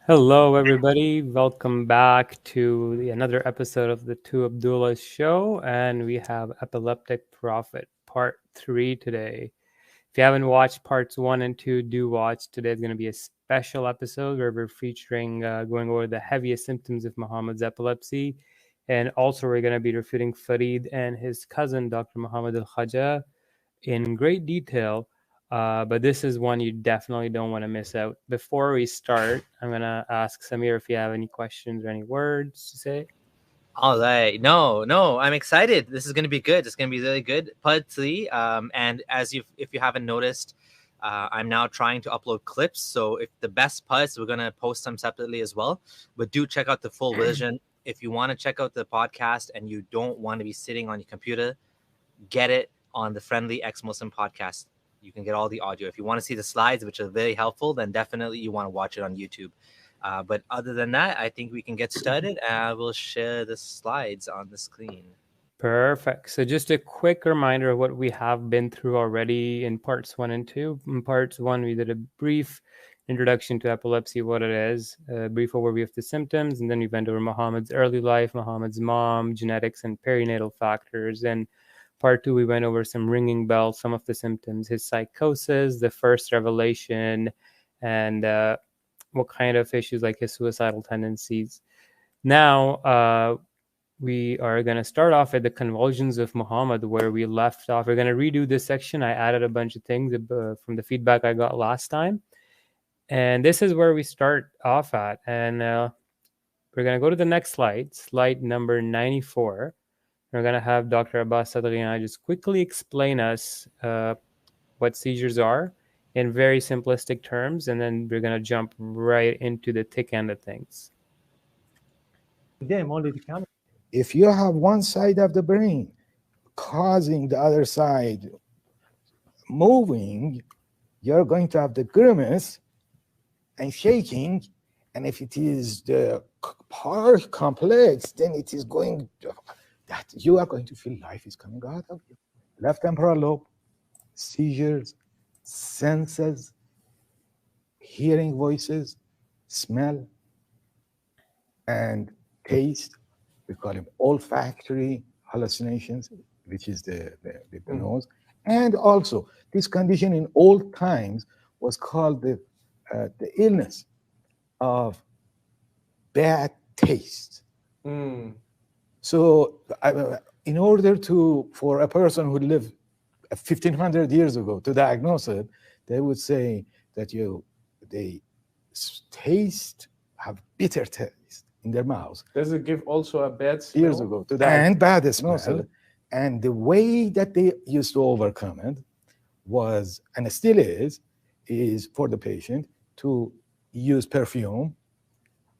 Hello, everybody. Welcome back to another episode of the Two Abdullahs show. And we have Epileptic Prophet Part 3 today. If you haven't watched parts 1 and 2, do watch. Today is going to be a special episode where we're featuring going over the heaviest symptoms of Muhammad's epilepsy. And also, we're going to be refuting Farid and his cousin, Dr. Muhammad al Khaja, in great detail. But this is one you definitely don't want to miss out. Before we start, I'm going to ask Samir if you have any questions or any words to say. All right. No, I'm excited. This is going to be good. It's going to be really good. Part 3. And if you haven't noticed, I'm now trying to upload clips. So if the best parts, we're going to post them separately as well. But do check out the full version. If you want to check out the podcast and you don't want to be sitting on your computer, get it on the Friendly Ex-Muslim podcast. You can get all the audio. If you want to see the slides, which are very helpful, then definitely you want to watch it on YouTube. But other than that, I think we can get started. I will share the slides on the screen. Perfect. So just a quick reminder of what we have been through already in parts 1 and 2. In parts 1, we did a brief introduction to epilepsy, what it is, a brief overview of the symptoms, and then we went over Muhammad's early life, Muhammad's mom, genetics, and perinatal factors. And part 2, we went over some ringing bells, some of the symptoms, his psychosis, the first revelation, and what kind of issues like his suicidal tendencies. Now, we are going to start off at the convulsions of Muhammad, where we left off. We're going to redo this section. I added a bunch of things from the feedback I got last time. And this is where we start off at. And we're going to go to the next slide, slide number 94. We're going to have Dr. Abbas Sadrian just quickly explain us what seizures are in very simplistic terms. And then we're going to jump right into the thick end of things. If you have one side of the brain causing the other side moving, you're going to have the grimace and shaking. And if it is the part complex, then it is going to, that you are going to feel life is coming out of you. Left temporal lobe, seizures, senses, hearing voices, smell, and taste. We call them olfactory hallucinations, which is the nose. And also, this condition in old times was called the illness of bad taste. So, in order for a person who lived 1,500 years ago to diagnose it, they would say that they taste, have bitter taste in their mouths. Does it give also a bad smell? Years ago to that, and bad smell. And the way that they used to overcome it was, and still is for the patient to use perfume,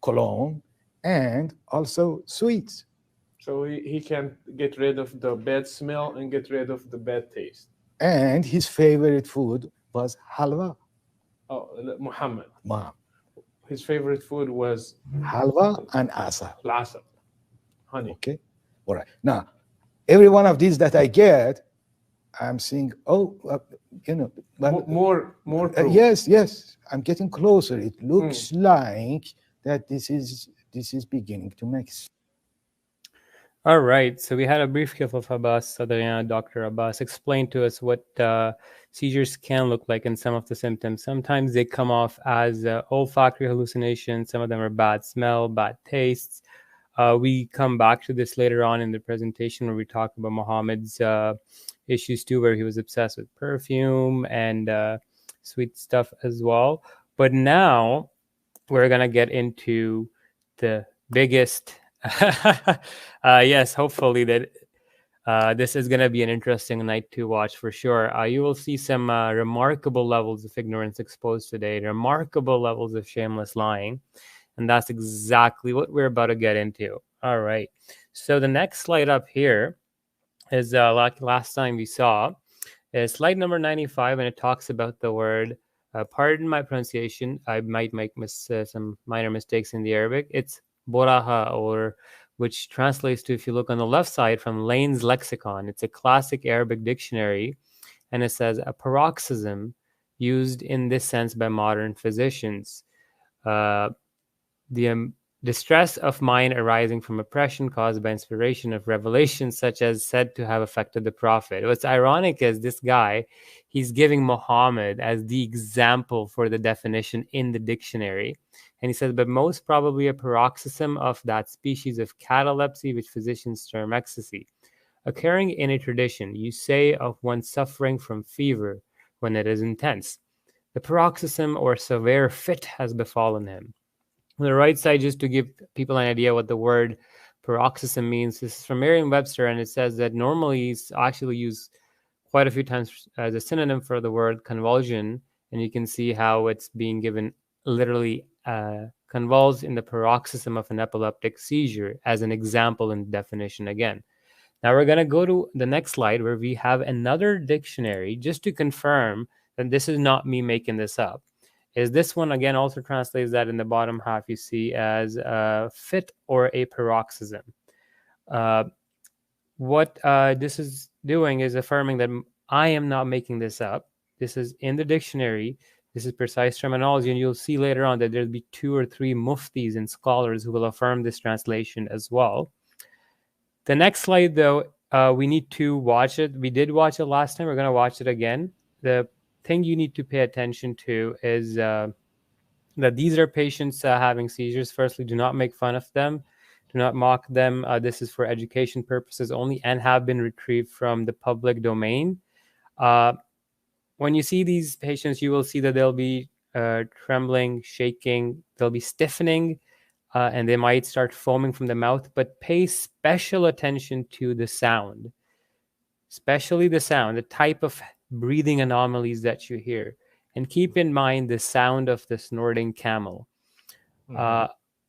cologne, and also sweets. So he can get rid of the bad smell and get rid of the bad taste. And his favorite food was halwa. Oh, Muhammad. Mom. His favorite food was halwa and asal. Asal. Honey. Okay. All right. Now, every one of these that I get, I'm seeing, more. Yes. I'm getting closer. It looks like that this is beginning to make sense. All right. So we had a brief clip of Abbas Sadrian. Dr. Abbas explained to us what seizures can look like and some of the symptoms. Sometimes they come off as olfactory hallucinations. Some of them are bad smell, bad tastes. We come back to this later on in the presentation where we talk about Muhammad's issues too, where he was obsessed with perfume and sweet stuff as well. But now we're going to get into the biggest... yes, hopefully that this is going to be an interesting night to watch for sure. You will see some remarkable levels of ignorance exposed today, remarkable levels of shameless lying. And that's exactly what we're about to get into. All right. So the next slide up here is like last time we saw is slide number 95, and it talks about the word, pardon my pronunciation, I might make some minor mistakes in the Arabic. It's Boraha, or which translates to, if you look on the left side from Lane's Lexicon, it's a classic Arabic dictionary, and it says a paroxysm used in this sense by modern physicians. the distress of mind arising from oppression caused by inspiration of revelation, such as said to have affected the Prophet. What's ironic is this guy, he's giving Muhammad as the example for the definition in the dictionary. And he says, but most probably a paroxysm of that species of catalepsy, which physicians term ecstasy. Occurring in a tradition, you say of one suffering from fever when it is intense. The paroxysm or severe fit has befallen him. On the right side, just to give people an idea what the word paroxysm means, this is from Merriam-Webster, and it says that normally it's actually used quite a few times as a synonym for the word convulsion, and you can see how it's being given literally convulsed in the paroxysm of an epileptic seizure as an example in definition again. Now we're going to go to the next slide where we have another dictionary just to confirm that this is not me making this up. Is this one again also translates that in the bottom half you see as a fit or a paroxysm. What this is doing is affirming that I am not making this up. This is in the dictionary. This is precise terminology, and you'll see later on that there'll be 2 or 3 muftis and scholars who will affirm this translation as well. The next slide, though, we need to watch it. We did watch it last time. We're going to watch it again. The thing you need to pay attention to is that these are patients having seizures. Firstly, do not make fun of them. Do not mock them. This is for education purposes only and have been retrieved from the public domain. When you see these patients, you will see that they'll be trembling, shaking, they'll be stiffening, and they might start foaming from the mouth, but pay special attention to the sound, especially the sound, the type of breathing anomalies that you hear. And keep in mind the sound of the snorting camel.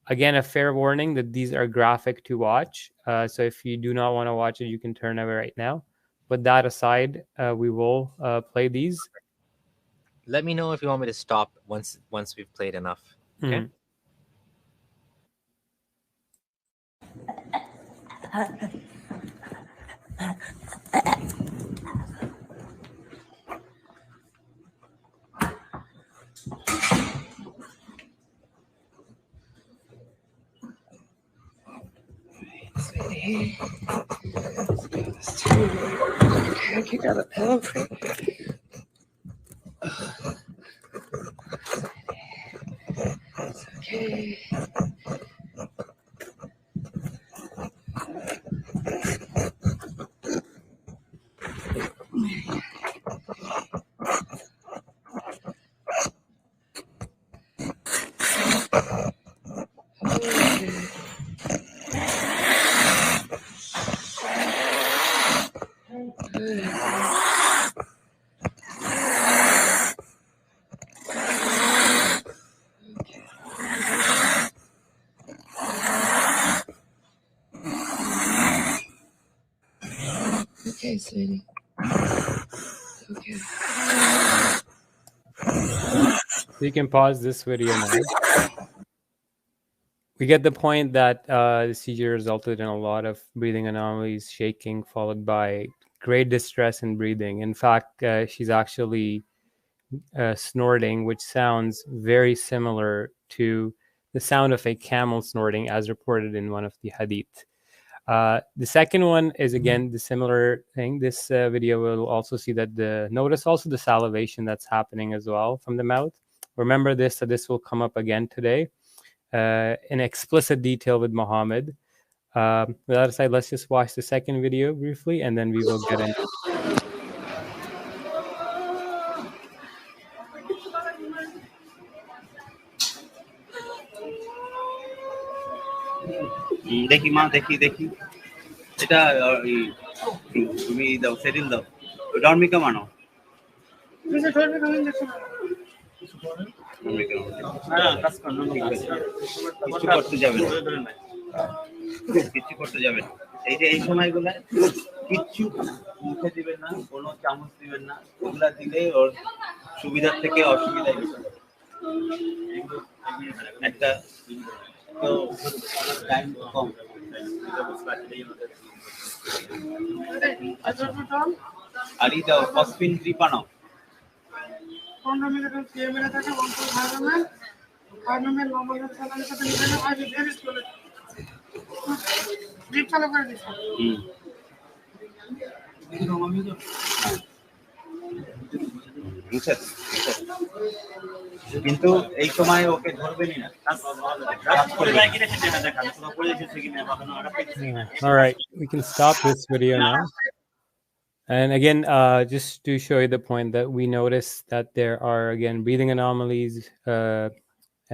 Again, a fair warning that these are graphic to watch. So if you do not want to watch it, you can turn away right now. But that aside, we will play these. Let me know if you want me to stop once we've played enough. Okay. Sweetie, can you grab a pillow for me? It's okay. Okay, sweetie. Okay. So you can pause this video now. We get the point that the seizure resulted in a lot of breathing anomalies, shaking, followed by great distress in breathing. In fact, she's actually snorting, which sounds very similar to the sound of a camel snorting as reported in one of the hadith. The second one is again the similar thing. This video will also see that notice also the salivation that's happening as well from the mouth. Remember this, so this will come up again today in explicit detail with Muhammad. With that aside, let's just watch the second video briefly, and then we will get into it. দেখি মা দেখি এটা তুমি দাও সেদিন দাও ডরমিকা মানো কিছু করতে যাবে না কিছু করতে যাবে না এই যে এই সময়গুলো কিচ্ছু মুখে দিবেন না কোনো চামচ দিবেন না ওগুলা দিলে ওর সুবিধার থেকে অসুবিধা একটা তো টাইম কম আর এই দাও ফসফিন 3 পানো 15 মিনিট 10 মিনিট থাকে 1 ভাগানো বুঝছেন? কিন্তু এই সময় ওকে ধরবেনই না। All right, we can stop this video now. And again, just to show you the point that we noticed that there are, again, breathing anomalies.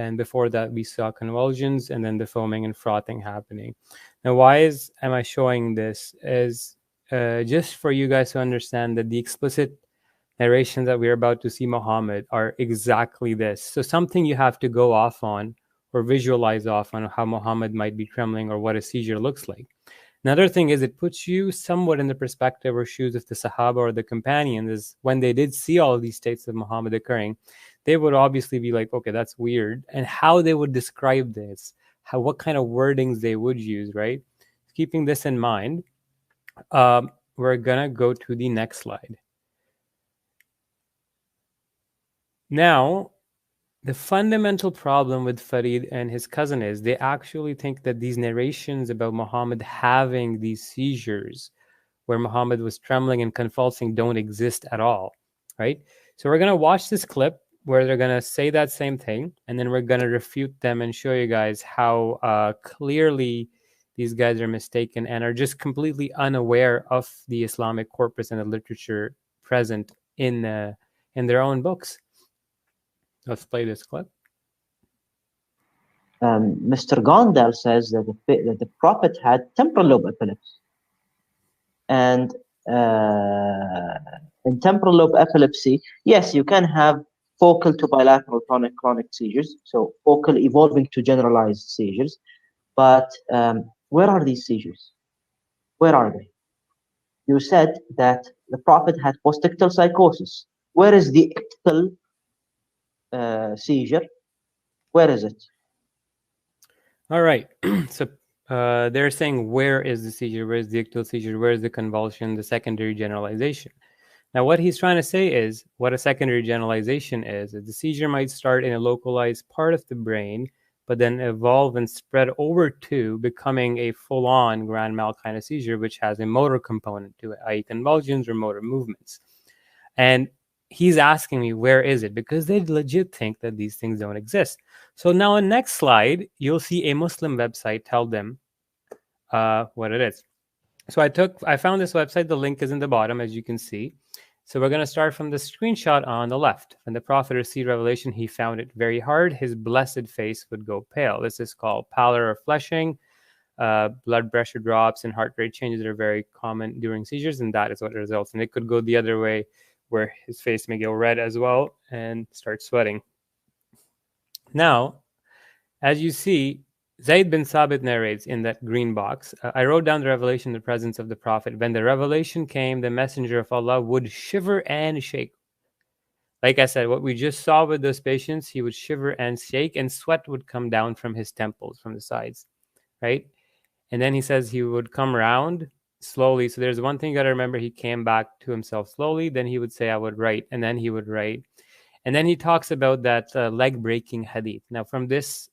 And before that, we saw convulsions and then the foaming and frothing happening. Now, why am I showing this? Is just for you guys to understand that the explicit narrations that we're about to see Muhammad are exactly this. So something you have to go off on or visualize off on how Muhammad might be trembling or what a seizure looks like. Another thing is it puts you somewhat in the perspective or shoes of the Sahaba or the companions, is when they did see all of these states of Muhammad occurring, they would obviously be like, okay, that's weird. And how they would describe this, what kind of wordings they would use, right? Keeping this in mind, we're going to go to the next slide. Now, the fundamental problem with Farid and his cousin is they actually think that these narrations about Muhammad having these seizures where Muhammad was trembling and convulsing don't exist at all, right? So we're going to watch this clip where they're going to say that same thing, and then we're going to refute them and show you guys how clearly these guys are mistaken and are just completely unaware of the Islamic corpus and the literature present in their own books. Let's play this clip. Mr. Gondal says that the Prophet had temporal lobe epilepsy. And in temporal lobe epilepsy, yes, you can have focal to bilateral tonic-clonic seizures, so focal evolving to generalized seizures. But where are these seizures? Where are they? You said that the Prophet had postictal psychosis. Where is the ictal seizure? Where is it? All right. So they're saying, where is the seizure? Where is the ictal seizure? Where is the convulsion, the secondary generalization? Now, what he's trying to say is, what a secondary generalization is the seizure might start in a localized part of the brain, but then evolve and spread over to becoming a full-on grand mal kind of seizure, which has a motor component to it, i.e. convulsions or motor movements. And he's asking me, where is it? Because they legit think that these things don't exist. So now on next slide, you'll see a Muslim website tell them what it is. So I found this website. The link is in the bottom, as you can see. So we're going to start from the screenshot on the left. When the Prophet received revelation, he found it very hard. His blessed face would go pale. This is called pallor or flushing. Blood pressure drops and heart rate changes are very common during seizures, and that is what results. And it could go the other way, where his face may go red as well and start sweating. Now, as you see, Zayd bin Sabit narrates in that green box, I wrote down the revelation in the presence of the Prophet. When the revelation came, the messenger of Allah would shiver and shake. Like I said, what we just saw with those patients, he would shiver and shake, and sweat would come down from his temples, from the sides, right? And then he says he would come around slowly. So there's one thing you got to remember. He came back to himself slowly. Then he would say, I would write. And then he would write. And then he talks about that leg-breaking hadith. Now, from this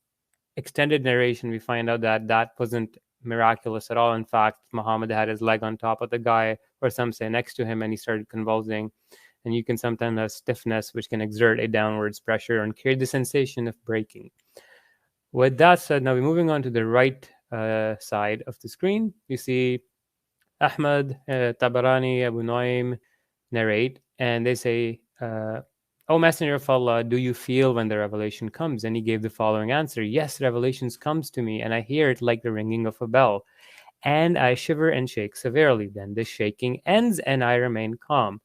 extended narration, we find out that that wasn't miraculous at all. In fact, Muhammad had his leg on top of the guy, or some say next to him, and he started convulsing. And you can sometimes have stiffness, which can exert a downwards pressure and create the sensation of breaking. With that said, now we're moving on to the right side of the screen. You see Ahmad, Tabarani, Abu Nuaym narrate, and they say, O Messenger of Allah, do you feel when the revelation comes? And he gave the following answer. Yes, revelations comes to me, and I hear it like the ringing of a bell. And I shiver and shake severely. Then the shaking ends, and I remain calm.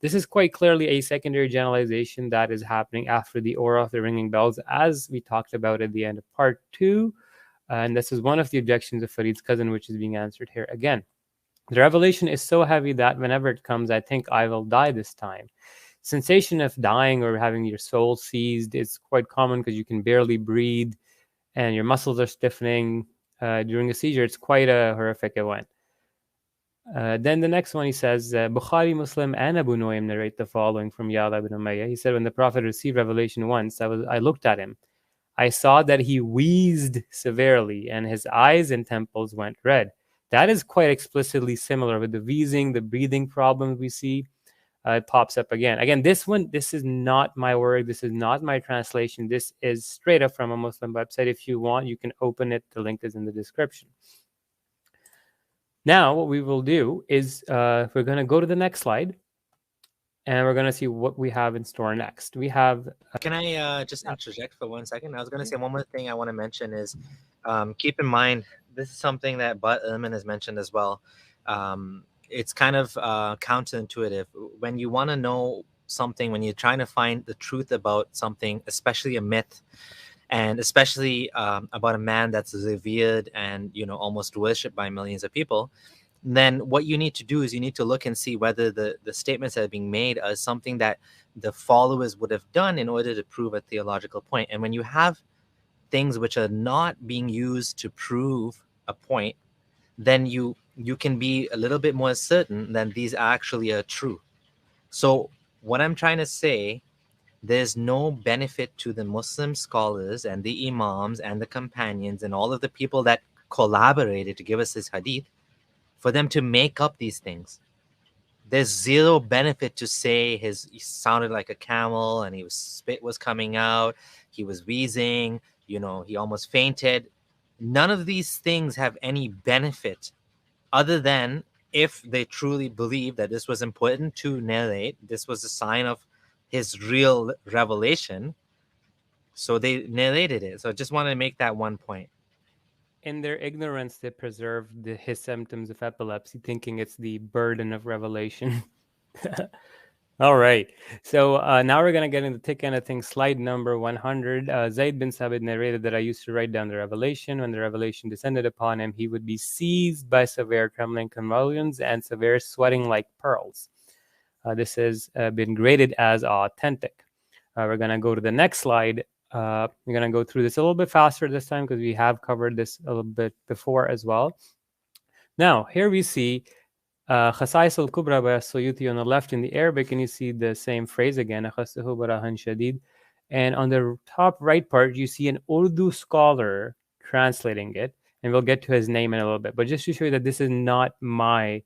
This is quite clearly a secondary generalization that is happening after the aura of the ringing bells, as we talked about at the end of part 2. And this is one of the objections of Farid's cousin, which is being answered here again. The revelation is so heavy that whenever it comes, I think I will die this time. Sensation of dying or having your soul seized is quite common because you can barely breathe and your muscles are stiffening during a seizure. It's quite a horrific event. Then the next one, he says, Bukhari, Muslim, and Abu Nuaym narrate the following from Ya'la ibn Umayyah. He said, when the Prophet received revelation once, I looked at him. I saw that he wheezed severely, and his eyes and temples went red. That is quite explicitly similar with the wheezing, the breathing problems we see. It pops up again. Again, this is not my word. This is not my translation. This is straight up from a Muslim website. If you want, you can open it. The link is in the description. Now, what we will do is we're going to go to the next slide, and we're going to see what we have in store next. We have... Can I just interject for 1 second? I was going to say one more thing I want to mention is keep in mind, this is something that Bud Ehrman has mentioned as well. It's kind of counterintuitive. When you want to know something, when you're trying to find the truth about something, especially a myth, and especially about a man that's revered and, you know, almost worshipped by millions of people, then what you need to do is you need to look and see whether the statements that are being made are something that the followers would have done in order to prove a theological point. And when you have things which are not being used to prove a point, then you can be a little bit more certain that these actually are true. So what I'm trying to say, there's no benefit to the Muslim scholars and the imams and the companions and all of the people that collaborated to give us this hadith for them to make up these things. There's zero benefit to say he sounded like a camel and spit was coming out, he was wheezing, you know, he almost fainted. None of these things have any benefit other than if they truly believe that this was important to narrate, this was a sign of his real revelation, so they narrated it. So I just want to make that one point. In their ignorance, they preserved his symptoms of epilepsy, thinking it's the burden of revelation. All right. So now we're going to get into the thick end of things. Slide number 100. Zayd bin Sabit narrated that I used to write down the revelation. When the revelation descended upon him, he would be seized by severe trembling convulsions and severe sweating like pearls. This has been graded as authentic. We're going to go to the next slide. We're going to go through this a little bit faster this time because we have covered this a little bit before as well. Now, here we see Khasais al-Kubra by Suyuti on the left in the Arabic, and you see the same phrase again, and on the top right part, you see an Urdu scholar translating it, and we'll get to his name in a little bit. But just to show you that this is not my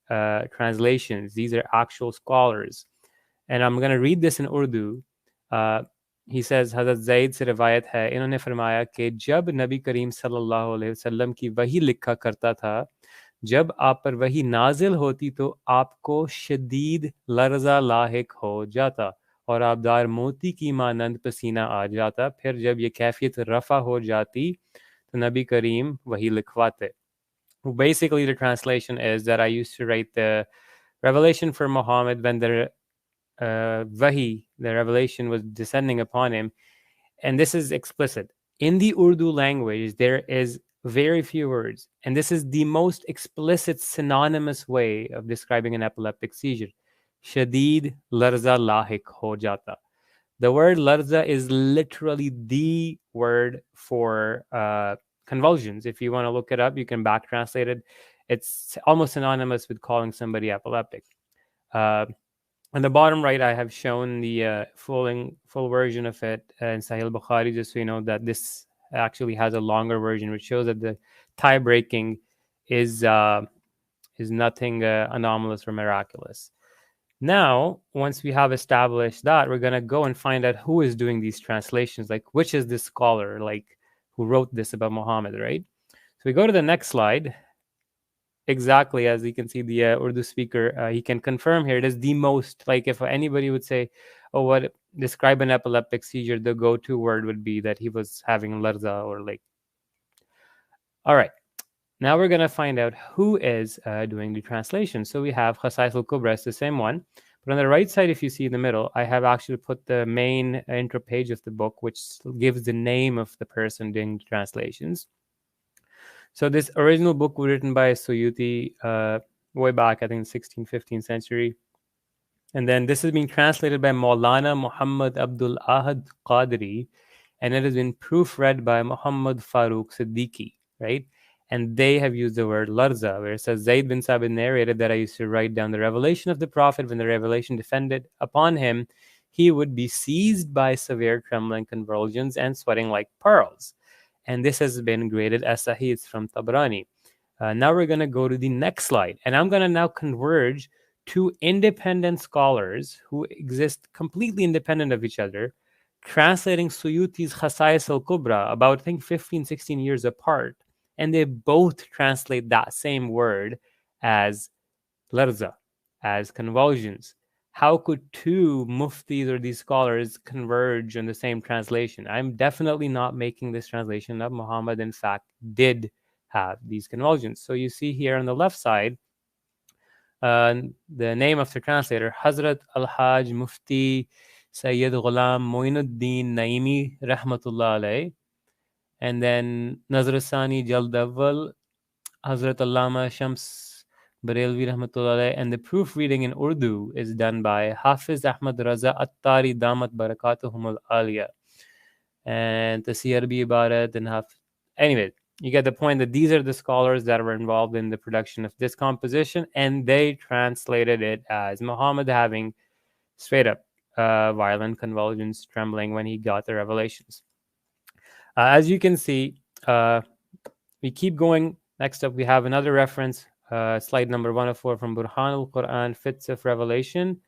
translations, these are actual scholars. And I'm going to read this in Urdu. He says, Hazrat Zaid se riwayat hai, इन्होंने फरमाया कि जब नबी करीम सल्लल्लाहु अलैहि वसल्लम की वही लिखा करता था, जब आप पर वही नाजिल होती तो आपको शदीद लर्जा लाहिक हो जाता और आबदार मोती की मानंद पसीना आ जाता. फिर जब ये कैफियत रफा हो जाती तो नबी करीम वही लिखवाते. Basically, the translation is that I used to write the revelation for Muhammad when the wahi, the revelation, was descending upon him. And this is explicit. In the Urdu language, there is very few words. And this is the most explicit synonymous way of describing an epileptic seizure. Shadid larza lahik ho jata. The word larza is literally the word for convulsions. If you want to look it up, you can back translate it. It's almost synonymous with calling somebody epileptic. On the bottom right, I have shown the full version of it in Sahih Bukhari, just so you know that this actually has a longer version, which shows that the tie breaking is nothing anomalous or miraculous. Now, once we have established that, we're going to go and find out who is doing these translations, like which is this scholar, like who wrote this about Muhammad, right? So we go to the next slide. Exactly, as you can see, the Urdu speaker, he can confirm here, it is the most, like if anybody would say, oh, what, describe an epileptic seizure, the go-to word would be that he was having larza or like. All right, now we're going to find out who is doing the translation. So we have Khasais al-Kubra, it's the same one. But on the right side, if you see in the middle, I have actually put the main intro page of the book, which gives the name of the person doing the translations. So this original book was written by Suyuti way back, I think, 16th, 15th century. And then this is being translated by Maulana Muhammad Abdul Ahad Qadri, and it has been proofread by Muhammad Farooq Siddiqui, right? And they have used the word larza, where it says, Zayd bin Sabit narrated that I used to write down the revelation of the Prophet. When the revelation descended upon him, he would be seized by severe trembling, convulsions, and sweating like pearls. And this has been graded as Sahih. It's from Tabrani. Now we're going to go to the next slide. And I'm going to now converge two independent scholars who exist completely independent of each other, translating Suyuti's Khasais al-Kubra about, I think, 15, 16 years apart. And they both translate that same word as larza, as convulsions. How could two muftis or these scholars converge on the same translation? I'm definitely not making this translation up. Muhammad, in fact, did have these convulsions. So you see here on the left side, the name of the translator, Hazrat Al-Haj Mufti Sayyid Ghulam Moinuddin Naimi Rahmatullah alayh. And then Nazrasani Jald Awwal, Hazrat Allama Shams Barelvi Rahmatullah alayh. And the proofreading in Urdu is done by Hafiz Ahmad Raza Attari Damat Barakatuhum al-Aliyah. And the CRB Ibarat and anyway, you get the point that these are the scholars that were involved in the production of this composition, and they translated it as Muhammad having straight up violent convulsions, trembling when he got the revelations. As you can see, we keep going. Next up, we have another reference, slide number 104 from Burhan al-Quran, Fits of Revelation.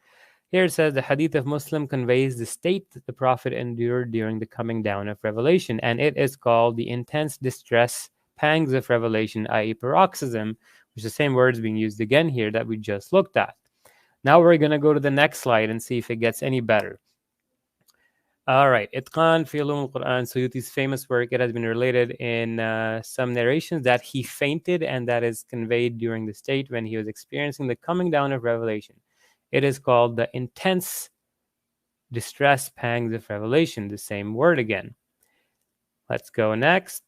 Here it says the hadith of Muslim conveys the state that the Prophet endured during the coming down of revelation, and it is called the intense distress, pangs of revelation, i.e. paroxysm, which is the same words being used again here that we just looked at. Now we're going to go to the next slide and see if it gets any better. All right, Itqan fi Ulum al-Quran, Suyuti's famous work. It has been related in some narrations that he fainted, and that is conveyed during the state when he was experiencing the coming down of revelation. It is called the intense distress pangs of revelation, the same word again. Let's go next.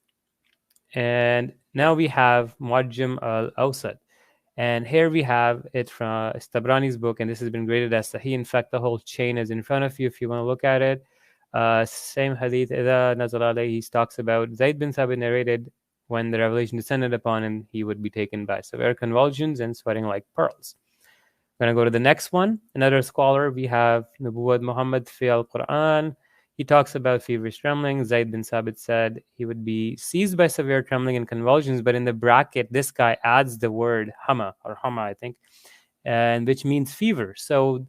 And now we have Muajjam al-Awsat. And here we have it from Tabrani's book, and this has been graded as Sahih. In fact, the whole chain is in front of you if you want to look at it. Same hadith, Idha Nazar alayhi, he talks about Zayd bin Sabit narrated when the revelation descended upon him, he would be taken by severe convulsions and sweating like pearls. I'm going to go to the next one. Another scholar, we have Nubuwwat Muhammad fi al-Quran. He talks about feverish trembling. Zayd bin Sabit said he would be seized by severe trembling and convulsions, but in the bracket, this guy adds the word hama, or hama, I think, and which means fever. So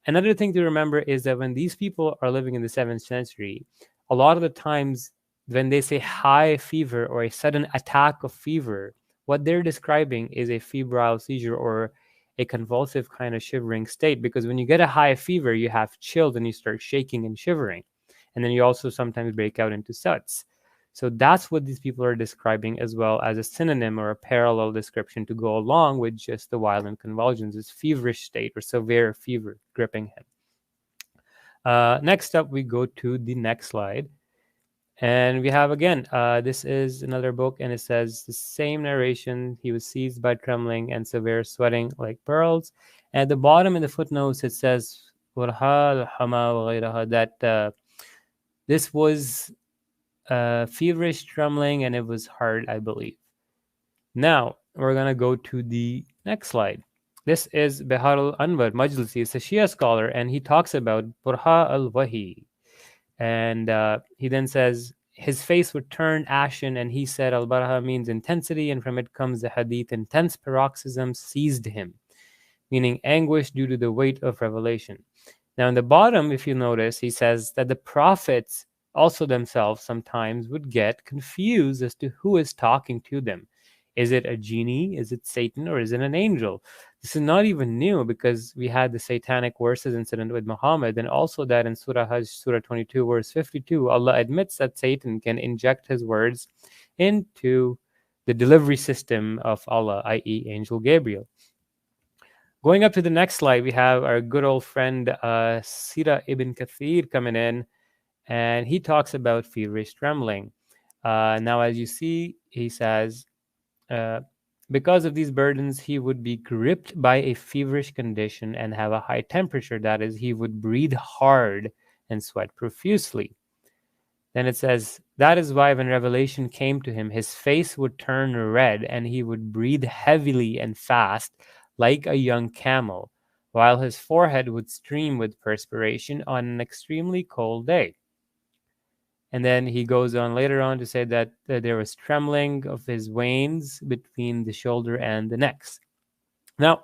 another thing to remember is that when these people are living in the 7th century, a lot of the times when they say high fever or a sudden attack of fever, what they're describing is a febrile seizure or a convulsive kind of shivering state, because when you get a high fever, you have chills and you start shaking and shivering. And then you also sometimes break out into suds. So that's what these people are describing, as well as a synonym or a parallel description to go along with just the violent convulsions, this feverish state or severe fever gripping him. Next up, we go to the next slide. And we have, again, this is another book, and it says the same narration. He was seized by trembling and severe sweating like pearls. And at the bottom in the footnotes, it says that this was feverish trembling, and it was hard, I believe. Now, we're going to go to the next slide. This is Behar al-Anwar Majlisi. It's a Shia scholar, and he talks about Burha al-Wahi. And he then says, his face would turn ashen, and he said, Al-Barha means intensity, and from it comes the hadith, intense paroxysm seized him, meaning anguish due to the weight of revelation. Now, in the bottom, if you notice, he says that the prophets also themselves sometimes would get confused as to who is talking to them. Is it a genie? Is it Satan? Or is it an angel? This is not even new, because we had the satanic verses incident with Muhammad, and also that in Surah Hajj, Surah 22, verse 52, Allah admits that Satan can inject his words into the delivery system of Allah, i.e. Angel Gabriel. Going up to the next slide, we have our good old friend Sira ibn Kathir coming in, and he talks about feverish trembling. Now, as you see, he says, because of these burdens, he would be gripped by a feverish condition and have a high temperature. That is, he would breathe hard and sweat profusely. Then it says, That is why when revelation came to him, his face would turn red and he would breathe heavily and fast like a young camel, while his forehead would stream with perspiration on an extremely cold day. And then he goes on later on to say that there was trembling of his veins between the shoulder and the necks. Now,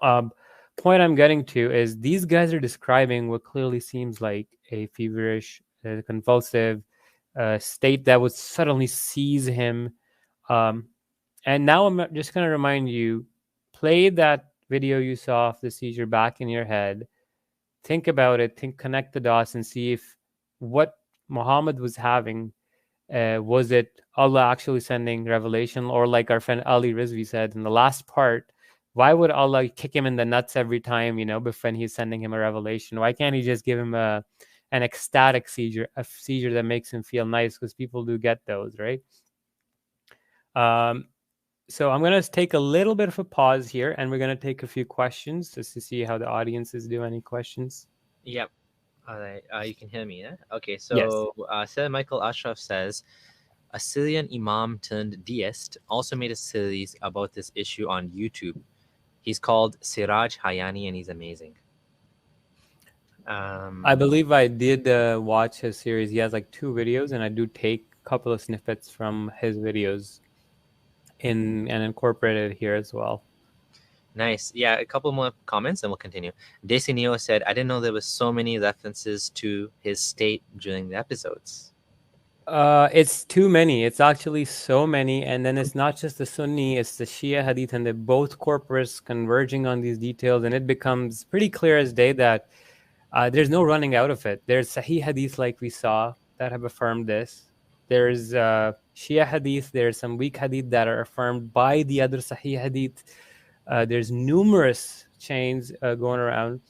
point I'm getting to is these guys are describing what clearly seems like a feverish, convulsive state that would suddenly seize him. And now I'm just going to remind you, play that video you saw of the seizure back in your head. Think about it, connect the dots and see if what Muhammad was having, was it Allah actually sending revelation, or like our friend Ali Rizvi said in the last part, why would Allah kick him in the nuts every time, when he's sending him a revelation? Why can't he just give him an ecstatic seizure, a seizure that makes him feel nice? Because people do get those, right? So I'm going to take a little bit of a pause here, and we're going to take a few questions just to see how the audiences do. Any questions? Yep. All right. You can hear me, yeah? Okay, Yes. so Sir Michael Ashraf says, a Syrian imam turned deist also made a series about this issue on YouTube. He's called Siraj Hayani, and he's amazing. I believe I did watch his series. He has like 2 videos, and I do take a couple of snippets from his videos and incorporate it here as well. Nice. Yeah, a couple more comments and we'll continue. Desi Neo said, I didn't know there was so many references to his state during the episodes. It's too many. It's actually so many. And then it's not just the Sunni, it's the Shia Hadith, and they're both corpus converging on these details. And it becomes pretty clear as day that there's no running out of it. There's Sahih Hadith, like we saw, that have affirmed this. There's Shia Hadith. There's some weak Hadith that are affirmed by the other Sahih Hadith. There's numerous chains going around.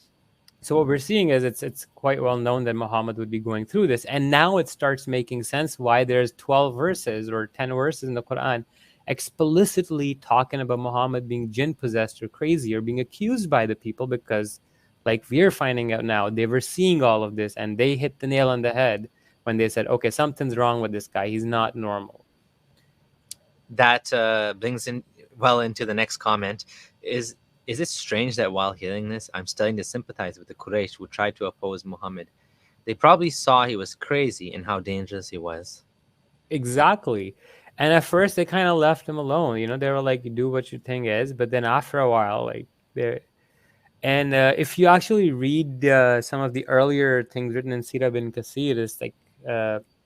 So what we're seeing is it's quite well known that Muhammad would be going through this. And now it starts making sense why there's 12 verses or 10 verses in the Quran explicitly talking about Muhammad being jinn possessed or crazy or being accused by the people, because like we're finding out now, they were seeing all of this and they hit the nail on the head when they said, okay, something's wrong with this guy. He's not normal. That brings in well into the next comment. Is it strange that while hearing this, I'm starting to sympathize with the Quraysh who tried to oppose Muhammad? They probably saw he was crazy and how dangerous he was. Exactly. And at first they kind of left him alone. They were like, do what your thing is. But then after a while, like they're... And if you actually read some of the earlier things written in Sirah bin Kathir, it's like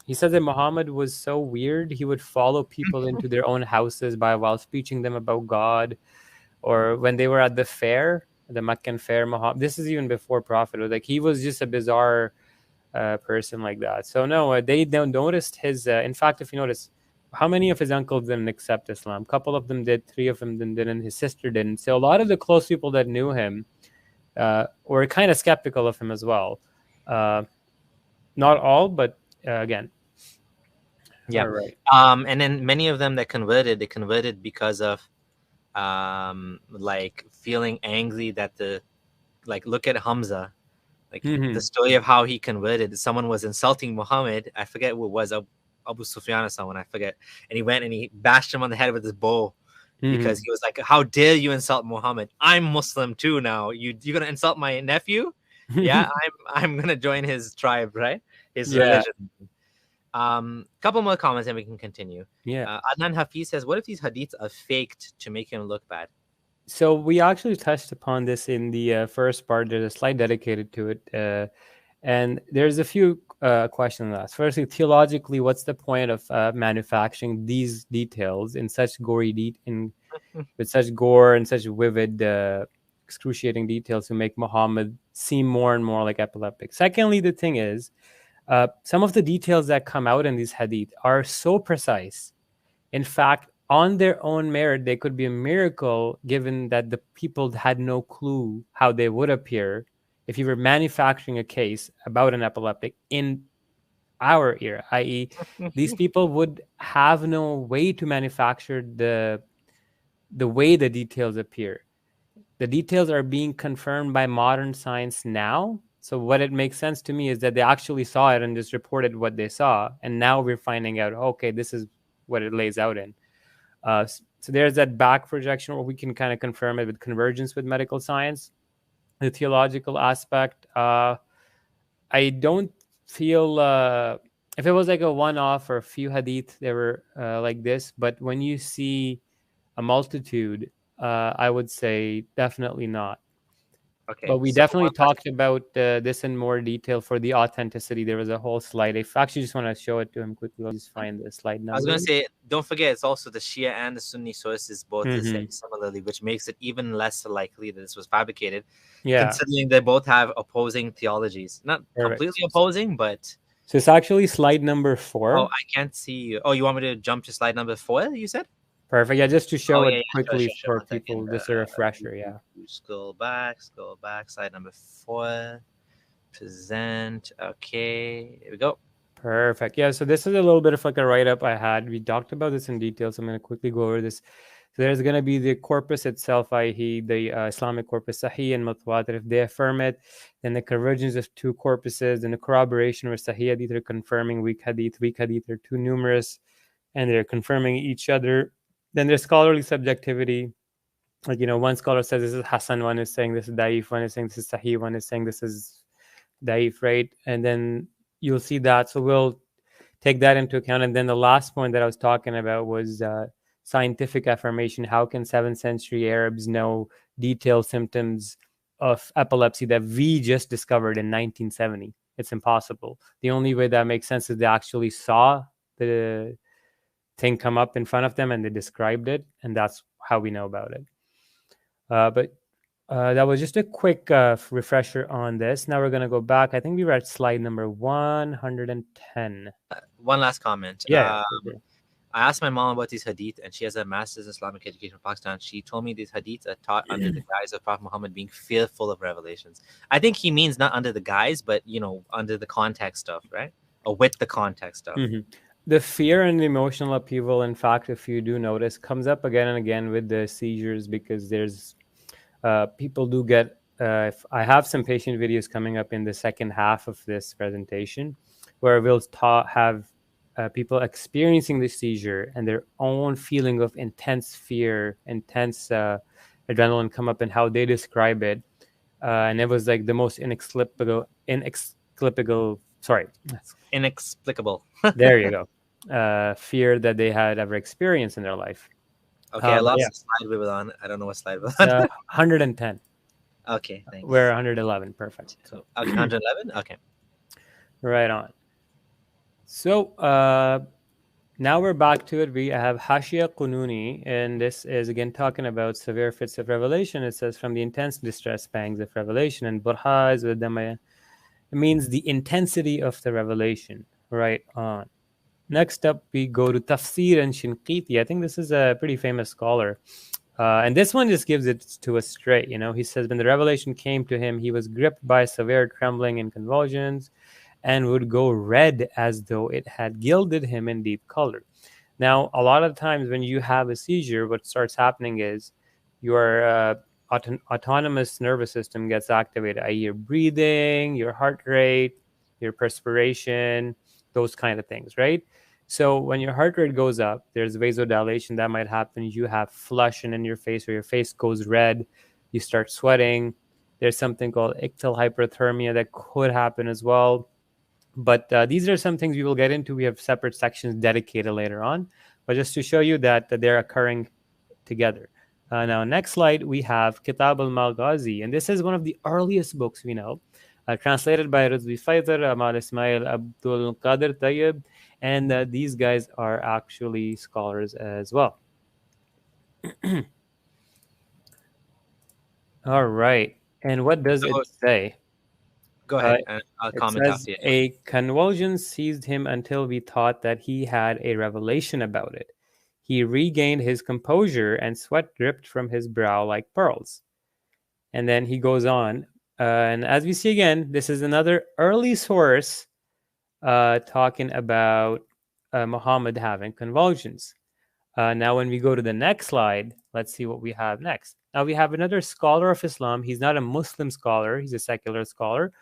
he says that Muhammad was so weird. He would follow people into their own houses while speeching them about God. Or when they were at the fair, the Meccan fair, Muhammad, this is even before Prophet, like he was just a bizarre person like that. So no, they noticed his, in fact, if you notice, how many of his uncles didn't accept Islam? A couple of them did, 3 of them didn't, his sister didn't. So a lot of the close people that knew him were kind of skeptical of him as well. Not all, but again. Yeah. Right. And then many of them that converted, they converted because of like feeling angry that look at Hamza, like the story of how he converted. Someone was insulting Muhammad. I forget who it was, Abu Sufyan or someone, I forget. And he went and he bashed him on the head with his bow because he was like, how dare you insult Muhammad? I'm Muslim too now. You're gonna insult my nephew? Yeah, I'm gonna join his tribe, right? His religion. Couple more comments and we can continue. Yeah. Adnan Hafiz says, what if these hadiths are faked to make him look bad? So we actually touched upon this in the first part. There's a slide dedicated to it. And there's a few questions asked. Firstly, theologically, what's the point of manufacturing these details in such gory with such gore and such vivid, excruciating details to make Muhammad seem more and more like epileptic? Secondly, the thing is, some of the details that come out in these hadith are so precise. In fact, on their own merit, they could be a miracle, given that the people had no clue how they would appear if you were manufacturing a case about an epileptic in our era, i.e., these people would have no way to manufacture the way the details appear. The details are being confirmed by modern science now, So what it makes sense to me is that they actually saw it and just reported what they saw, and now we're finding out, okay, this is what it lays out in. So there's that back projection where we can kind of confirm it with convergence with medical science. The theological aspect, I don't feel if it was like a one-off or a few hadith, they were like this. But when you see a multitude, I would say definitely not. Okay. But we so definitely one last- talked about this in more detail for the authenticity. There was a whole slide. I actually just want to show it to him quickly. I'll just find the slide I was number. gonna say, don't forget, it's also the Shia and the Sunni sources both the same Mhm. similarly, which makes it even less likely that this was fabricated, Yeah, considering they both have opposing theologies. Not perfect. completely opposing, but So it's actually slide number 4. oh, I can't see you. Oh, you want me to jump to slide number 4? You said. Perfect. Yeah, just to show Oh it yeah, quickly sure. for 1 people, second. just a refresher. Yeah. Scroll back. Slide number 4. Present. Okay, here we go. Perfect. Yeah, so this is a little bit of like a write-up I had. We talked about this in detail, so I'm going to quickly go over this. So there's going to be the corpus itself, i.e. the Islamic corpus, Sahih and Mutawatir. If they affirm it, then the convergence of two corpuses, and the corroboration where Sahih hadith are confirming weak hadith are too numerous, and they're confirming each other. Then there's scholarly subjectivity. Like, one scholar says this is Hassan, one is saying this is Daif, one is saying this is Sahih, one is saying this is Daif, right? And then you'll see that. So we'll take that into account. And then the last point that I was talking about was scientific affirmation. How can 7th century Arabs know detailed symptoms of epilepsy that we just discovered in 1970? It's impossible. The only way that makes sense is they actually saw the thing come up in front of them and they described it, and that's how we know about it. But that was just a quick refresher on this. Now we're going to go back. I think we were at slide number 110. One last comment. Yeah. Sure. I asked my mom about these hadith, and she has a master's in Islamic education from Pakistan. She told me these hadiths are taught under the guise of Prophet Muhammad being fearful of revelations. I think he means not under the guise, but under the context of, right? Or with the context of. Mm-hmm. The fear and emotional upheaval, in fact, if you do notice, comes up again and again with the seizures, because there's people do get. If I have some patient videos coming up in the second half of this presentation, where we'll have people experiencing the seizure and their own feeling of intense fear, intense adrenaline come up, and how they describe it. And it was like the most inexplicable. There you go. Fear that they had ever experienced in their life. Okay, I lost the slide we were on. I don't know what slide we're on. 110. Okay, thanks. We're 111. Perfect. So, 111? Okay. Right on. So now we're back to it. We have Hashia Qununi, and this is again talking about severe fits of revelation. It says, from the intense distress pangs of revelation, and burha is with them. It means the intensity of the revelation. Right on. Next up, we go to Tafsir and Shinqiti. I think this is a pretty famous scholar. And this one just gives it to us straight. He says, when the revelation came to him, he was gripped by severe trembling and convulsions, and would go red as though it had gilded him in deep color. Now, a lot of times when you have a seizure, what starts happening is your autonomous nervous system gets activated, i.e. your breathing, your heart rate, your perspiration, those kind of things, right? So when your heart rate goes up, there's vasodilation that might happen. You have flushing in your face, or your face goes red. You start sweating. There's something called ictal hyperthermia that could happen as well. But these are some things we will get into. We have separate sections dedicated later on. But just to show you that they're occurring together. Now, next slide, we have Kitab al-Maghazi. And this is one of the earliest books we know. Translated by Rizvi Faizar, Amal Ismail, Abdul Qadir Tayyib. And these guys are actually scholars as well. All right. And what does it say? Go ahead, and I'll comment after you. A convulsion seized him until we thought that he had a revelation about it. He regained his composure, and sweat dripped from his brow like pearls. And then he goes on. And as we see again, this is another early source talking about Muhammad having convulsions. Now, when we go to the next slide, let's see what we have next. Now, we have another scholar of Islam. He's not a Muslim scholar. He's a secular scholar.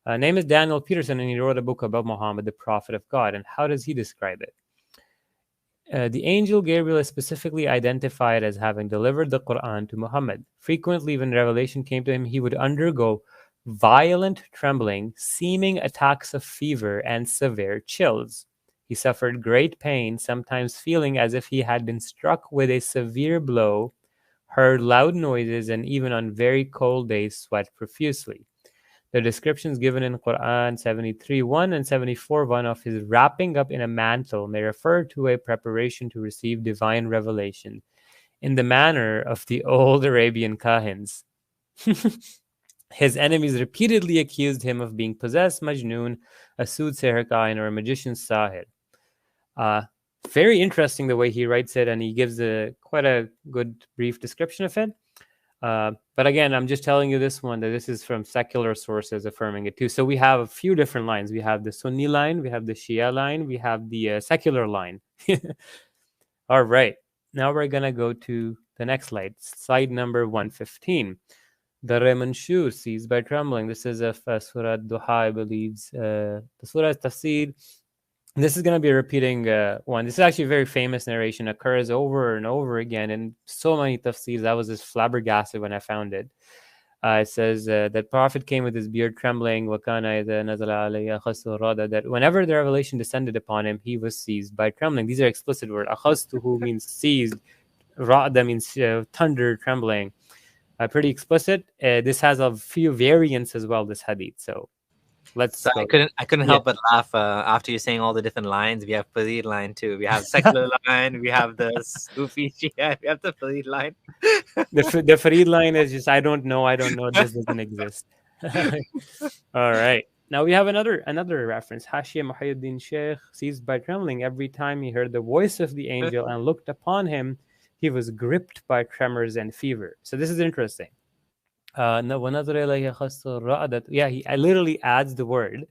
Name is Daniel Peterson, and he wrote a book about Muhammad, the Prophet of God. And how does he describe it? The angel Gabriel is specifically identified as having delivered the Quran to Muhammad. Frequently, when revelation came to him, he would undergo violent trembling, seeming attacks of fever, and severe chills. He suffered great pain, sometimes feeling as if he had been struck with a severe blow, heard loud noises, and even on very cold days sweat profusely. The descriptions given in Quran 73:1 and 74:1 of his wrapping up in a mantle may refer to a preparation to receive divine revelation in the manner of the old Arabian kahins. His enemies repeatedly accused him of being possessed, Majnun, a soothsayer kahin, or a magician sahir. Very interesting the way he writes it, and he gives quite a good brief description of it. But again, I'm just telling you this one, that this is from secular sources affirming it too. So we have a few different lines. We have the Sunni line, we have the Shia line, we have the secular line. All right. Now we're going to go to the next slide number 115. The Mansur seized by trembling. This is a Surah Duha, I believe. The Surah Tafsir. This is going to be a repeating one. This is actually a very famous narration, occurs over and over again in so many tafsirs. I was just flabbergasted when I found it. It says that Prophet came with his beard trembling, that whenever the revelation descended upon him, he was seized by trembling. These are explicit words. Akhastuhu means seized. Ra'da means thunder, trembling. Pretty explicit. This has a few variants as well, this hadith. So let's go. I couldn't help but laugh after you saying all the different lines. We have Farid line too. We have secular line. We have the Sufi Shia. We have the Farid line. The Farid line is just I don't know. This doesn't exist. All right. Now we have another reference. Hashia Muhyiddin Sheikh seized by trembling every time he heard the voice of the angel and looked upon him. He was gripped by tremors and fever. So this is interesting. Yeah, I literally adds the word.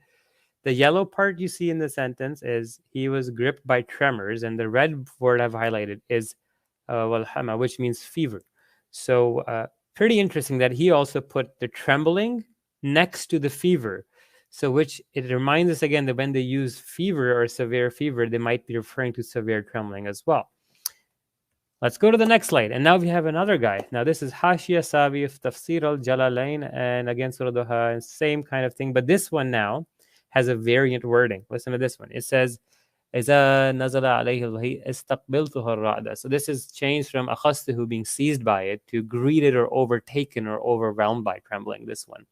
The yellow part you see in the sentence is he was gripped by tremors, and the red word I've highlighted is walhama, which means fever. So pretty interesting that he also put the trembling next to the fever. So which it reminds us again that when they use fever or severe fever, they might be referring to severe trembling as well. Let's go to the next slide. And now we have another guy. Now this is Hashia Sabi of Tafsir al-Jalalain, and again Surah Duha, same kind of thing. But this one now has a variant wording. Listen to this one. It says, إِذَا نَزَلَ عَلَيْهِ إِسْتَقْبِلْتُهُ الرَّعْدَ. So this is changed from أَخَذْتُهُ, being seized by it, to greeted or overtaken or overwhelmed by trembling, this one.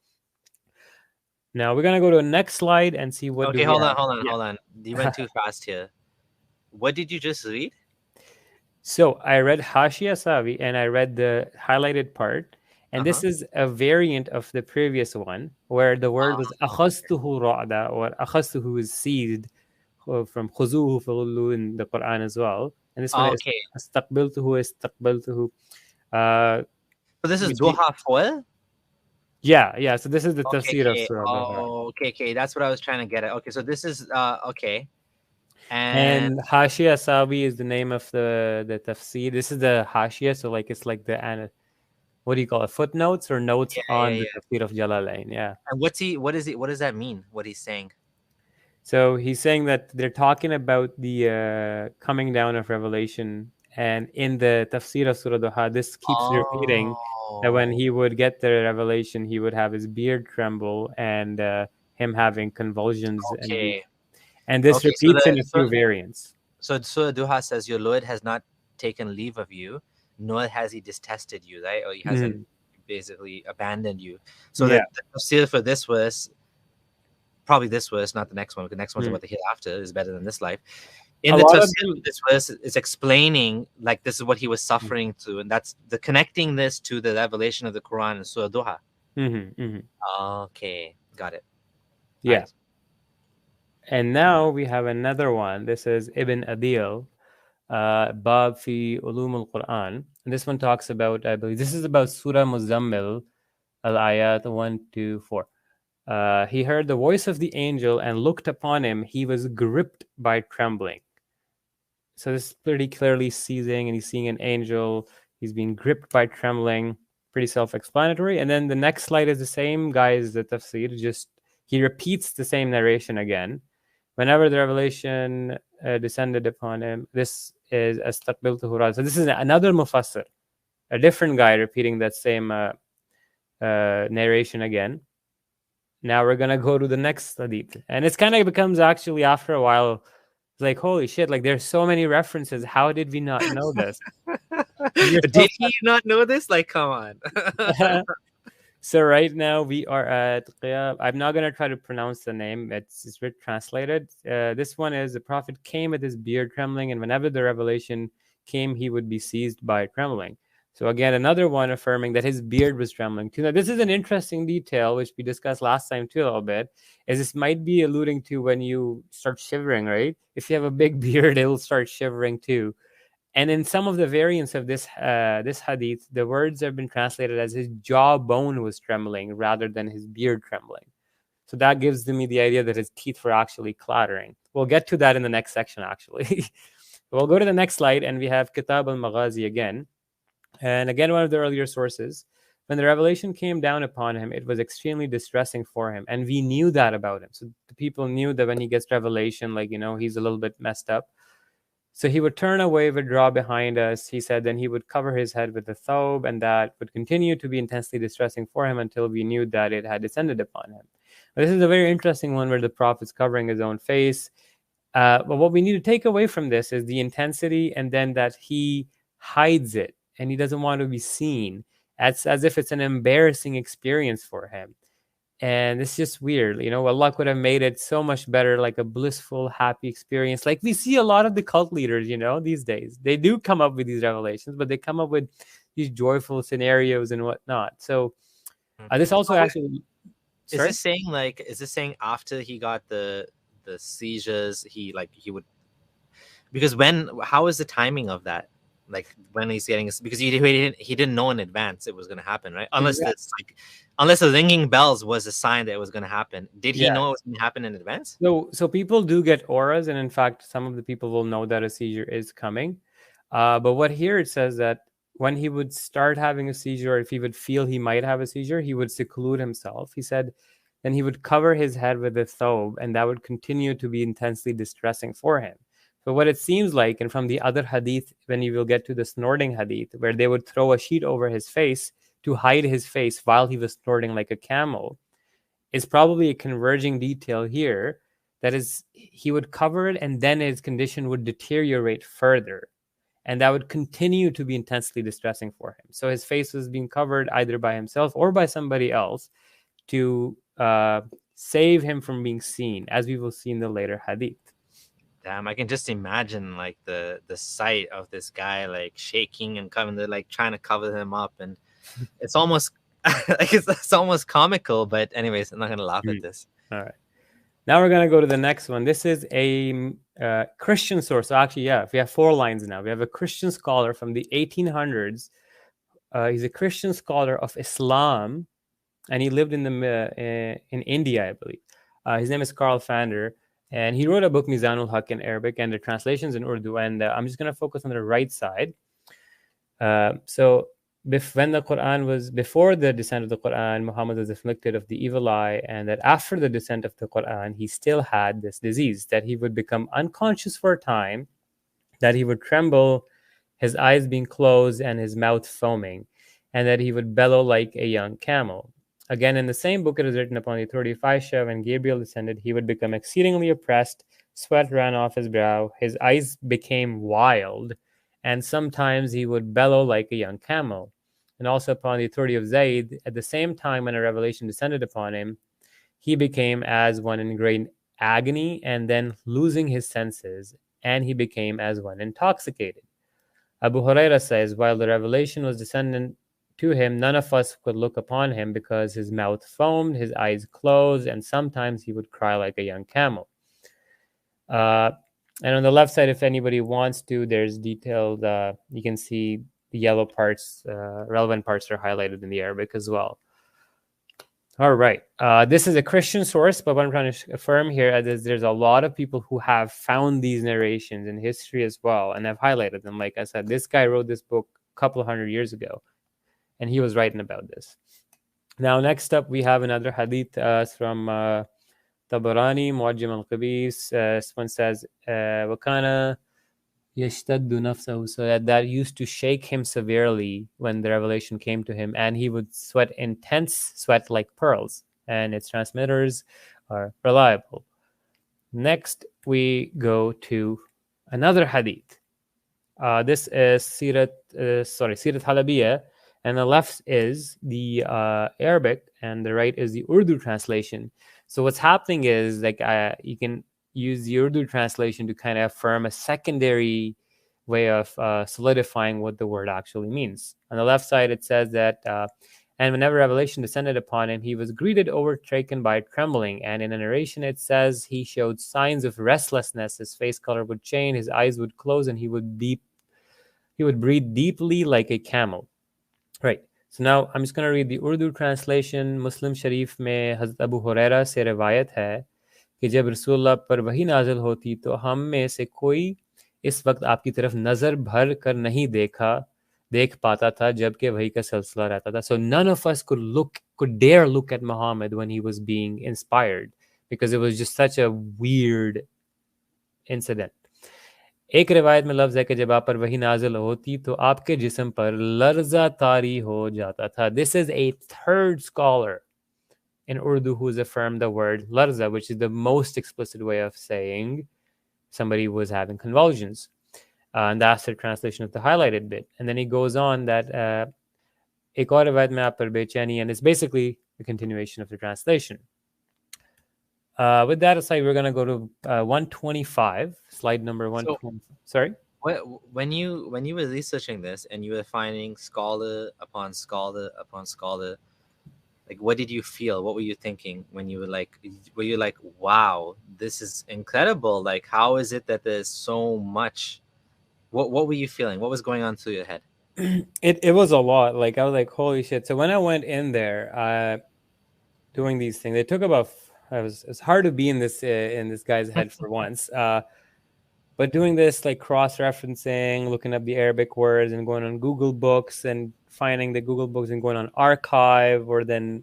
Now we're going to go to the next slide and see what. Okay, hold on. You went too fast here. What did you just read? So I read Hashia Savi and I read the highlighted part. And this is a variant of the previous one where the word was akhastuhu ra'da, or akhastuhu is seized from khuzuhu fa'ullu in the Quran as well. And this one is istaqbiltuhu. So this is Duha foil? Yeah. So this is the tafsir of Surah Duha. Okay. That's what I was trying to get at. Okay, so this is okay. And Hashia Sabi is the name of the tafsir. This is the Hashia, so it's like the what do you call it? Footnotes or notes on the tafsir of Jalalain. Yeah. And what does that mean? What he's saying? So he's saying that they're talking about the coming down of revelation, and in the tafsir of Surah Duha, this keeps repeating that when he would get the revelation, he would have his beard tremble and him having convulsions. Okay. And this repeats in a few variants. So Surah Duha says, your Lord has not taken leave of you, nor has he detested you, right? Or he hasn't basically abandoned you. So the tafsir for this verse, probably this verse, not the next one, because the next one's about the hereafter, is better than this life. In the tafsir of this verse, it's explaining like this is what he was suffering through, and that's the connecting this to the revelation of the Quran in Surah Duha. Okay, got it. Yeah. Right. And now we have another one. This is Ibn Adil, Bab fi Ulum al-Quran. And this one talks about, I believe, this is about Surah Muzammil, al-Ayat 1-4. He heard the voice of the angel and looked upon him. He was gripped by trembling. So this is pretty clearly seizing, and he's seeing an angel. He's being gripped by trembling. Pretty self-explanatory. And then the next slide is the same guy as the tafsir, just he repeats the same narration again. Whenever the revelation descended upon him, this is astaqbiltuhu rad. So this is another mufassir, a different guy repeating that same narration again. Now we're gonna go to the next hadith, and it's kind of becomes actually after a while, it's like holy shit! Like there's so many references. How did we not know this? Did he not know this? Like, come on. So right now we are at Qiyab. I'm not going to try to pronounce the name. It's translated. This one is the Prophet came with his beard trembling, and whenever the revelation came, he would be seized by trembling. So again, another one affirming that his beard was trembling too. Now, this is an interesting detail, which we discussed last time too a little bit, is this might be alluding to when you start shivering, right? If you have a big beard, it'll start shivering too. And in some of the variants of this hadith, the words have been translated as his jawbone was trembling rather than his beard trembling. So that gives me the idea that his teeth were actually clattering. We'll get to that in the next section, actually. We'll go to the next slide, and we have Kitab al-Maghazi again. And again, one of the earlier sources. When the revelation came down upon him, it was extremely distressing for him. And we knew that about him. So the people knew that when he gets revelation, like, he's a little bit messed up. So he would turn away, withdraw behind us, he said, then he would cover his head with the thobe, and that would continue to be intensely distressing for him until we knew that it had descended upon him. But this is a very interesting one where the Prophet's covering his own face. But what we need to take away from this is the intensity, and then that he hides it, and he doesn't want to be seen. It's as if it's an embarrassing experience for him. And it's just weird. Allah could have made it so much better, like a blissful, happy experience. Like we see a lot of the cult leaders, these days. They do come up with these revelations, but they come up with these joyful scenarios and whatnot. So this also actually... Is this saying after he got the seizures, he would... Because how is the timing of that? Like when he's getting, because he didn't know in advance it was going to happen, right? Unless the ringing bells was a sign that it was going to happen. Did he know it was going to happen in advance? So people do get auras, and in fact, some of the people will know that a seizure is coming. But what here it says that when he would start having a seizure, or if he would feel he might have a seizure, he would seclude himself. He said, then he would cover his head with a thobe, and that would continue to be intensely distressing for him. So what it seems like, and from the other hadith, when you will get to the snorting hadith, where they would throw a sheet over his face to hide his face while he was snorting like a camel, is probably a converging detail here. That is, he would cover it, and then his condition would deteriorate further. And that would continue to be intensely distressing for him. So his face was being covered either by himself or by somebody else to save him from being seen, as we will see in the later hadith. Damn, I can just imagine like the sight of this guy like shaking and trying to cover him up, and it's almost like it's almost comical. But anyways, I'm not gonna laugh at this. All right, now we're gonna go to the next one. This is a Christian source. So actually, we have 4 lines now. We have a Christian scholar from the 1800s. He's a Christian scholar of Islam, and he lived in India, I believe. His name is Carl Fander. And he wrote a book, Mizanul Haq, in Arabic, and the translations in Urdu. And I'm just going to focus on the right side. So when the Quran was, before the descent of the Quran, Muhammad was afflicted of the evil eye. And that after the descent of the Quran, he still had this disease, that he would become unconscious for a time, that he would tremble, his eyes being closed and his mouth foaming, and that he would bellow like a young camel. Again, in the same book, it is written upon the authority of Aisha, when Gabriel descended, he would become exceedingly oppressed, sweat ran off his brow, his eyes became wild, and sometimes he would bellow like a young camel. And also upon the authority of Zayd, at the same time when a revelation descended upon him, he became as one in great agony, and then losing his senses, and he became as one intoxicated. Abu Huraira says, while the revelation was descending to him, none of us could look upon him because his mouth foamed, his eyes closed, and sometimes he would cry like a young camel. And on the left side, if anybody wants to, there's detailed, you can see the yellow parts, relevant parts are highlighted in the Arabic as well. All right. This is a Christian source, but what I'm trying to affirm here is there's a lot of people who have found these narrations in history as well, and have highlighted them. Like I said, this guy wrote this book a couple of 100 years ago, and he was writing about this. Now, next up, we have another hadith from Tabarani, Muajjam al-Qabis, one says, Wakana yashtaddu nafsahu, so that used to shake him severely when the revelation came to him, and he would sweat intense sweat like pearls, and its transmitters are reliable. Next, we go to another hadith. This is Sirat Halabiyah, and the left is the Arabic, and the right is the Urdu translation. So what's happening is like you can use the Urdu translation to kind of affirm a secondary way of solidifying what the word actually means. On the left side, it says that, and whenever revelation descended upon him, he was greeted, overtaken by trembling. And in a narration, it says he showed signs of restlessness. His face color would change, his eyes would close, and he would breathe deeply like a camel. Right. So now I'm just going to read the Urdu translation. Muslim Sharif में हज़रत अबू हुरैरा से रिवायत है कि जब रसूलुल्लाह पर वही नाजिल होती तो हम में से कोई इस वक्त आपकी तरफ नज़र भर कर नहीं देख पाता था जबकि वही का सिलसिला रहता था. So none of us could dare look at Muhammad when he was being inspired, because it was just such a weird incident. एक रिवायत में लफ्ज़ है कि जब आप पर वही नाजिल होती तो आपके जिस्म पर लर्ज़ा तारी हो जाता था. This is a third scholar in Urdu who has affirmed the word larza, which is the most explicit way of saying somebody was having convulsions. And that's the translation of the highlighted bit. And then he goes on that ek aur riwayat mein aap par bechani, and it's basically the continuation of the translation. With that aside, we're going to go to 125, slide number 125. Sorry? When you were researching this and you were finding scholar upon scholar upon scholar, like, what did you feel? What were you thinking when you were like, wow, this is incredible. Like, how is it that there's so much? What were you feeling? What was going on through your head? It was a lot. Like, I was like, holy shit. So when I went in there, doing these things, it took about, it's hard to be in this guy's head for once. But doing this, like cross-referencing, looking up the Arabic words and going on Google Books and finding the Google Books and going on archive, or then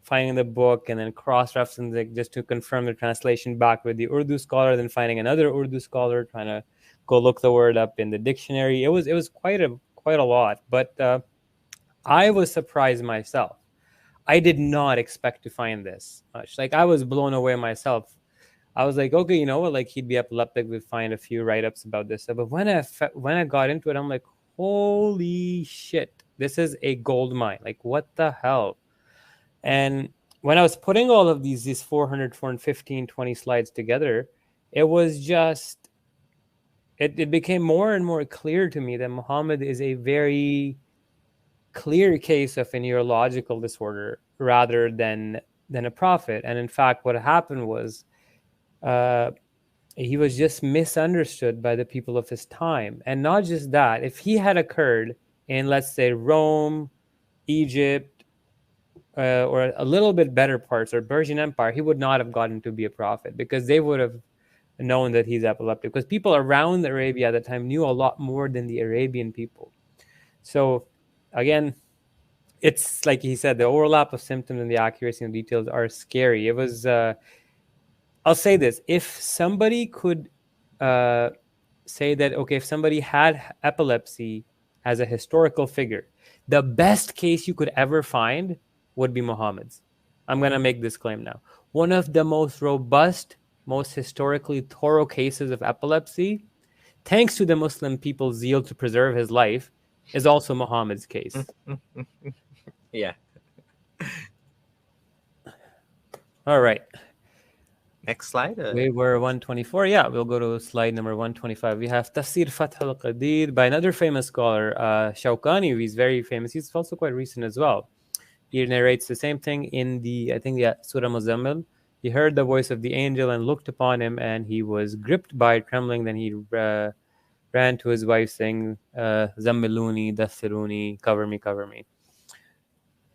finding the book and then cross-referencing it just to confirm the translation back with the Urdu scholar, then finding another Urdu scholar, trying to go look the word up in the dictionary. It was quite a lot, but I was surprised myself. I did not expect to find this much. Like, I was blown away myself. I was like, okay, you know what? Like, he'd be epileptic. We'd find a few write-ups about this stuff. But when I got into it, I'm like, holy shit, this is a gold mine. Like, what the hell? And when I was putting all of these 400, 415, 20 slides together, it was just, it became more and more clear to me that Muhammad is a very clear case of a neurological disorder rather than a prophet. And in fact, what happened was he was just misunderstood by the people of his time. And not just that, if he had occurred in, let's say, Rome, Egypt, or a little bit better parts, or Persian Empire, he would not have gotten to be a prophet, because they would have known that he's epileptic, because people around Arabia at the time knew a lot more than the Arabian people. So again, it's like he said, the overlap of symptoms and the accuracy and details are scary. It was, I'll say this, if somebody could say that, okay, if somebody had epilepsy as a historical figure, the best case you could ever find would be Muhammad's. I'm going to make this claim now. One of the most robust, most historically thorough cases of epilepsy, thanks to the Muslim people's zeal to preserve his life, is also Muhammad's case. Yeah. All right. Next slide. We were 124. Yeah, we'll go to slide number 125. We have Tafsir Fath al-Qadir by another famous scholar, Shawkani. He's very famous. He's also quite recent as well. He narrates the same thing in Surah Muzammil. He heard the voice of the angel and looked upon him, and he was gripped by trembling. Then he ran to his wife saying, Zammiluni, Dathiruni, cover me, cover me.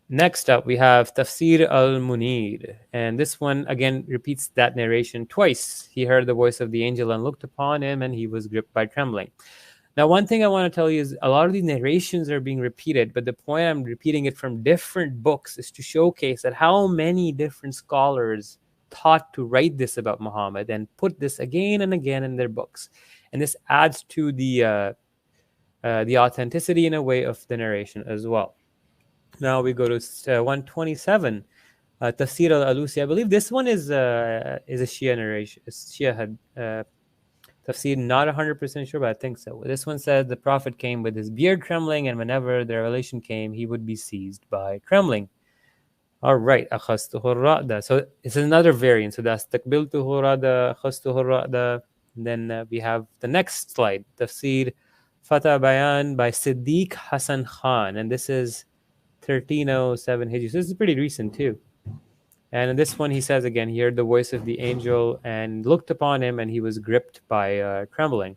Next up, we have Tafsir al-Munir. And this one, again, repeats that narration twice. He heard the voice of the angel and looked upon him, and he was gripped by trembling. Now, one thing I want to tell you is a lot of these narrations are being repeated, but the point I'm repeating it from different books is to showcase that how many different scholars taught to write this about Muhammad and put this again and again in their books. And this adds to the authenticity in a way of the narration as well. Now we go to 127, Tafsir al-Alusi. I believe this one is a Shia narration, Shia tafsir, not 100% sure, but I think so. This one says the Prophet came with his beard trembling, and whenever the revelation came, he would be seized by trembling. All right, أخذته الرأد. So it's another variant. So that's تقبلته الرأد, أخذته الرأد. Then we have the next slide, Tafsir Fatah Bayan by Siddiq Hassan Khan, and this is 1307 Hijri. So this is pretty recent too. And in this one, he says again, he heard the voice of the angel and looked upon him, and he was gripped by trembling.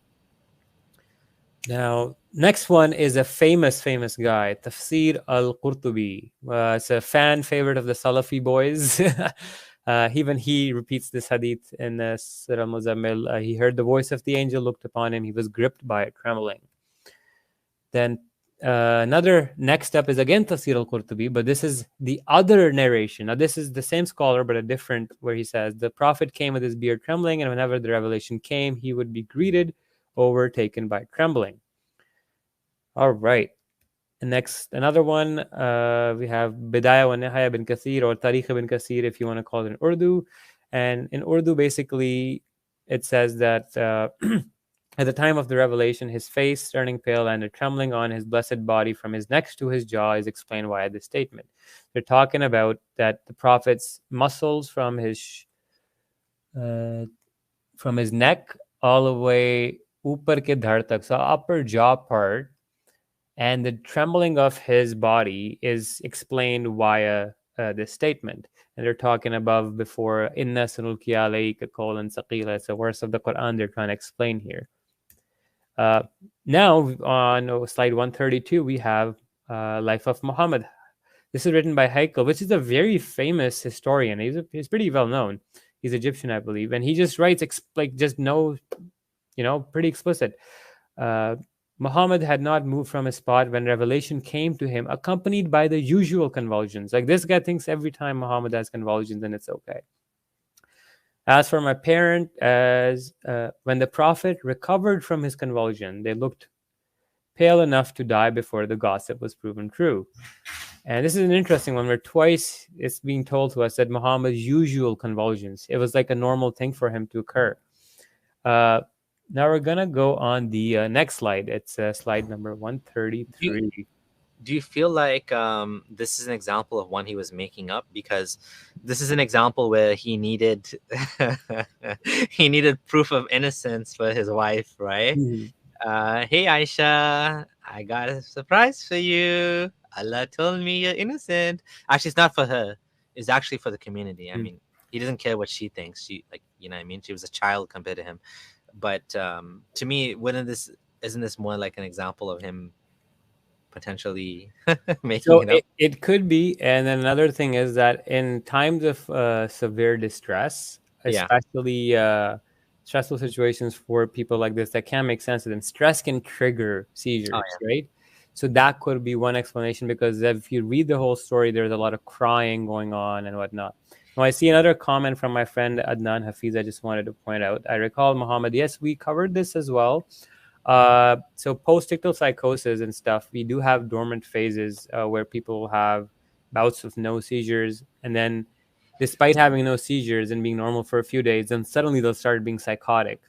Now, next one is a famous guy, Tafsir al-Qurtubi. It's a fan favorite of the Salafi boys. Even he repeats this hadith in Surah Muzammil. He heard the voice of the angel, looked upon him, he was gripped by it, trembling. Then another next up is again Tafsir al-Qurtubi, but this is the other narration. Now, this is the same scholar, but a different, where he says, the Prophet came with his beard trembling, and whenever the revelation came, he would be greeted, overtaken by trembling. All right. And next, another one, we have Bidaya wa Nihaya bin Kathir, or Tarikh bin Kathir, if you want to call it in Urdu. And in Urdu, basically, it says that at the time of the revelation, his face turning pale and a trembling on his blessed body from his neck to his jaw is explained via this statement. They're talking about that the Prophet's muscles from his neck all the way upar ke dhar tak, so upper jaw part, and the trembling of his body is explained via this statement. And they're talking above before, Inna sanulki alayka qawlan saqila. It's a verse of the Quran they're trying to explain here. Now, on slide 132, we have Life of Muhammad. This is written by Haikal, which is a very famous historian. He's pretty well known. He's Egyptian, I believe. And he just writes, pretty explicit. Muhammad had not moved from his spot when revelation came to him, accompanied by the usual convulsions. Like, this guy thinks every time Muhammad has convulsions, then it's okay. As for my parent, when the Prophet recovered from his convulsion, they looked pale enough to die before the gossip was proven true. And this is an interesting one, where twice it's being told to us that Muhammad's usual convulsions, it was like a normal thing for him to occur. Now we're going to go on the next slide. It's slide number 133. Do you feel like this is an example of one he was making up? Because this is an example where he needed he needed proof of innocence for his wife, right? Mm-hmm. Hey, Aisha, I got a surprise for you. Allah told me you're innocent. Actually, it's not for her. It's actually for the community. I mean, he doesn't care what she thinks. She, like, you know what I mean? She was a child compared to him. But to me, isn't this more like an example of him potentially making it up? It could be. And then another thing is that in times of severe distress, especially stressful situations for people like this that can't make sense of them, stress can trigger seizures, right? So that could be one explanation, because if you read the whole story, there's a lot of crying going on and whatnot. Now, I see another comment from my friend Adnan Hafiz. I just wanted to point out. I recall, Muhammad, yes, we covered this as well. So post-ictal psychosis and stuff, we do have dormant phases where people have bouts of no seizures, and then despite having no seizures and being normal for a few days, then suddenly they'll start being psychotic.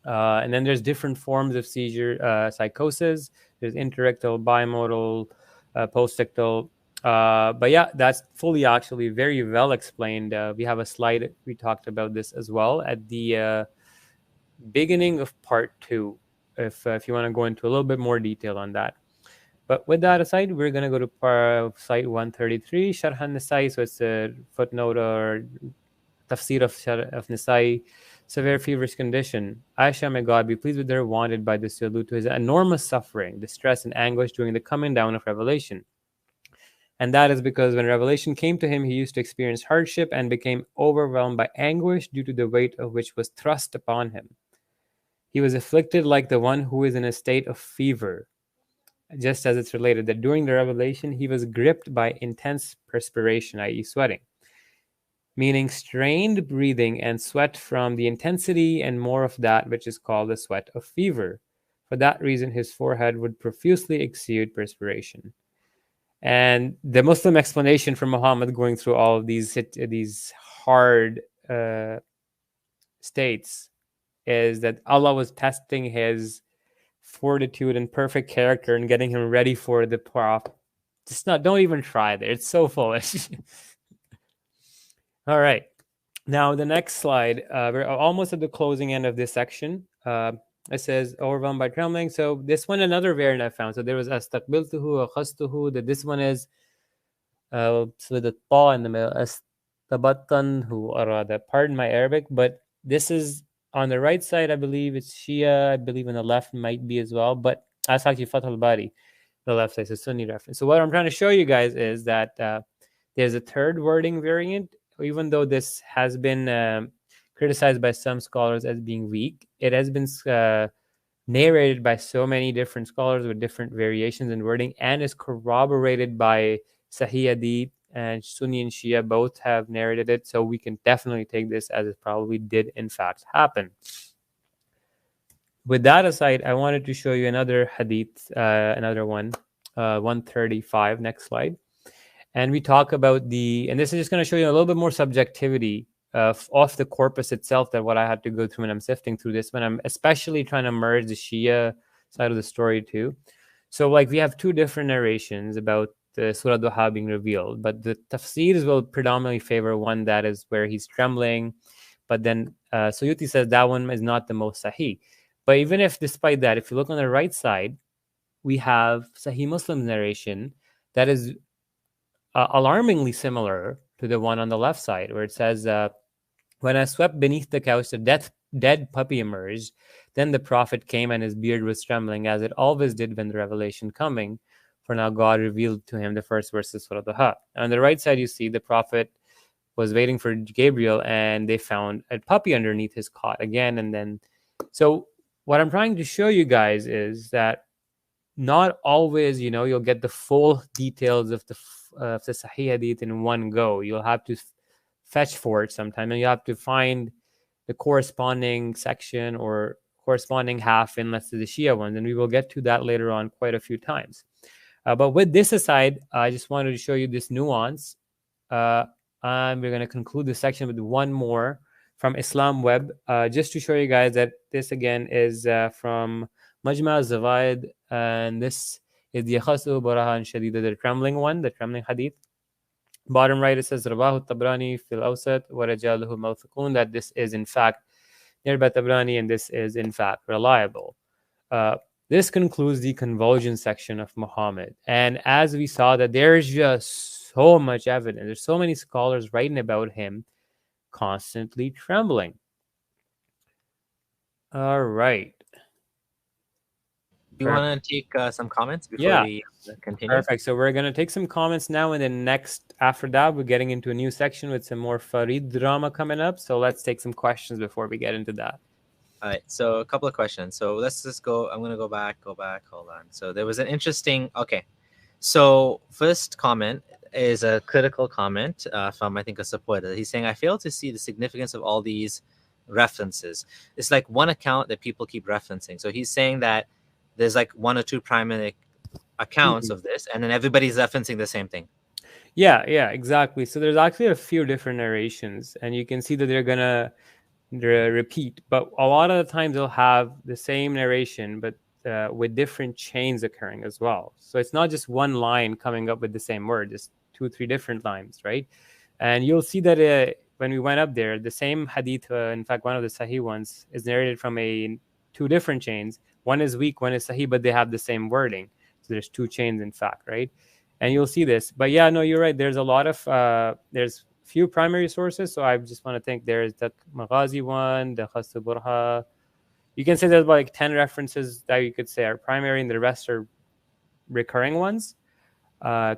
And then there's different forms of seizure psychosis. There's interictal, bimodal, post-ictal. But yeah, that's fully actually very well explained. We have a slide. We talked about this as well at the beginning of part 2, if you want to go into a little bit more detail on that. But with that aside, we're going to go to slide 133, Sharh al-Nisai. So it's a footnote or tafsir of Nisai. Severe feverish condition. Aisha, may God be pleased with her, wanted by this to allude to his enormous suffering, distress, and anguish during the coming down of revelation. And that is because when revelation came to him, he used to experience hardship and became overwhelmed by anguish due to the weight of which was thrust upon him. He was afflicted like the one who is in a state of fever, just as it's related that during the revelation, he was gripped by intense perspiration, i.e. sweating. meaning strained breathing and sweat from the intensity and more of that which is called the sweat of fever. For that reason, his forehead would profusely exude perspiration. And the Muslim explanation for Muhammad going through all of these hard states is that Allah was testing his fortitude and perfect character and getting him ready for the prop. Just not, don't even try there. It's so foolish. All right. Now, the next slide, we're almost at the closing end of this section. It says overwhelmed by trembling. So this one, another variant I found. So there was astaqbiltuhu, akhastuhu. This one is with the ta in the middle. Astabattanhu arada. Pardon my Arabic, but this is on the right side. I believe it's Shia. I believe on the left might be as well. But that's actually Fath al-Bari, the left side. So Sunni reference. So what I'm trying to show you guys is that there's a third wording variant. Even though this has been criticized by some scholars as being weak, it has been narrated by so many different scholars with different variations in wording and is corroborated by Sahih Hadith, and Sunni and Shia both have narrated it. So we can definitely take this as it probably did in fact happen. With that aside, I wanted to show you another hadith, another one, 135. Next slide. And we talk about and this is just going to show you a little bit more subjectivity of the corpus itself than what I had to go through when I'm sifting through this, when I'm especially trying to merge the Shia side of the story too. So like we have two different narrations about the Surah Duha being revealed, but the tafsirs will predominantly favor one that is where he's trembling. But then Suyuti says that one is not the most sahih. But even if, despite that, if you look on the right side, we have Sahih Muslim's narration that is alarmingly similar to the one on the left side, where it says, when I swept beneath the couch, a dead puppy emerged. Then the Prophet came and his beard was trembling, as it always did when the revelation coming. For now God revealed to him the first verses of Surah Duha. On the right side, you see the Prophet was waiting for Gabriel and they found a puppy underneath his cot again. And then, so what I'm trying to show you guys is that not always, you'll get the full details of the Sahih Hadith in one go. You'll have to fetch for it sometime, and you have to find the corresponding section or corresponding half in, let's say, the Shia ones, and we will get to that later on quite a few times. But with this aside, I just wanted to show you this nuance, and we're going to conclude this section with one more from Islam Web, just to show you guys that this again is from Majma Zawaid, and this is the Yakhasu Barahan Shadida, the trembling one, the trembling hadith. Bottom right, it says Rawahu Tabrani fil Awsat wa Rajaluhu Mawthaqun, that this is in fact nearby Tabrani and this is in fact reliable. This concludes the convulsion section of Muhammad. And as we saw, that there's just so much evidence. There's so many scholars writing about him constantly trembling. All right. Do you want to take some comments before we continue? Perfect. So we're going to take some comments now, and then after that, we're getting into a new section with some more Farid drama coming up. So let's take some questions before we get into that. All right. So a couple of questions. So let's just go. I'm going to go back. Hold on. So there was an interesting. Okay. So first comment is a critical comment from, I think, a supporter. He's saying, I fail to see the significance of all these references. It's like one account that people keep referencing. So he's saying that there's like one or two primary accounts of this, and then everybody's referencing the same thing. Yeah, exactly. So there's actually a few different narrations, and you can see that they're going to repeat. But a lot of the times they'll have the same narration, but with different chains occurring as well. So it's not just one line coming up with the same word, just 2-3 different lines, right? And you'll see that when we went up there, the same hadith, in fact, one of the Sahih ones, is narrated from two different chains. One is weak, one is Sahih, but they have the same wording. So there's two chains, in fact, right? And you'll see this. But yeah, no, you're right. There's a lot of, there's few primary sources. So I just want to think there's the Maghazi one, the Khas Burha. You can say there's like 10 references that you could say are primary, and the rest are recurring ones. Are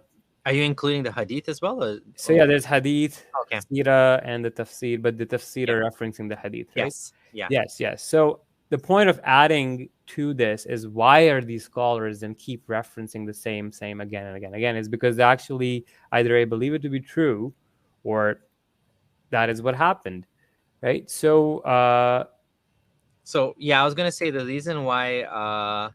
you including the hadith as well? So yeah, there's hadith, okay, sira, and the tafsir, but the tafsir are referencing the hadith, right? Yes. Yeah. Yes. So the point of adding to this is, why are these scholars then keep referencing the same again and again? Again, is because they actually either believe it to be true, or that is what happened, right? So So yeah, I was gonna say the reason why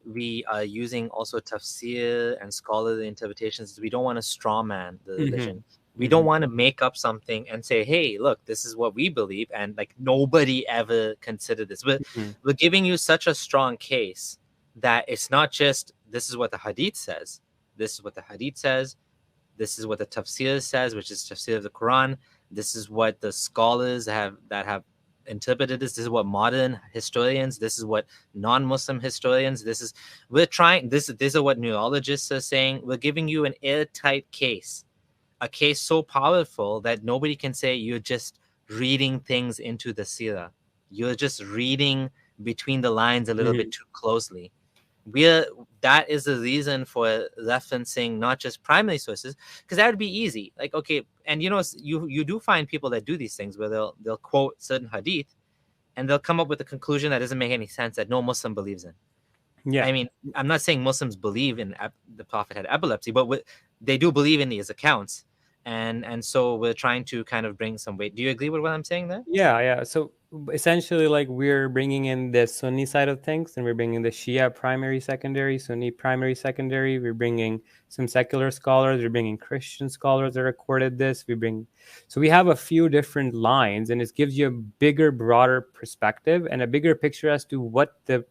we are using also tafsir and scholarly interpretations is we don't want to strawman the religion. We don't want to make up something and say, hey, look, this is what we believe, and like nobody ever considered this. We're giving you such a strong case that it's not just this is what the hadith says, this is what the hadith says, this is what the tafsir says, which is tafsir of the Quran, this is what the scholars have interpreted this is what modern historians, this is what non-Muslim historians, we're trying this these are what neurologists are saying. We're giving you an airtight case, a case so powerful that nobody can say you're just reading things into the seerah, you're just reading between the lines a little bit too closely. That is the reason for referencing not just primary sources, because that would be easy. Like, okay, and you do find people that do these things where they'll quote certain hadith and they'll come up with a conclusion that doesn't make any sense, that no Muslim believes in. Yeah. I mean, I'm not saying Muslims believe in the Prophet had epilepsy, but they do believe in these accounts. And so we're trying to kind of bring some weight. Do you agree with what I'm saying there? Yeah. So essentially, like, we're bringing in the Sunni side of things, and we're bringing the Shia primary, secondary, Sunni primary, secondary. We're bringing some secular scholars. We're bringing Christian scholars that recorded this. So we have a few different lines, and it gives you a bigger, broader perspective and a bigger picture as to what the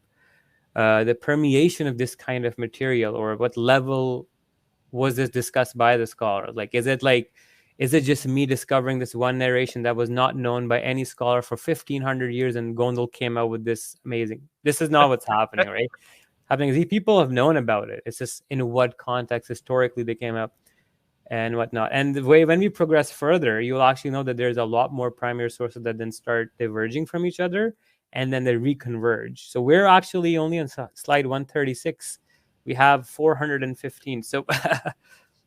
permeation of this kind of material, or what level was this discussed by the scholar. Like, is it just me discovering this one narration that was not known by any scholar for 1500 years, and Gondal came out with this amazing? This is not what's happening, right? Happening is people have known about it. It's just in what context historically they came up and whatnot. And the way, when we progress further, you'll actually know that there's a lot more primary sources that then start diverging from each other, and then they reconverge. So we're actually only on slide 136. We have 415. So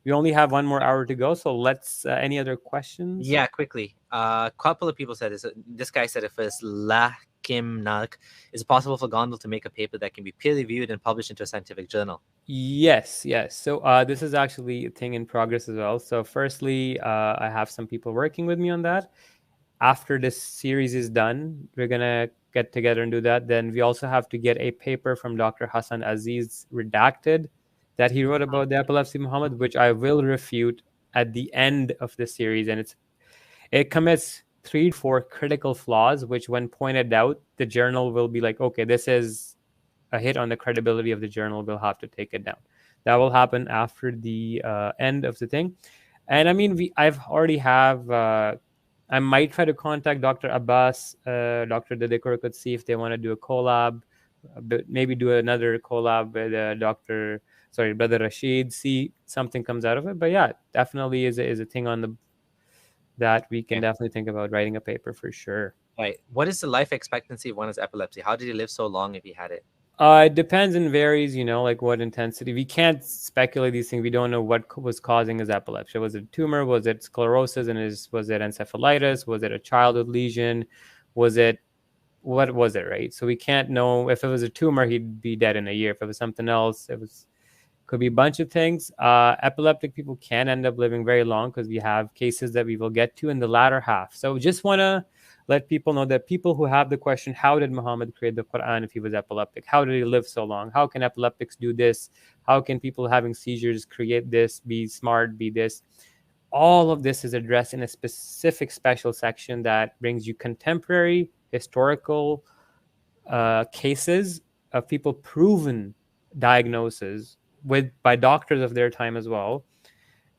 we only have one more hour to go. So let's, any other questions? Yeah, quickly. A couple of people said this. This guy said it first. Lakim Nak. Is it possible for Gondal to make a paper that can be peer reviewed and published into a scientific journal? Yes. So this is actually a thing in progress as well. So firstly, I have some people working with me on that. After this series is done, we're going to get together and do that. Then we also have to get a paper from Dr. Hassan Aziz, redacted, that he wrote about the epilepsy Muhammad, which I will refute at the end of the series. And it commits 3 to 4 critical flaws, which when pointed out, the journal will be like, okay, this is a hit on the credibility of the journal. We'll have to take it down. That will happen after the end of the thing. And I mean, I might try to contact Dr. Abbas, Dr. Dedekur could see if they want to do a collab, but maybe do another collab with Brother Rashid, see something comes out of it. But yeah, definitely is a thing that we can definitely think about writing a paper for sure. Right. What is the life expectancy of one with epilepsy? How did he live so long if he had it? It depends and varies, like what intensity. We can't speculate these things. We don't know what was causing his epilepsy. Was it a tumor? Was it sclerosis? Was it encephalitis? Was it a childhood lesion? What was it, right? So we can't know. If it was a tumor, he'd be dead in a year. If it was something else, could be a bunch of things. Epileptic people can end up living very long, because we have cases that we will get to in the latter half. So just want to let people know that people who have the question, how did Muhammad create the Quran if he was epileptic? How did he live so long? How can epileptics do this? How can people having seizures create this, be smart, be this? All of this is addressed in a specific special section that brings you contemporary historical cases of people proven diagnoses by doctors of their time as well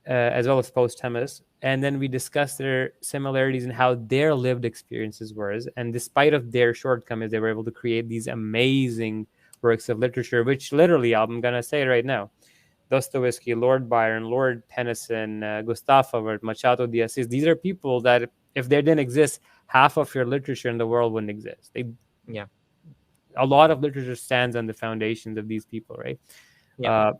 as posthumous. And then we discuss their similarities and how their lived experiences were. And despite of their shortcomings, they were able to create these amazing works of literature, which literally, I'm going to say it right now, Dostoevsky, Lord Byron, Lord Tennyson, Gustave Flaubert, Machado de Assis, these are people that if they didn't exist, half of your literature in the world wouldn't exist. A lot of literature stands on the foundations of these people, right? Yeah.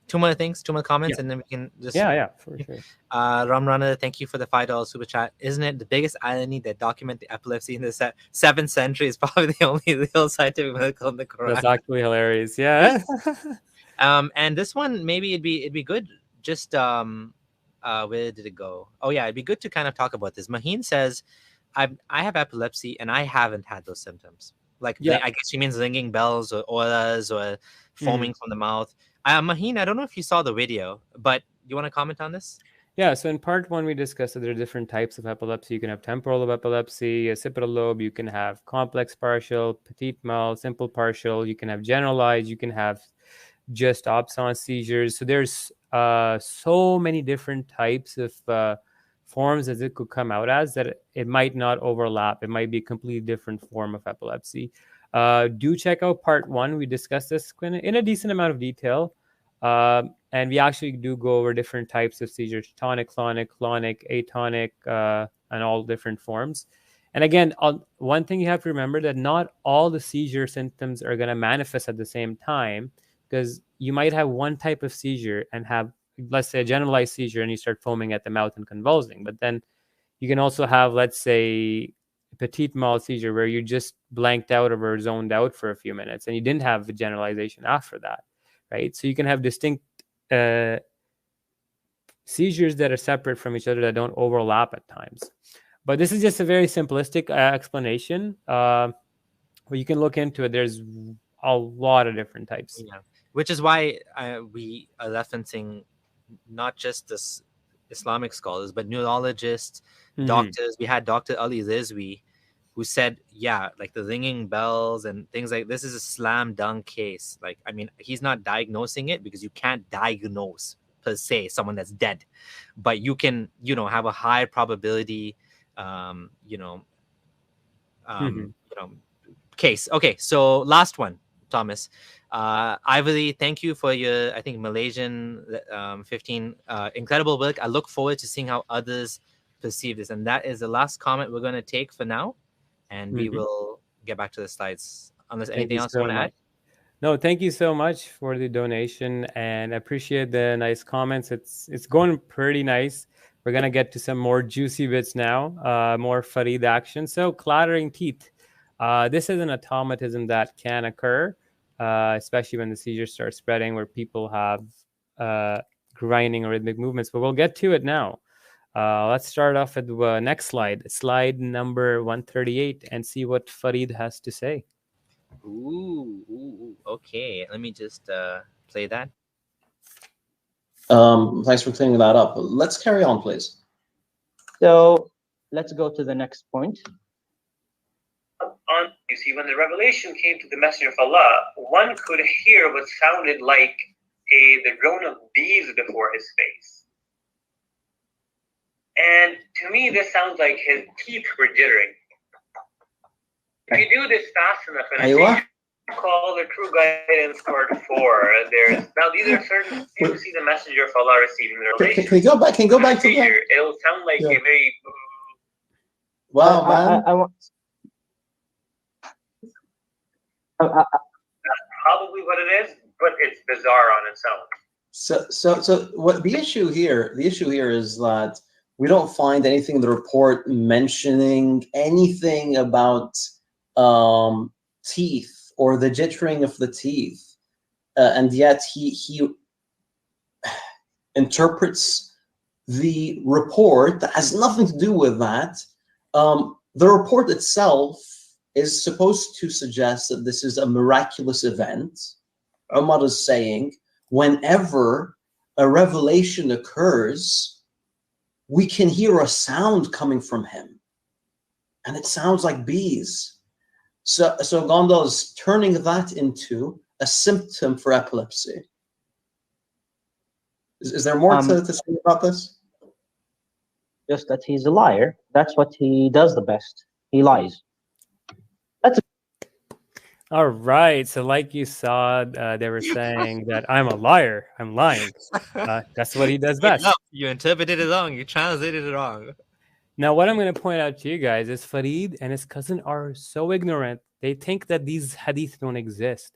2 more comments, and then we can just... Yeah, for sure. Ramrana, thank you for the $5 super chat. Isn't it the biggest irony that document the epilepsy in the 7th century is probably the only real scientific miracle in the Quran? That's actually hilarious, yeah. And this one, maybe it'd be good just where did it go? Oh yeah, it'd be good to kind of talk about this. Maheen says, I have epilepsy and I haven't had those symptoms. Like Yeah. I guess she means ringing bells or auras or foaming from the mouth. Maheen, I don't know if you saw the video, but you want to comment on this? Yeah, so in part one, we discussed that there are different types of epilepsy. You can have temporal lobe epilepsy, occipital lobe, you can have complex partial, petit mal, simple partial, you can have generalized, you can have just absence seizures. So there's so many different types of forms as it could come out as that it might not overlap. It might be a completely different form of epilepsy. Do check out part one. We discussed this in a decent amount of detail. And we actually do go over different types of seizures: tonic, clonic, atonic, and all different forms. And again, one thing you have to remember that not all the seizure symptoms are going to manifest at the same time, because you might have one type of seizure and have, let's say, a generalized seizure and you start foaming at the mouth and convulsing. But then you can also have, let's say, a petit mal seizure where you just blanked out or were zoned out for a few minutes and you didn't have a generalization after that, right? So you can have distinct seizures that are separate from each other that don't overlap at times. But this is just a very simplistic explanation. But you can look into it. There's a lot of different types. Yeah, which is why we are referencing not just this Islamic scholars, but neurologists, doctors. We had Dr. Ali Rizvi, who said, yeah, like the ringing bells and things like this is a slam dunk case. Like, I mean, he's not diagnosing it because you can't diagnose per se someone that's dead, but you can, have a high probability, case. Okay, so last one, Thomas. Ivory, thank you for your, I think, Malaysian 15 incredible work. I look forward to seeing how others perceive this. And that is the last comment we're going to take for now. And we will get back to the slides. Unless anything else you want to add? No, thank you so much for the donation and I appreciate the nice comments. It's going pretty nice. We're going to get to some more juicy bits now, more FARID action. So clattering teeth. This is an automatism that can occur, especially when the seizures start spreading where people have grinding or rhythmic movements. But we'll get to it now. Let's start off with the next slide number 138, and see what FARID has to say. Ooh, okay. Let me just play that. Thanks for clearing that up. Let's carry on, please. So let's go to the next point. You see, when the revelation came to the Messenger of Allah, one could hear what sounded like the drone of bees before his face. And to me, this sounds like his teeth were jittering. If you do this fast enough, and I think call the True Guidance Part 4, these are certain you see the Messenger of Allah receiving the revelation. Can you go back to that? It'll sound like a very wow, man. That's probably what it is, but it's bizarre on its own. So what the issue here is that we don't find anything in the report mentioning anything about teeth or the jittering of the teeth, and yet he interprets the report that has nothing to do with that. The report itself is supposed to suggest that this is a miraculous event. Umar is saying, whenever a revelation occurs, we can hear a sound coming from him, and it sounds like bees. So Gondal is turning that into a symptom for epilepsy. Is there more to say about this? Just that he's a liar. That's what he does the best. He lies. All right. So like you saw, they were saying that I'm a liar. I'm lying. That's what he does best. No, you interpreted it wrong. You translated it wrong. Now, what I'm going to point out to you guys is FARID and his cousin are so ignorant. They think that these hadith don't exist.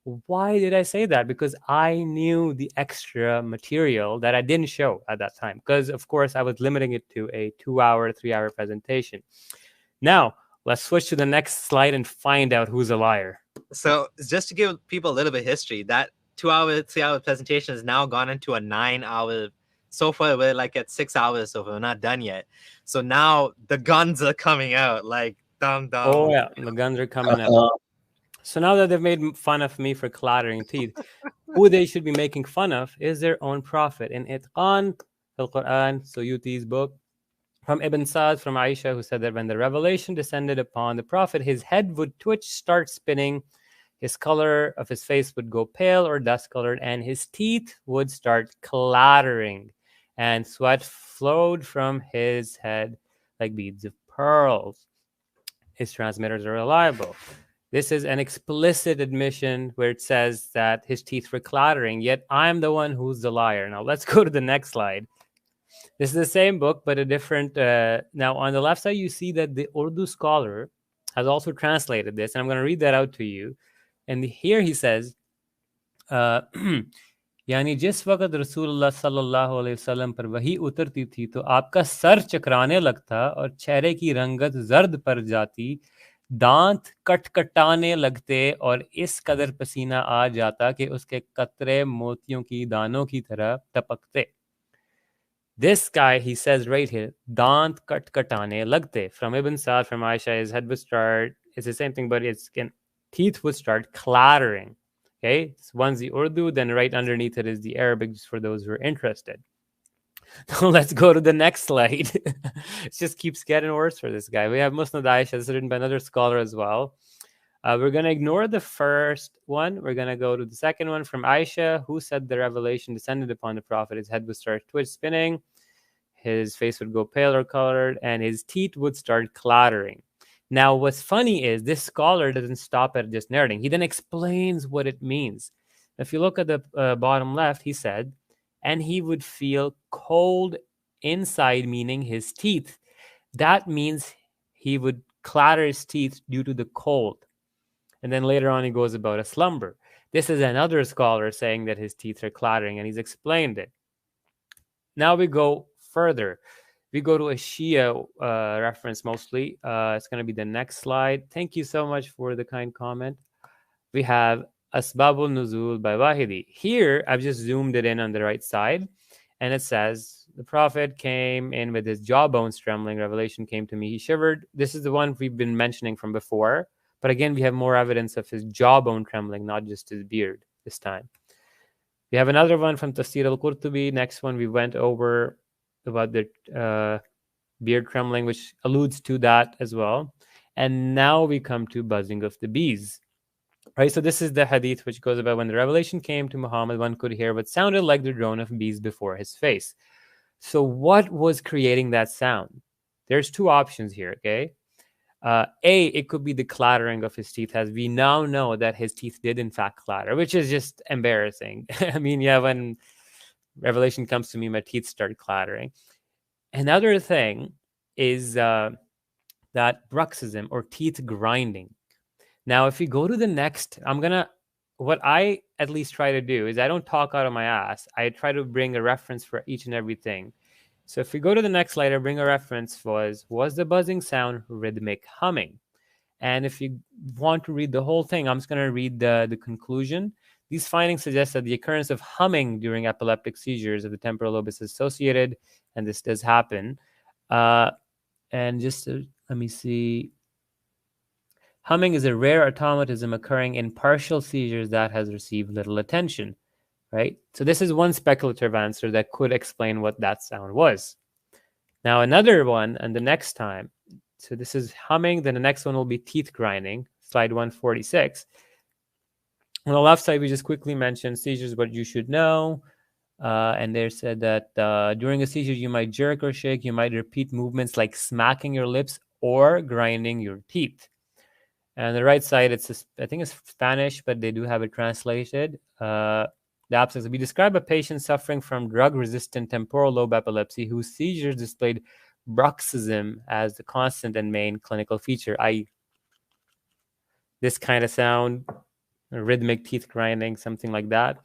Why did I say that? Because I knew the extra material that I didn't show at that time. Because, of course, I was limiting it to a 2-hour, 3-hour presentation. Now, let's switch to the next slide and find out who's a liar. So just to give people a little bit of history, that 2-hour, 3-hour presentation has now gone into a 9-hour So far, we're like at 6 hours, so we're not done yet. So now the guns are coming out, like dum dum. Oh yeah, the guns are coming up. So now that they've made fun of me for clattering teeth, who they should be making fun of is their own prophet. In Itqan, al-Quran, Suyuti's book, from Ibn Sa'd, from Aisha, who said that when the revelation descended upon the prophet, his head would twitch, start spinning, his color of his face would go pale or dust-colored, and his teeth would start clattering, and sweat flowed from his head like beads of pearls. His transmitters are reliable. This is an explicit admission where it says that his teeth were clattering, yet I'm the one who's the liar. Now let's go to the next slide. This is the same book, but a different... now on the left side, you see that the Urdu scholar has also translated this, and I'm going to read that out to you. And here he says, यानी जिस वक्त रसूलुल्लाह सल्लल्लाहु अलैहि वसल्लम पर वही उतरती थी तो आपका सर चकराने लगता और चेहरे की रंगत जर्द पड़ जाती, दांत कटकटाने लगते और इस कदर पसीना आ जाता कि उसके कतरे मोतियों की दानों की तरह टपकते. This guy, he says right here, दांत कटकटाने लगते. From Ibn Sa'd, from Aisha, his head would start, it's the same thing, but it's again, teeth would start clattering. Okay, so one's the Urdu, then right underneath it is the Arabic, just for those who are interested. Now let's go to the next slide. It just keeps getting worse for this guy. We have Musnad Aisha, this is written by another scholar as well. We're going to ignore the first one. We're going to go to the second one from Aisha, who said the revelation descended upon the prophet. His head would start twitch spinning, his face would go paler colored, and his teeth would start clattering. Now, what's funny is this scholar doesn't stop at just narrating. He then explains what it means. If you look at the bottom left, he said, and he would feel cold inside, meaning his teeth. That means he would clatter his teeth due to the cold. And then later on, he goes about a slumber. This is another scholar saying that his teeth are clattering, and he's explained it. Now we go further. We go to a Shia reference mostly. It's going to be the next slide. Thank you so much for the kind comment. We have Asbabul Nuzul by Wahidi. Here, I've just zoomed it in on the right side. And it says, the prophet came in with his jawbones trembling. Revelation came to me. He shivered. This is the one we've been mentioning from before. But again, we have more evidence of his jawbone trembling, not just his beard this time. We have another one from Tafsir al-Qurtubi. Next one we went over about the beard trembling, which alludes to that as well. And now we come to buzzing of the bees. Right, so this is the hadith which goes about when the revelation came to Muhammad, one could hear what sounded like the drone of bees before his face. So what was creating that sound? There's two options here, okay? A, it could be the clattering of his teeth, as we now know that his teeth did in fact clatter, which is just embarrassing. I mean, yeah, when revelation comes to me, my teeth start clattering. Another thing is that bruxism or teeth grinding. Now, if we go to the next, what I at least try to do is I don't talk out of my ass. I try to bring a reference for each and everything. So if we go to the next slide, I bring a reference was the buzzing sound rhythmic humming? And if you want to read the whole thing, I'm just going to read the conclusion. These findings suggest that the occurrence of humming during epileptic seizures of the temporal lobe is associated, and this does happen. And just let me see. Humming is a rare automatism occurring in partial seizures that has received little attention, right? So this is one speculative answer that could explain what that sound was. Now another one, and the next time, so this is humming, then the next one will be teeth grinding, slide 146. On the left side, we just quickly mentioned seizures, what you should know. And they said that during a seizure, you might jerk or shake, you might repeat movements like smacking your lips or grinding your teeth. And the right side, I think it's Spanish, but they do have it translated. The absence. We describe a patient suffering from drug-resistant temporal lobe epilepsy whose seizures displayed bruxism as the constant and main clinical feature, i.e., this kind of sound, rhythmic teeth grinding, something like that.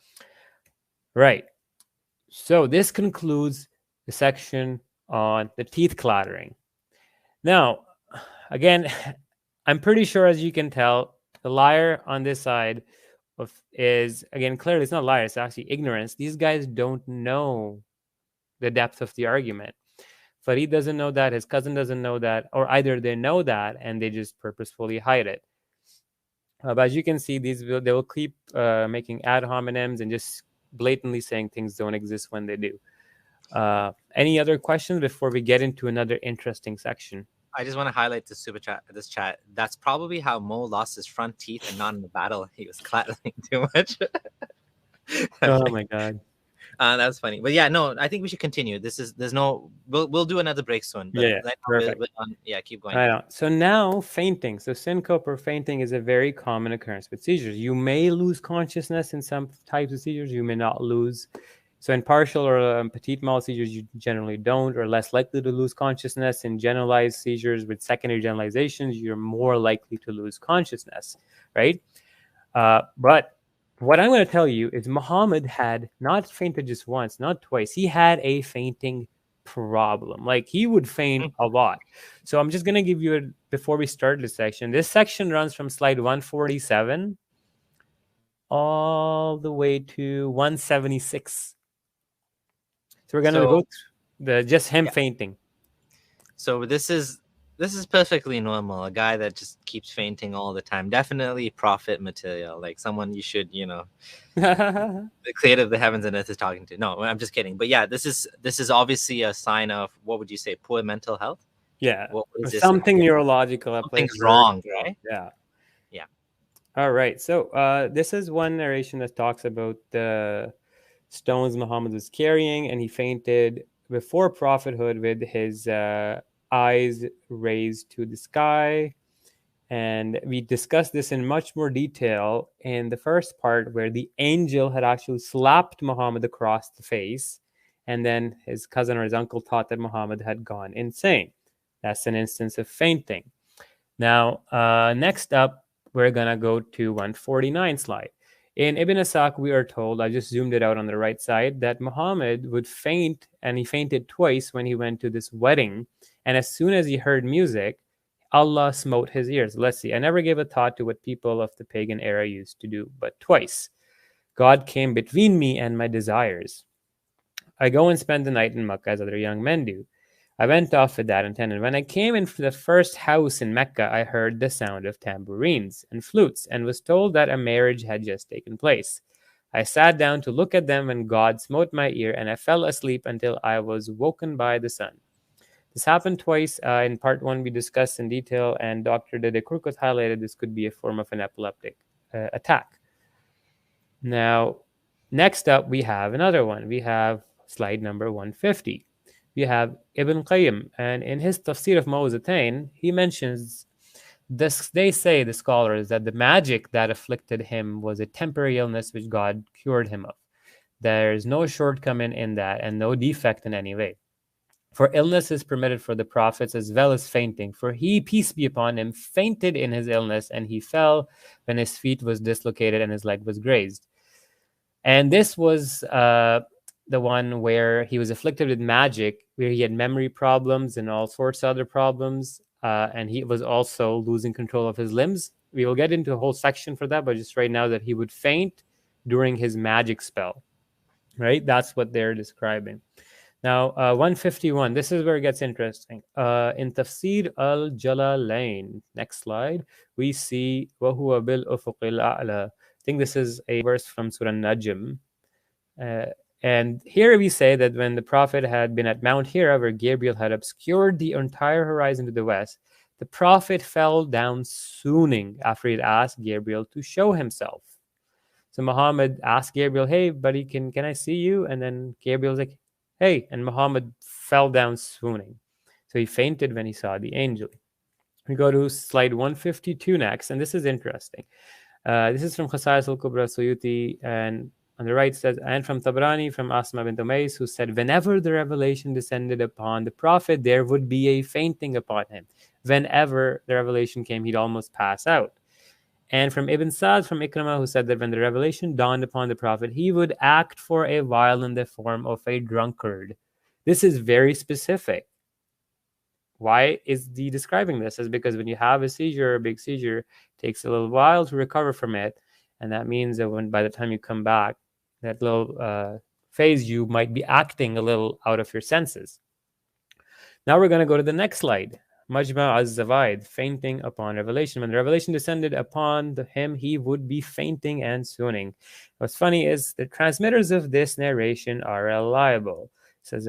Right. So this concludes the section on the teeth clattering. Now, again, I'm pretty sure, as you can tell, the liar on this side is, again, clearly it's not liar, it's actually ignorance. These guys don't know the depth of the argument. Farid doesn't know that, his cousin doesn't know that, or either they know that and they just purposefully hide it. But as you can see, they will keep making ad hominems and just blatantly saying things don't exist when they do. Any other questions before we get into another interesting section? I just want to highlight this chat. That's probably how Mo lost his front teeth and not in the battle. He was clattering too much. Oh my God. That was funny. But yeah, no, I think we should continue. We'll do another break soon. But Yeah, perfect. Keep going. I know. So now fainting. So syncope or fainting is a very common occurrence with seizures. You may lose consciousness in some types of seizures. You may not lose. So in partial or petit mal seizures, you generally don't, or less likely to lose consciousness. In generalized seizures with secondary generalizations, you're more likely to lose consciousness, right? But what I'm going to tell you is Muhammad had not fainted just once, not twice. He had a fainting problem. Like, he would faint a lot. So I'm just going to give you before we start this section. This section runs from slide 147 all the way to 176. So we're going to go through just him fainting. So this is perfectly normal. A guy that just keeps fainting all the time. Definitely prophet material. Like someone you should, the creator of the heavens and earth is talking to. No, I'm just kidding. But yeah, this is obviously a sign of, what would you say, poor mental health? Yeah. Something neurological. Something's wrong, right? Yeah. Yeah. All right. So this is one narration that talks about the stones Muhammad was carrying, and he fainted before prophethood with his eyes raised to the sky. And we discussed this in much more detail in the first part, where the angel had actually slapped Muhammad across the face, and then his cousin or his uncle thought that Muhammad had gone insane. That's an instance of fainting. Now, next up, we're going to go to 149 slide. In Ibn Asaq, we are told, I just zoomed it out on the right side, that Muhammad would faint, and he fainted twice when he went to this wedding. And as soon as he heard music, Allah smote his ears. Let's see. I never gave a thought to what people of the pagan era used to do, but twice. God came between me and my desires. I go and spend the night in Mecca as other young men do. I went off with that intent, and when I came into the first house in Mecca, I heard the sound of tambourines and flutes, and was told that a marriage had just taken place. I sat down to look at them, and God smote my ear, and I fell asleep until I was woken by the sun. This happened twice. In part one, we discussed in detail, and Dr. Dede Kurkut highlighted this could be a form of an epileptic attack. Now, next up, we have another one. We have slide number 150. We have Ibn Qayyim, and in his Tafsir of Mawzatain, he mentions this. They say, the scholars, that the magic that afflicted him was a temporary illness which God cured him of. There's no shortcoming in that, and no defect in any way. For illness is permitted for the prophets as well as fainting. For he, peace be upon him, fainted in his illness, and he fell when his feet was dislocated and his leg was grazed. And this was the one where he was afflicted with magic, where he had memory problems and all sorts of other problems. And he was also losing control of his limbs. We will get into a whole section for that, but just right now, that he would faint during his magic spell, right? That's what they're describing. Now, 151, this is where it gets interesting. In Tafsir al-Jalalain, next slide, we see وَهُوَ بِالْأُفُقِ الْأَعْلَى. I think this is a verse from Surah Najm. And here we say that when the Prophet had been at Mount Hira, where Gabriel had obscured the entire horizon to the west, the Prophet fell down swooning after he had asked Gabriel to show himself. So Muhammad asked Gabriel, hey, buddy, can I see you? And then Gabriel's like, hey, and Muhammad fell down swooning. So he fainted when he saw the angel. We go to slide 152 next, and this is interesting. This is from Khasais al-Kubra Suyuti, and on the right says, and from Tabrani, from Asma bint Umays, who said, whenever the revelation descended upon the Prophet, there would be a fainting upon him. Whenever the revelation came, he'd almost pass out. And from Ibn Sa'd, from Ikramah, who said that when the revelation dawned upon the Prophet, he would act for a while in the form of a drunkard. This is very specific. Why is he describing this? Is because when you have a seizure, a big seizure, it takes a little while to recover from it. And that means that by the time you come back, that little phase, you might be acting a little out of your senses. Now we're going to go to the next slide. Majma' az-Zawaid, fainting upon revelation. When the revelation descended upon him, he would be fainting and swooning. What's funny is the transmitters of this narration are reliable. It says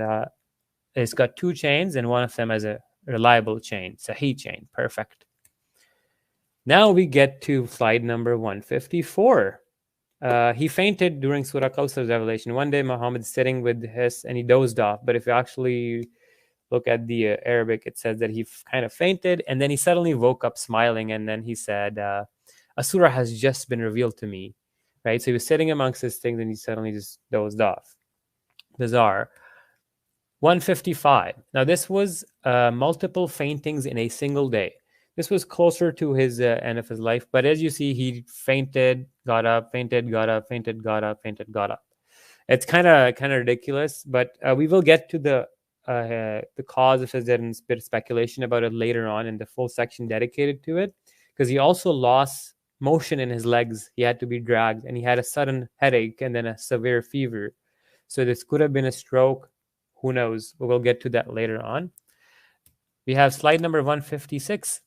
it's got 2 chains, and one of them has a reliable chain, Sahih chain. Perfect. Now we get to slide number 154. He fainted during Surah Kawthar's revelation. One day Muhammad's sitting with his, and he dozed off. But if you actually look at the Arabic, it says that he kind of fainted, and then he suddenly woke up smiling, and then he said, a surah has just been revealed to me, right? So he was sitting amongst his things, and he suddenly just dozed off. Bizarre. 155. Now, this was multiple faintings in a single day. This was closer to his end of his life, but as you see, he fainted, got up, fainted, got up, fainted, got up, fainted, got up. It's kind of ridiculous, but we will get to the cause of his death and bit of speculation about it later on in the full section dedicated to it, because he also lost motion in his legs. He had to be dragged, and he had a sudden headache and then a severe fever. So this could have been a stroke. Who knows? We'll get to that later on. We have slide number 156.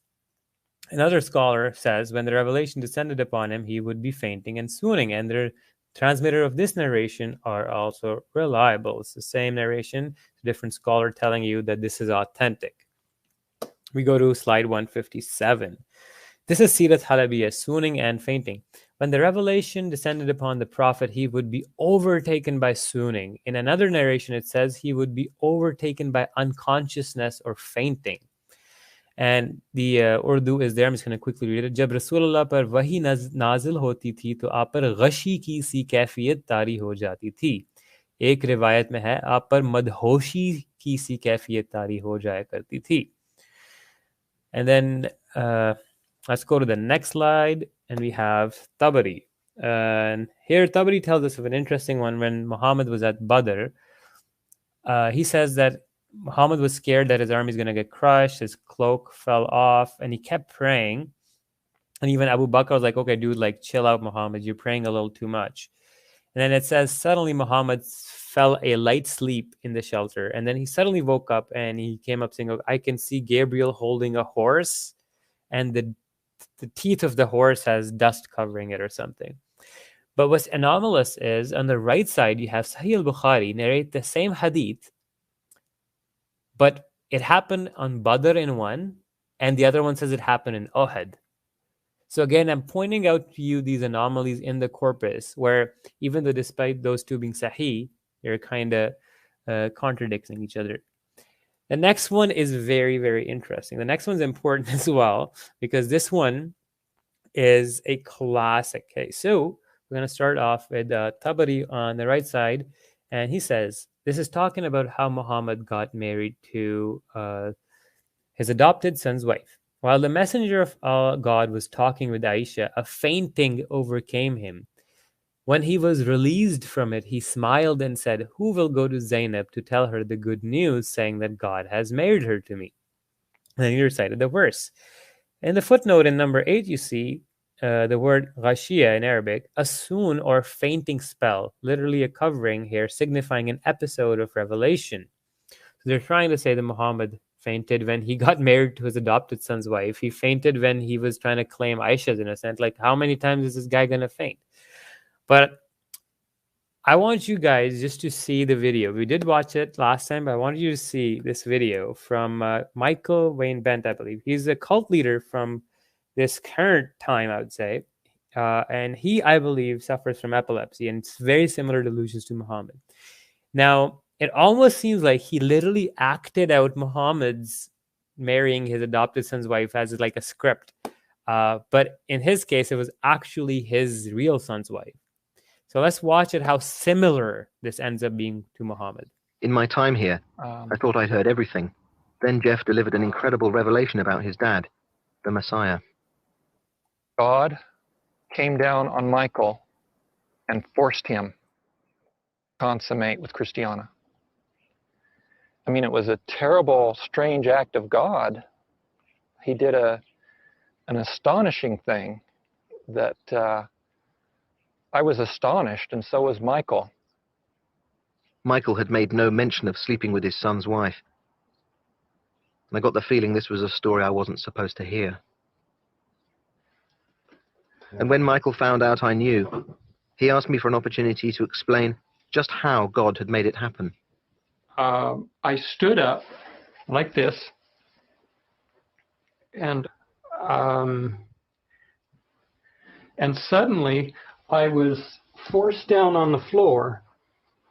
Another scholar says, when the revelation descended upon him, he would be fainting and swooning, and the transmitter of this narration are also reliable. It's the same narration, a different scholar telling you that this is authentic. We go to slide 157. This is Sirat Halabiyya, swooning and fainting. When the revelation descended upon the Prophet, he would be overtaken by swooning. In another narration, it says he would be overtaken by unconsciousness or fainting. And the Urdu is there. I'm just going to quickly read it. जब रसूलुल्लाह पर वही नाजिल होती थी तो आप पर गशी की सी कैफियत तारी हो जाती थी. एक रिवायत में है आप पर मदहोशी की सी कैफियत तारी हो जाया करती थी. And then let's go to the next slide, and we have Tabari. And here Tabari tells us of an interesting one. When Muhammad was at Badr, he says that Muhammad was scared that his army is going to get crushed. His cloak fell off, and he kept praying. And even Abu Bakr was like, okay, dude, like, chill out, Muhammad. You're praying a little too much. And then it says, suddenly Muhammad fell a light sleep in the shelter. And then he suddenly woke up, and he came up saying, I can see Gabriel holding a horse, and the teeth of the horse has dust covering it or something. But what's anomalous is, on the right side, you have Sahih al-Bukhari narrate the same hadith, but it happened on Badr in one, and the other one says it happened in Uhud. So again, I'm pointing out to you these anomalies in the corpus, where even though despite those two being Sahih, they're kind of contradicting each other. The next one is very, very interesting. The next one's important as well, because this one is a classic case. So we're going to start off with Tabari on the right side, and he says, this is talking about how Muhammad got married to his adopted son's wife. While the messenger of God was talking with Aisha, a fainting overcame him. When he was released from it, he smiled and said, who will go to Zainab to tell her the good news, saying that God has married her to me? And then he recited the verse. In the footnote in number 8, you see the word ghashiyah in Arabic, a swoon or fainting spell, literally a covering here, signifying an episode of revelation. So they're trying to say that Muhammad fainted when he got married to his adopted son's wife. He fainted when he was trying to claim Aisha's innocent. Like, how many times is this guy going to faint? But I want you guys just to see the video. We did watch it last time, but I want you to see this video from Michael Wayne Bent, I believe. He's a cult leader from this current time, I would say. And he, I believe, suffers from epilepsy, and it's very similar delusions to Muhammad. Now, it almost seems like he literally acted out Muhammad's marrying his adopted son's wife as like a script. But in his case, it was actually his real son's wife. So let's watch it, how similar this ends up being to Muhammad. In my time here, I thought I'd heard everything. Then Jeff delivered an incredible revelation about his dad, the Messiah. God came down on Michael and forced him to consummate with Christiana. I mean, it was a terrible, strange act of God. He did an astonishing thing that I was astonished, and so was Michael. Michael had made no mention of sleeping with his son's wife. And I got the feeling this was a story I wasn't supposed to hear. And when Michael found out I knew, he asked me for an opportunity to explain just how God had made it happen. I stood up like this, and suddenly I was forced down on the floor,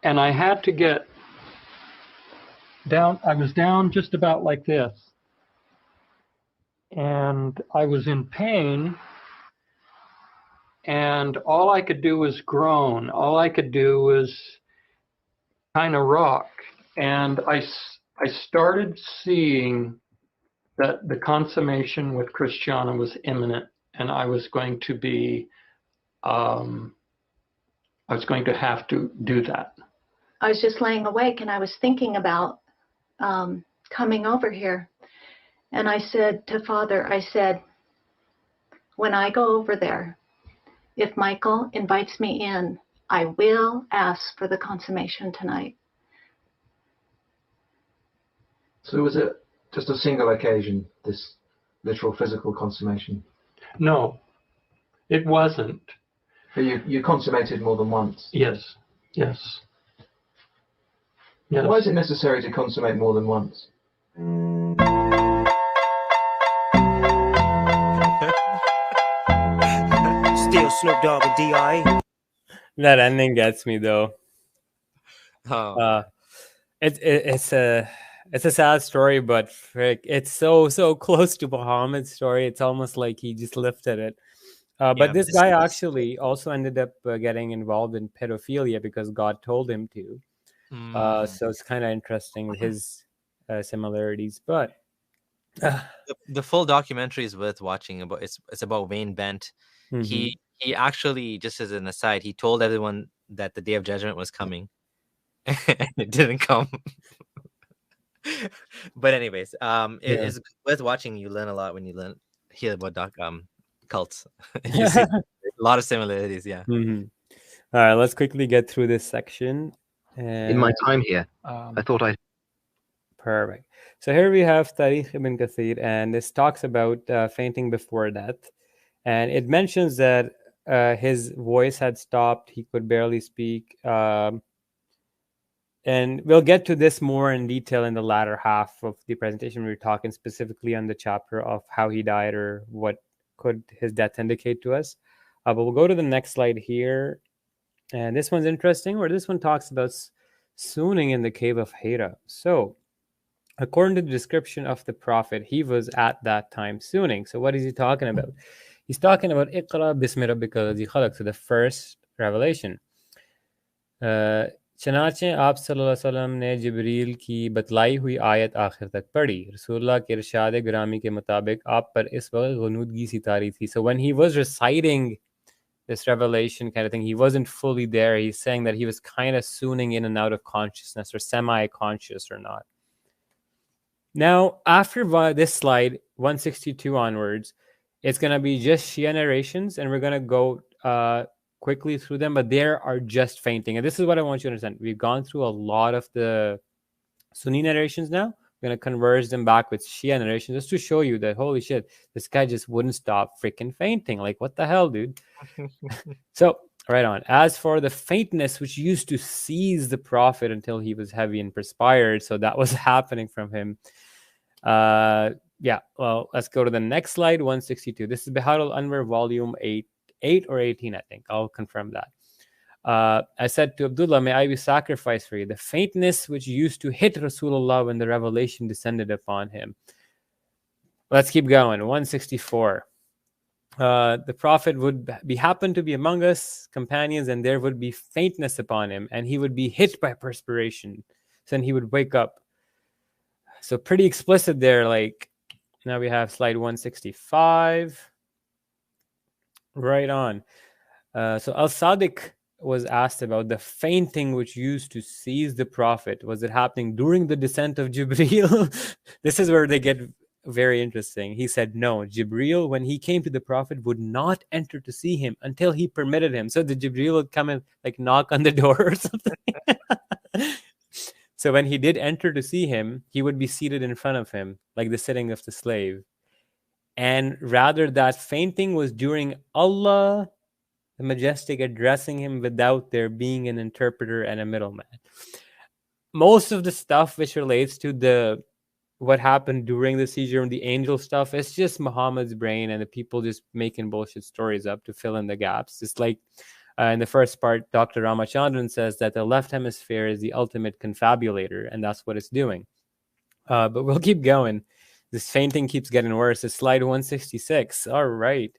and I had to get down. I was down just about like this, and I was in pain, and all I could do was groan. All I could do was kind of rock, and I started seeing that the consummation with Christiana was imminent, and I was going to be, I was going to have to do that. I was just laying awake, and I was thinking about coming over here. And I said to Father, I said, when I go over there, if Michael invites me in, I will ask for the consummation tonight. So was it just a single occasion, this literal physical consummation? No, it wasn't. But you consummated more than once? Yes, yes. Yes. Why is it necessary to consummate more than once? Still Snoop Dogg and D.I. That ending gets me though. Oh. It's a sad story, but frick, it's so close to Muhammad's story. It's almost like he just lifted it. But this guy actually also ended up getting involved in pedophilia because God told him to. So it's kind of interesting, his similarities. But the full documentary is worth watching. It's about Wayne Bent. Mm-hmm. He actually, just as an aside, he told everyone that the Day of Judgment was coming. And it didn't come. But anyways, it is worth watching. You learn a lot when you hear about cults. You see a lot of similarities. Yeah. Mm-hmm. All right, let's quickly get through this section. In my time here, I thought I... Perfect. So here we have Tariq ibn Kathir, and this talks about fainting before death. And it mentions that his voice had stopped. He could barely speak. And we'll get to this more in detail in the latter half of the presentation. We're talking specifically on the chapter of how he died or what could his death indicate to us. But we'll go to the next slide here. And this one's interesting, where this one talks about swooning in the cave of Hira. So, according to the description of the Prophet, he was at that time swooning. So what is he talking about? He's talking about Iqra bismi rabbika alladhi khalaq, so the first revelation. चनाचे आप सल्लल्लाहु अलैहि वसल्लम ने जिब्रील की बतलाई हुई आयत आखिर तक पढ़ी. रसूलुल्लाह के इरशाद ग्रामी के मुताबिक आप पर इस वक्त गनूदगी सी तारी थी. So when he was reciting this revelation kind of thing, he wasn't fully there. He's saying that he was kind of swooning in and out of consciousness, or semi-conscious or not. Now, after this slide, 162 onwards, it's going to be just Shia narrations, and we're going to go quickly through them, but there are just fainting. And this is what I want you to understand. We've gone through a lot of the Sunni narrations now. We're going to converge them back with Shia narrations just to show you that, holy shit, this guy just wouldn't stop freaking fainting. Like, what the hell, dude? So, right on. As for the faintness, which used to seize the Prophet until he was heavy and perspired, so that was happening from him. Yeah, well, let's go to the next slide, 162. This is Bihar al-Anwar, volume 8 or 18, I think. I'll confirm that. I said to Abdullah, may I be sacrificed for you? The faintness which used to hit Rasulullah when the revelation descended upon him. Let's keep going. 164. The Prophet would happen to be among us, companions, and there would be faintness upon him, and he would be hit by perspiration. So then he would wake up. So pretty explicit there. Like, now we have slide 165. Right on. So Al-Sadiq was asked about the fainting which used to seize the Prophet. Was it happening during the descent of Jibreel? This is where they get very interesting. He said, no, Jibreel, when he came to the Prophet, would not enter to see him until he permitted him. So the Jibreel would come and like knock on the door or something. So when he did enter to see him, he would be seated in front of him, like the sitting of the slave. And rather, that fainting was during Allah the Majestic addressing him without there being an interpreter and a middleman. Most of the stuff which relates to what happened during the seizure and the angel stuff, it's just Muhammad's brain and the people just making bullshit stories up to fill in the gaps. It's like in the first part, Dr. Ramachandran says that the left hemisphere is the ultimate confabulator, and that's what it's doing. But we'll keep going. This fainting keeps getting worse. It's slide 166. All right.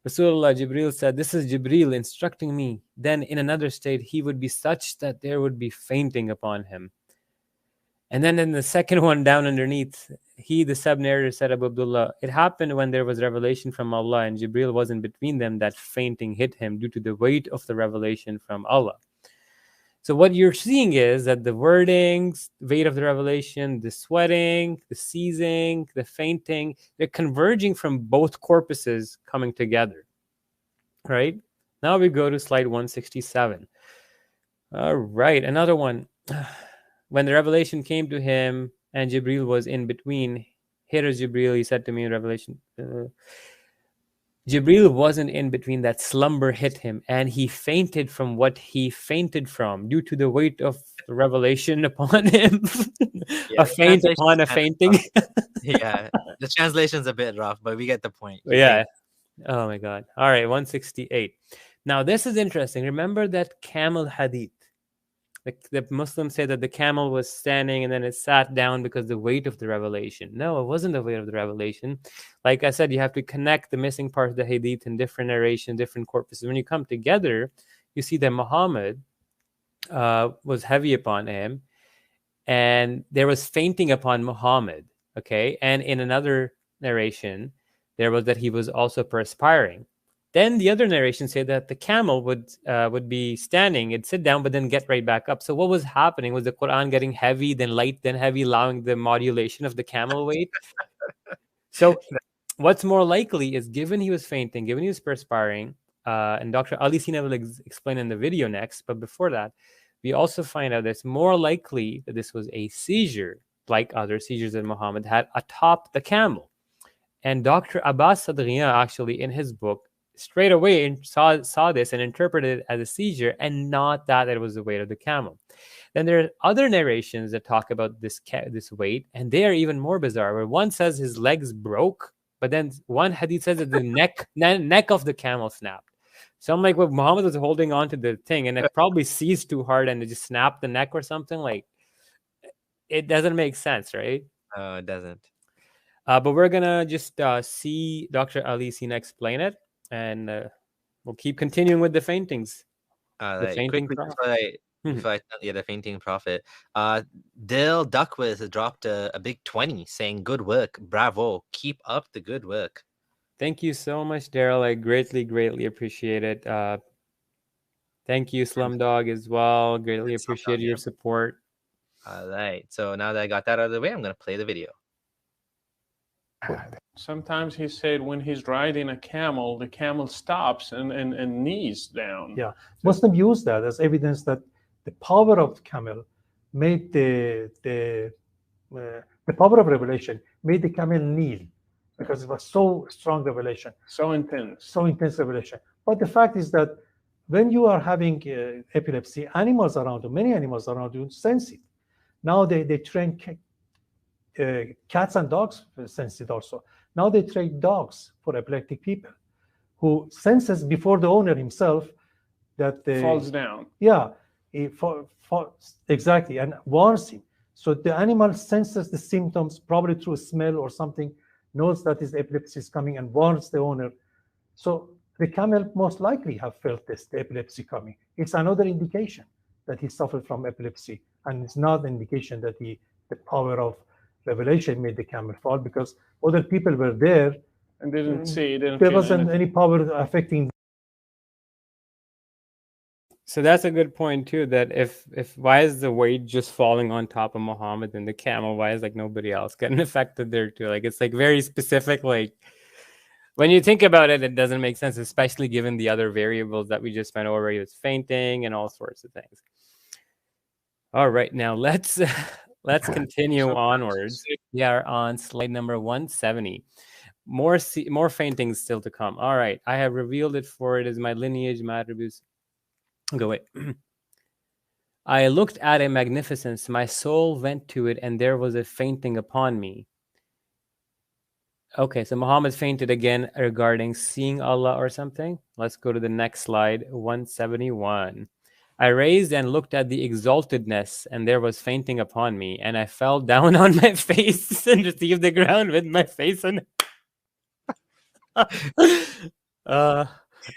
Rasulullah Jibreel said, this is Jibreel instructing me. Then in another state, he would be such that there would be fainting upon him. And then in the second one down underneath, the sub-narrator said, Abu Abdullah, it happened when there was revelation from Allah and Jibreel was in between them that fainting hit him due to the weight of the revelation from Allah. So what you're seeing is that the wordings, weight of the revelation, the sweating, the seizing, the fainting, they're converging from both corpuses coming together, right? Now we go to slide 167. All right, another one. When the revelation came to him and Jibreel was in between, here is Jibreel, he said to me in Revelation, Jibreel wasn't in between, that slumber hit him and he fainted from what he fainted from due to the weight of the revelation upon him. Yeah, a faint upon a fainting. Yeah, the translation's a bit rough, but we get the point. Yeah. Oh my God. All right, 168. Now this is interesting. Remember that camel hadith. The Muslims say that the camel was standing and then it sat down because the weight of the revelation. No, it wasn't the weight of the revelation. Like I said, you have to connect the missing parts of the hadith in different narration, different corpuses. When you come together, you see that Muhammad was heavy upon him and there was fainting upon Muhammad. Okay. And in another narration, there was that he was also perspiring. Then the other narration said that the camel would be standing, it'd sit down, but then get right back up. So what was happening was the Quran getting heavy, then light, then heavy, allowing the modulation of the camel weight. So what's more likely is, given he was fainting, given he was perspiring, and Dr. Ali Sina will explain in the video next, but before that, we also find out that it's more likely that this was a seizure, like other seizures that Muhammad had atop the camel. And Dr. Abbas Sadriyan actually in his book straight away saw this and interpreted it as a seizure and not that it was the weight of the camel. Then there are other narrations that talk about this weight, and they are even more bizarre, where one says his legs broke, but then one hadith says that the neck of the camel snapped. So I'm like, well, Muhammad was holding on to the thing and it probably seized too hard and it just snapped the neck or something. Like, it doesn't make sense, right? No, it doesn't. But we're gonna just see Dr. Ali Sina explain it, and we'll keep continuing with the faintings. The fainting prophet. The fainting prophet. Dale Duckworth dropped a big 20 saying, good work, bravo, keep up the good work. Thank you so much, Daryl. I greatly appreciate it. Thank you, Slumdog, as well. Greatly appreciate your support. All right, so now that I got that out of the way, I'm gonna play the video. Sometimes he said when he's riding a camel, the camel stops and knees down. Yeah, Muslims use that as evidence that the power of camel made the power of revelation made the camel kneel, because it was so strong revelation, so intense revelation. But the fact is that when you are having epilepsy, animals around you, many animals around you sense it. Now they train cats and dogs sense it also. Now they train dogs for epileptic people who senses before the owner himself that falls down. Yeah, exactly, and warns him. So the animal senses the symptoms, probably through a smell or something, knows that his epilepsy is coming and warns the owner. So the camel most likely have felt the epilepsy coming. It's another indication that he suffered from epilepsy, and it's not an indication that the power of revelation made the camel fall, because other people were there and didn't see. There wasn't any power affecting. So that's a good point too. That if why is the weight just falling on top of Muhammad and the camel? Why is like nobody else getting affected there too? Like, it's like very specific. Like, when you think about it, it doesn't make sense, especially given the other variables that we just went over. He was fainting and all sorts of things. All right, now let's continue onwards. We are on slide number 170. More fainting still to come. All right, I have revealed it, for it is my lineage, my attributes. Go away. I looked at a magnificence, my soul went to it, and there was a fainting upon me. Okay, so Muhammad fainted again regarding seeing Allah or something. Let's go to the next slide, 171. I raised and looked at the exaltedness, and there was fainting upon me, and I fell down on my face and received the ground with my face on.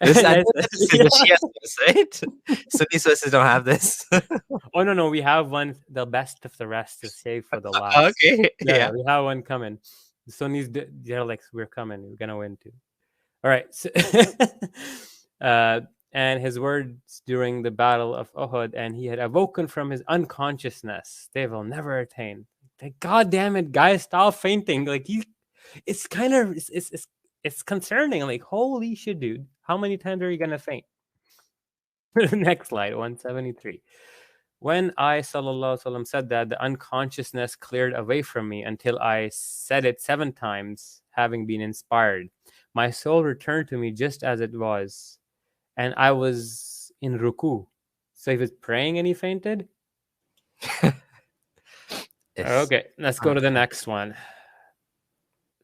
This is the Shia source, right? Sunni sources don't have this. Oh no, we have one. The best of the rest is saved for the last. Okay, yeah. We have one coming. The Sunnis, they're like, we're coming. We're gonna win too. All right. So and his words during the battle of Uhud, and he had awoken from his unconsciousness. They will never attain. Like, God damn it, guys, stop fainting. Like it's kind of it's concerning. Like, holy shit, dude. How many times are you gonna faint? Next slide, 173. When I sallallahu alaihi wasallam said that, the unconsciousness cleared away from me until I said it 7 times, having been inspired. My soul returned to me just as it was, and I was in ruku. So he was praying and he fainted? Okay, let's go to the next one.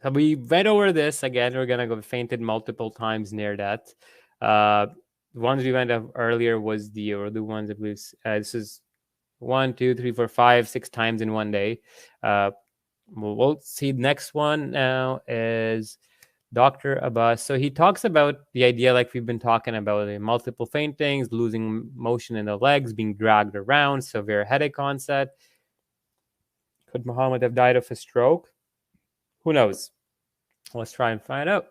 So we went over this again. We're gonna go fainted multiple times near that. The ones we went over earlier was the Urdu ones, I believe. This is 1, 2, 3, 4, 5, 6 times in one day. We'll see. The next one now is Dr. Abbas. So he talks about the idea, like we've been talking about, multiple faintings, losing motion in the legs, being dragged around, severe headache onset. Could Muhammad have died of a stroke? Who knows? Let's try and find out.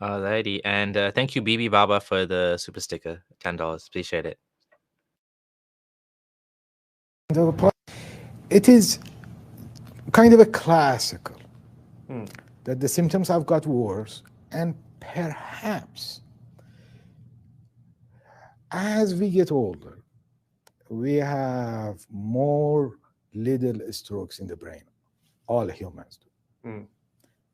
Alrighty, and thank you, Bibi Baba, for the super sticker, $10. Appreciate it. It is kind of a classical that the symptoms have got worse, and perhaps as we get older, we have more little strokes in the brain. All humans do.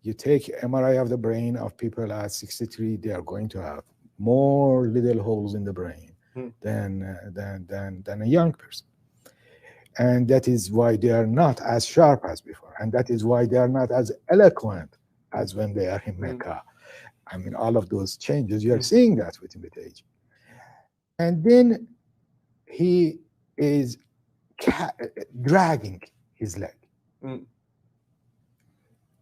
You take MRI of the brain of people at 63, they are going to have more little holes in the brain than a young person. And that is why they are not as sharp as before. And that is why they are not as eloquent as when they are in Mecca. I mean, all of those changes, you are seeing that with him with age. And then he is dragging his leg.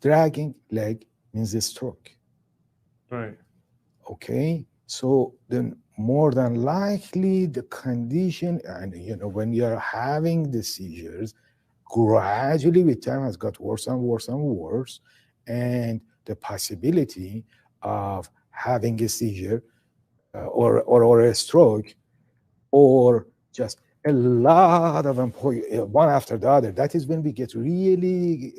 Dragging leg means a stroke. Right. Okay. So then more than likely the condition, and when you're having the seizures, gradually with time has got worse and worse and worse. And the possibility of having a seizure or a stroke, or just a lot of them one after the other, that is when we get really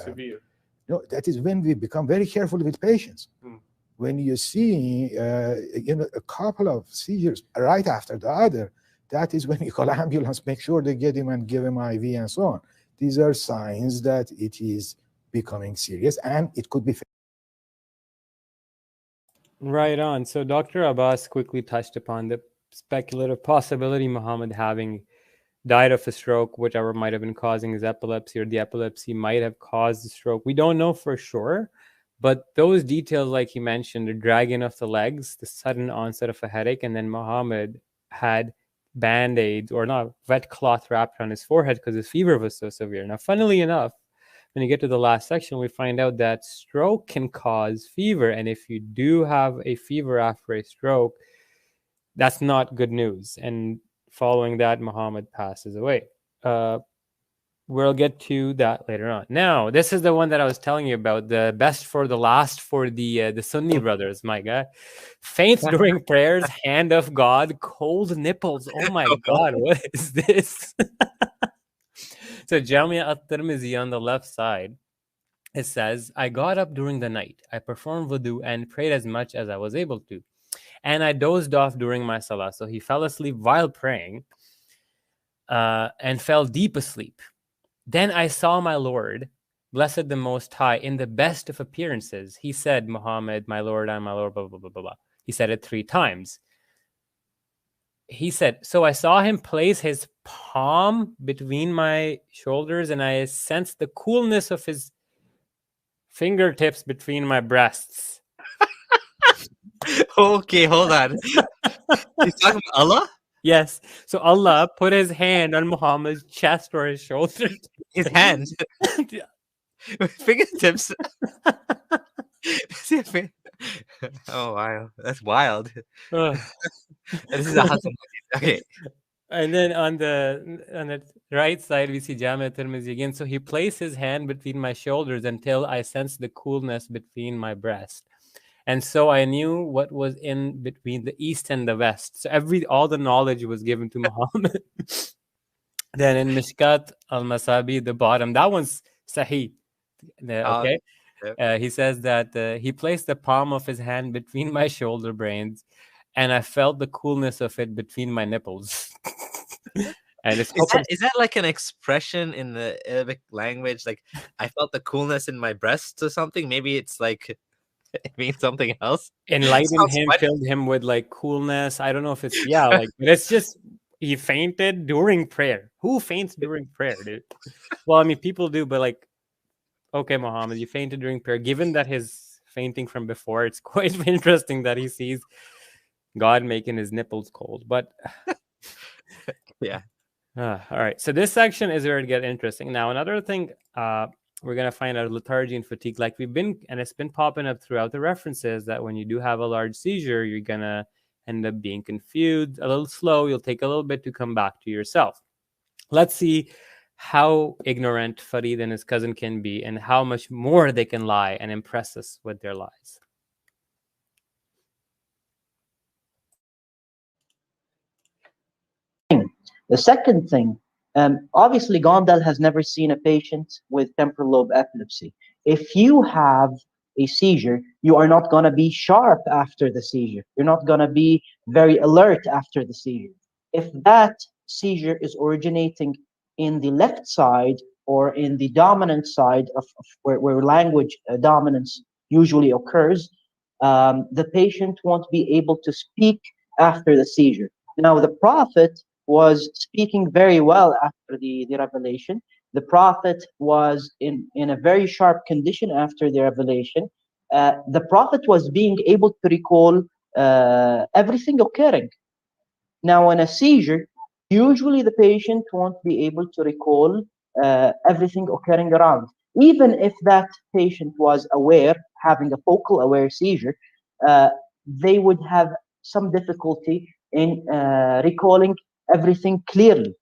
severe. No, that is when we become very careful with patients. When you see a couple of seizures right after the other, that is when you call ambulance, make sure they get him and give him IV and so on. These are signs that it is becoming serious, and it could be. Right on. So Dr. Abbas quickly touched upon the speculative possibility Muhammad having died of a stroke, whichever might have been causing his epilepsy, or the epilepsy might have caused the stroke. We don't know for sure, but those details, like he mentioned, the dragging of the legs, the sudden onset of a headache, and then Muhammad had band-aids, or not, wet cloth wrapped on his forehead because his fever was so severe. Now, funnily enough, when you get to the last section, we find out that stroke can cause fever, and if you do have a fever after a stroke, that's not good news. And following that, Muhammad passes away. We'll get to that later on. Now, this is the one that I was telling you about, the best for the last for the Sunni brothers, my guy. Faints during prayers, hand of God, cold nipples. Oh my God, what is this? So Jamia at-Tirmizi on the left side, it says, I got up during the night. I performed wudu and prayed as much as I was able to. And I dozed off during my salah. So he fell asleep while praying. and fell deep asleep. Then I saw my Lord, blessed the Most High, in the best of appearances. He said, Muhammad, my Lord, and my Lord, blah, blah, blah, blah, blah. He said it 3 times. He said, so I saw him place his palm between my shoulders, and I sensed the coolness of his fingertips between my breasts. Okay, hold on. He's talking about Allah? Yes. So Allah put his hand on Muhammad's chest or his shoulder. His hand? Fingertips? Oh, wow. That's wild. This is a Hassan. Okay. And then on the right side, we see Jami' Tirmidhi again. So he placed his hand between my shoulders until I sensed the coolness between my breast. And so I knew what was in between the east and the west. So all the knowledge was given to Muhammad. Then in Mishkat al-Masabi, the bottom, that one's Sahih. Okay. He says that he placed the palm of his hand between my shoulder blades, and I felt the coolness of it between my nipples. And is that like an expression in the Arabic language? Like, I felt the coolness in my breasts or something? Maybe it's like, it means something else. Enlightened him, filled him with like coolness. I don't know if it's, yeah, like, but it's just, he fainted during prayer. Who faints during prayer, dude? Well, I mean, people do, but like, okay, Muhammad, you fainted during prayer. Given that his fainting from before, it's quite interesting that he sees God making his nipples cold. But yeah. All right. So this section is where it gets interesting. Now, another thing we're going to find out, lethargy and fatigue. Like and it's been popping up throughout the references that when you do have a large seizure, you're going to end up being confused, a little slow. You'll take a little bit to come back to yourself. Let's see how ignorant Farid and his cousin can be and how much more they can lie and impress us with their lies. The second thing, obviously Gondal has never seen a patient with temporal lobe epilepsy. If you have a seizure, you are not going to be sharp after the seizure. You're not going to be very alert after the seizure. If that seizure is originating in the left side or in the dominant side of where language dominance usually occurs, the patient won't be able to speak after the seizure. Now, the Prophet was speaking very well after the revelation. The Prophet was in a very sharp condition after the revelation. The Prophet was being able to recall everything occurring. Now, in a seizure, usually the patient won't be able to recall everything occurring around. Even if that patient was aware, having a focal aware seizure, they would have some difficulty in recalling everything clearly.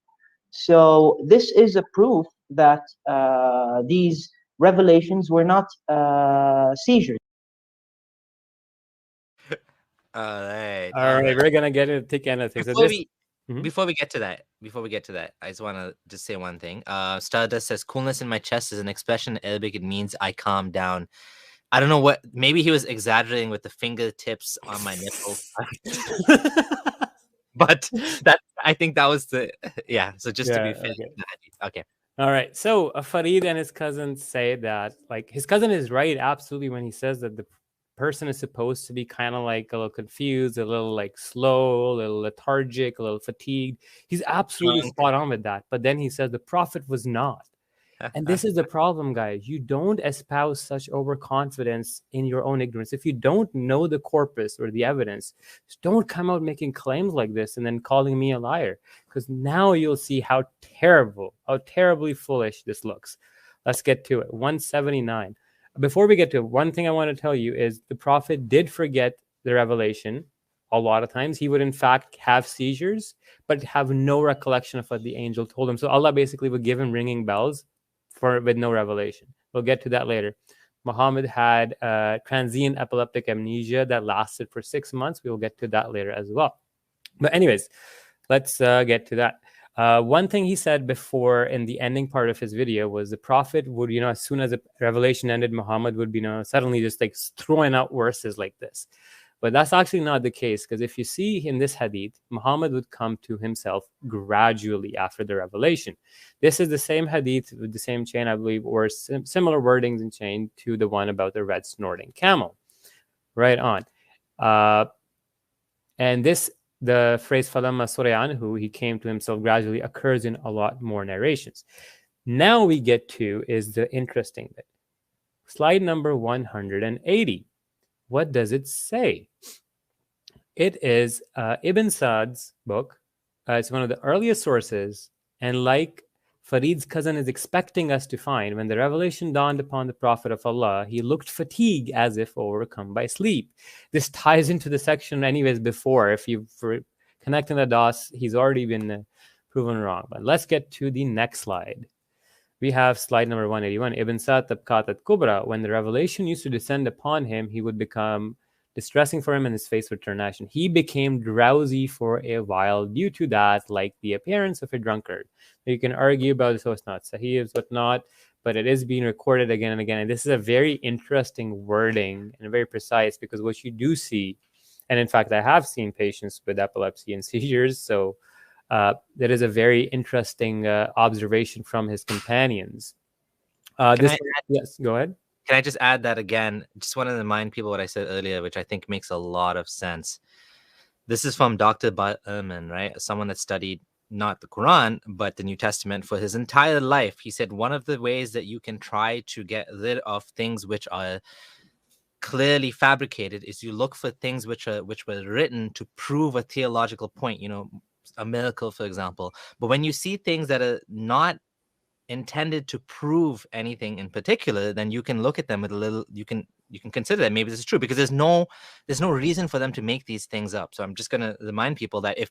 So this is a proof that these revelations were not seizures. All right. We're gonna get into thick end of things. Before we get to that, I just want to just say one thing. Stardust says, "Coolness in my chest is an expression in Arabic. It means I calm down." I don't know what. Maybe he was exaggerating with the fingertips on my nipples. But I think that was the So just to be fair. Okay. All right. So Farid and his cousin say that, like, his cousin is right absolutely when he says that the person is supposed to be kind of like a little confused, a little like slow, a little lethargic, a little fatigued. He's absolutely spot on with that. But then he says the Prophet was not. And this is the problem, guys. You don't espouse such overconfidence in your own ignorance. If you don't know the corpus or the evidence, just don't come out making claims like this and then calling me a liar. Because now you'll see how terribly foolish this looks. Let's get to it. 179. Before we get to it, one thing I want to tell you is the Prophet did forget the revelation. A lot of times he would in fact have seizures, but have no recollection of what the angel told him. So Allah basically would give him ringing bells with no revelation. We'll get to that later. Muhammad had transient epileptic amnesia that lasted for 6 months. We will get to that later as well. But anyways, let's get to that. One thing he said before in the ending part of his video was the Prophet would, as soon as the revelation ended, Muhammad would be, suddenly just like throwing out verses like this. But that's actually not the case, because if you see in this hadith, Muhammad would come to himself gradually after the revelation. This is the same hadith with the same chain, I believe, or similar wordings in chain to the one about the red snorting camel. Right on. And this, the phrase "falamma surya anhu," he came to himself gradually, occurs in a lot more narrations. Now we get to is the interesting bit. Slide number 180. What does it say? It is Ibn Sa'd's book. It's one of the earliest sources, and like Farid's cousin is expecting us to find, when the revelation dawned upon the Prophet of Allah, he looked fatigued as if overcome by sleep. This ties into the section anyways before. If you connecting the dots, he's already been proven wrong. But let's get to the next slide. We have slide number 181. Ibn Sa'd Tabqat al-Kubra. When the revelation used to descend upon him, he would become distressing for him and his face would turn ashen. He became drowsy for a while due to that, like the appearance of a drunkard. You can argue about this, so it's not sahih, it's whatnot, but it is being recorded again and again. And this is a very interesting wording and very precise, because what you do see, and in fact, I have seen patients with epilepsy and seizures, so that is a very interesting observation from his companions. Yes, go ahead. Can I just add that again? Just want to remind people what I said earlier, which I think makes a lot of sense. This is from Dr. Ehrman, right? Someone that studied not the Quran, but the New Testament for his entire life. He said one of the ways that you can try to get rid of things which are clearly fabricated is you look for things which were written to prove a theological point, you know, a miracle, for example. But when you see things that are not intended to prove anything in particular, then you can look at them with a little, you can consider that maybe this is true, because there's no reason for them to make these things up. So I'm just going to remind people that if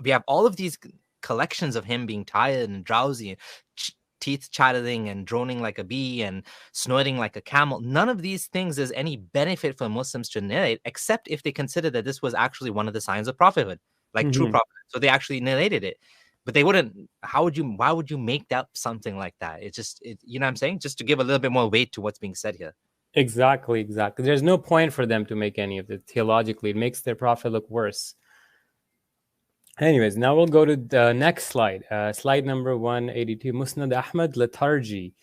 we have all of these collections of him being tired and drowsy and teeth chattering and droning like a bee and snorting like a camel, none of these things is any benefit for Muslims to narrate, except if they consider that this was actually one of the signs of prophethood, like true prophet. So they actually narrated it. But they wouldn't. Why would you make up something like that? It's just, you know what I'm saying? Just to give a little bit more weight to what's being said here. Exactly. There's no point for them to make any of it theologically. It makes their prophet look worse. Anyways, now we'll go to the next slide. Slide number 182, Musnad Ahmad lethargy.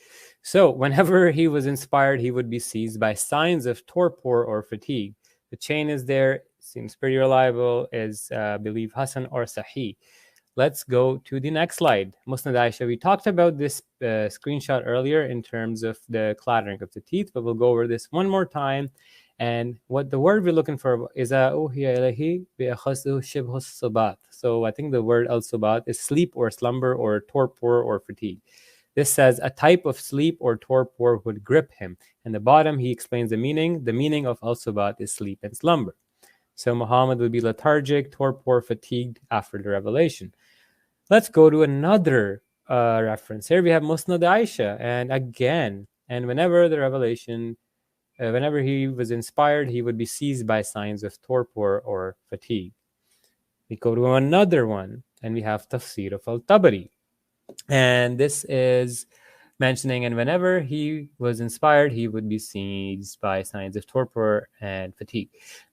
So whenever he was inspired, he would be seized by signs of torpor or fatigue. The chain is there. Seems pretty reliable. Is believe Hasan or Sahih. Let's go to the next slide. Musnad Aisha. We talked about this screenshot earlier in terms of the clattering of the teeth, but we'll go over this one more time. And what the word we're looking for is So I think the word al-subat is sleep or slumber or torpor or fatigue. This says a type of sleep or torpor would grip him. And the bottom, he explains the meaning. The meaning of al-subat is sleep and slumber. So Muhammad would be lethargic, torpor, fatigued after the revelation. Let's go to another reference. Here we have Musnad Aisha. And again, and whenever the revelation, whenever he was inspired, he would be seized by signs of torpor or fatigue. We go to another one, and we have Tafsir of Al-Tabari. And this is mentioning, and whenever he was inspired, he would be seized by signs of torpor and fatigue.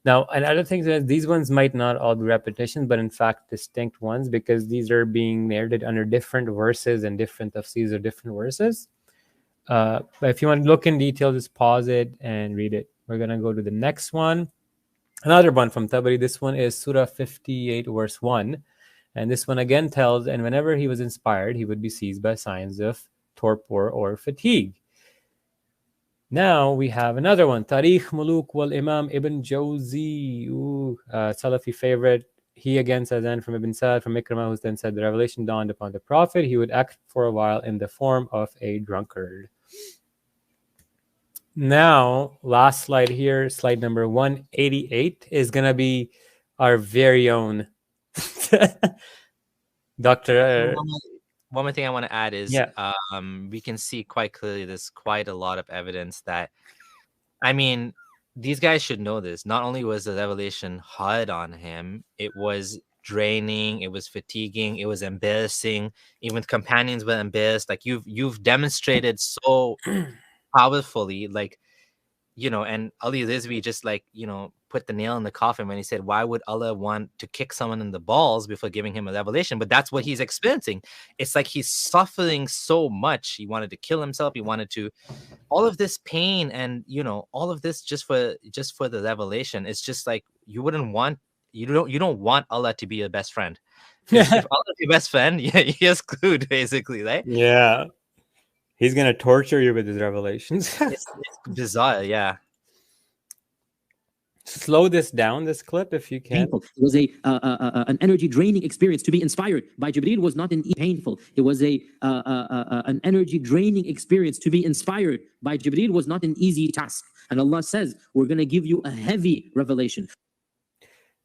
Now, another thing is these ones might not all be repetitions, but in fact distinct ones, because these are being narrated under different verses and different tafsirs of different verses. But if you want to look in detail, just pause it and read it. We're going to go to the next one. Another one from Tabari. This one is Surah 58, verse 1. And this one again tells, and whenever he was inspired, he would be seized by signs of torpor or fatigue. Now we have another one, Tarikh Muluk wal Imam Ibn Jawzi, Salafi favorite. He again says, and from Ibn Sa'd, from Ikrimah, who then said, the revelation dawned upon the Prophet. He would act for a while in the form of a drunkard. Now, last slide here, slide number 188 is going to be our very own Dr. One more thing I want to add is we can see quite clearly there's quite a lot of evidence that, I mean, these guys should know this. Not only was the revelation hard on him, it was draining, it was fatiguing, it was embarrassing. Even companions were embarrassed. Like you've demonstrated so powerfully, like and Ali Rizvi just put the nail in the coffin when he said, why would Allah want to kick someone in the balls before giving him a revelation? But that's what he's experiencing. It's like he's suffering so much. He wanted to kill himself. He wanted to, all of this pain and, all of this just for the revelation. It's just like, you don't want Allah to be your best friend. If Allah is your best friend, you're screwed, basically, right? Yeah. He's going to torture you with his revelations. It's bizarre, yeah. Slow this down, this clip, if you can. Painful. It was an energy draining experience. To be inspired by Jibreel was not painful. It was an energy draining experience. To be inspired by Jibreel was not an easy task. And Allah says, we're going to give you a heavy revelation.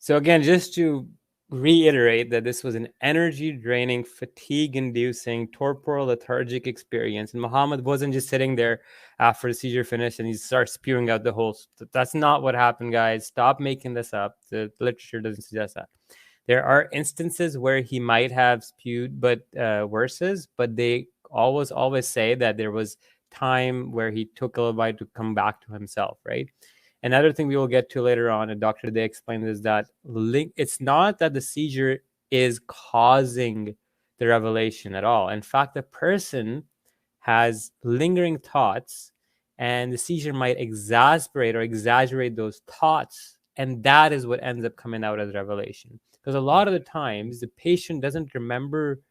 So again, just to reiterate that this was an energy draining, fatigue inducing, torpor lethargic experience. And Muhammad wasn't just sitting there after the seizure finished and he starts spewing out the whole. That's not what happened, guys. Stop making this up. The literature doesn't suggest that. There are instances where he might have spewed verses, but they always say that there was time where he took a little bit to come back to himself, right? Another thing we will get to later on, and Dr. Day explained, is that it's not that the seizure is causing the revelation at all. In fact, the person has lingering thoughts, and the seizure might exacerbate or exaggerate those thoughts, and that is what ends up coming out as revelation. Because a lot of the times, the patient doesn't remember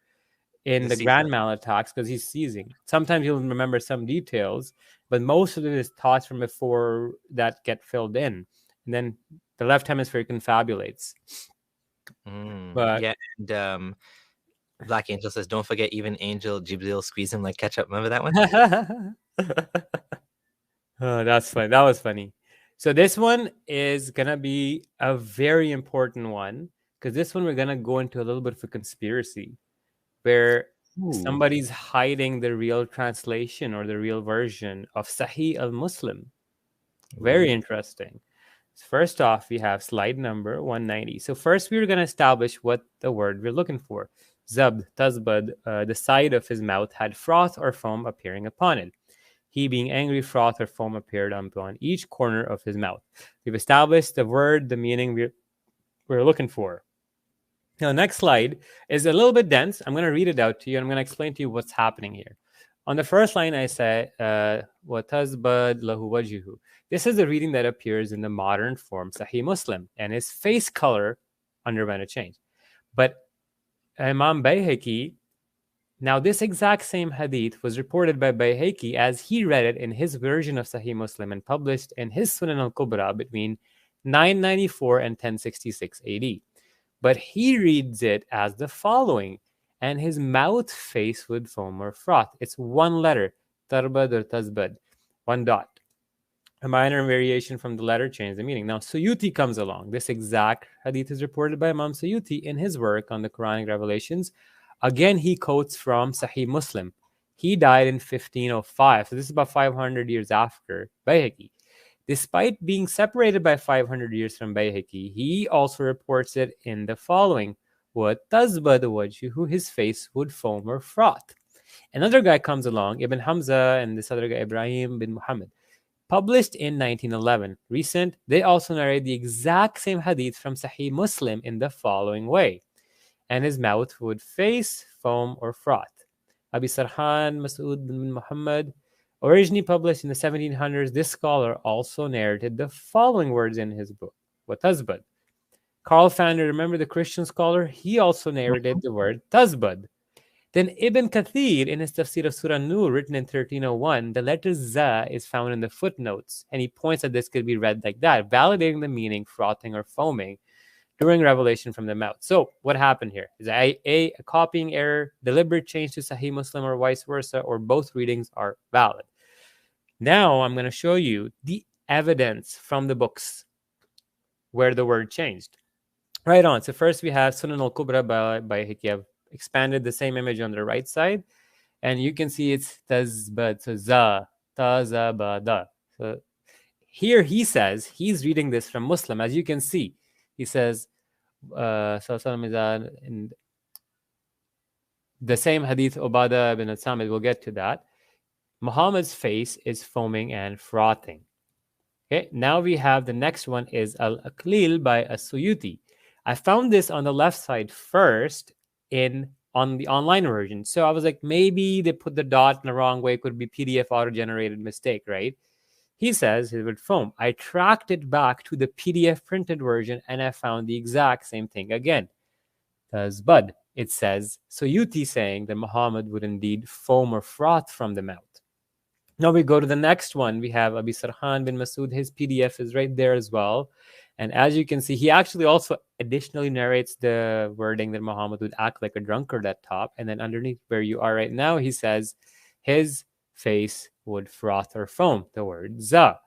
in the grand mal attacks because he's seizing. Sometimes he'll remember some details, but most of it is thoughts from before that get filled in. And then the left hemisphere confabulates. But yeah, and Black Angel says, don't forget, even Angel Jibril squeeze him like ketchup. Remember that one? Oh, that's funny. That was funny. So this one is going to be a very important one, because this one we're going to go into a little bit of a conspiracy where somebody's hiding the real translation or the real version of Sahih al-Muslim. Very interesting. So first off, we have slide number 190. So first we're going to establish what the word we're looking for. Zabd, Tazbad, the side of his mouth had froth or foam appearing upon it. He, being angry, froth or foam appeared upon each corner of his mouth. We've established the word, the meaning we're looking for. Now, next slide is a little bit dense. I'm going to read it out to you, and I'm going to explain to you what's happening here. On the first line, I say, وَتَزْبَدْ لَهُ وَجْهُ. This is the reading that appears in the modern form Sahih Muslim, and his face color underwent a change. But Imam Bayhaqi, now this exact same hadith was reported by Bayhaqi as he read it in his version of Sahih Muslim and published in his Sunan al-Kubra between 994 and 1066 AD. But he reads it as the following, and his mouth face would foam or froth. It's one letter, tarbad or tazbad, one dot. A minor variation from the letter changed the meaning. Now, Suyuti comes along. This exact hadith is reported by Imam Suyuti in his work on the Quranic revelations. Again, he quotes from Sahih Muslim. He died in 1505, so this is about 500 years after Bayhaqi. Despite being separated by 500 years from Bayhaqi, he also reports it in the following: "What tazbad wajhuhu, his face would foam or froth." Another guy comes along, Ibn Hamza, and this other guy, Ibrahim bin Muhammad, published in 1911. Recent, they also narrate the exact same hadith from Sahih Muslim in the following way: and his mouth would face, foam, or froth. Abi Sarhan Mas'ud bin Muhammad, originally published in the 1700s, this scholar also narrated the following words in his book, What Tazbad. Carl Fander, remember the Christian scholar? He also narrated the word Tazbad. Then Ibn Kathir, in his tafsir of Surah Nur, written in 1301, the letter Za is found in the footnotes, and he points that this could be read like that, validating the meaning frothing or foaming during revelation from the mouth. So what happened here? Is a copying error, deliberate change to Sahih Muslim, or vice versa, or both readings are valid? Now I'm going to show you the evidence from the books where the word changed. Right on. So first we have Sunan al-Kubra by Bayhaqi. I've expanded the same image on the right side, and you can see it's tazbad, so za, tazabada. So here he says, he's reading this from Muslim, as you can see. He says, in the same hadith, Ubadah bin Samit, we'll get to that. Muhammad's face is foaming and frothing. Okay, now we have the next one is Al-Aqlil by As-Suyuti. I found this on the left side first on the online version. So I was like, maybe they put the dot in the wrong way. It could be PDF auto-generated mistake, right? He says it would foam. I tracked it back to the PDF printed version and I found the exact same thing again. Bud. It says, Suyuti saying that Muhammad would indeed foam or froth from the mouth. Now we go to the next one. We have Abi Sarhan bin Masood. His PDF is right there as well. And as you can see, he actually also additionally narrates the wording that Muhammad would act like a drunkard at top. And then underneath where you are right now, he says his face would froth or foam, the word za.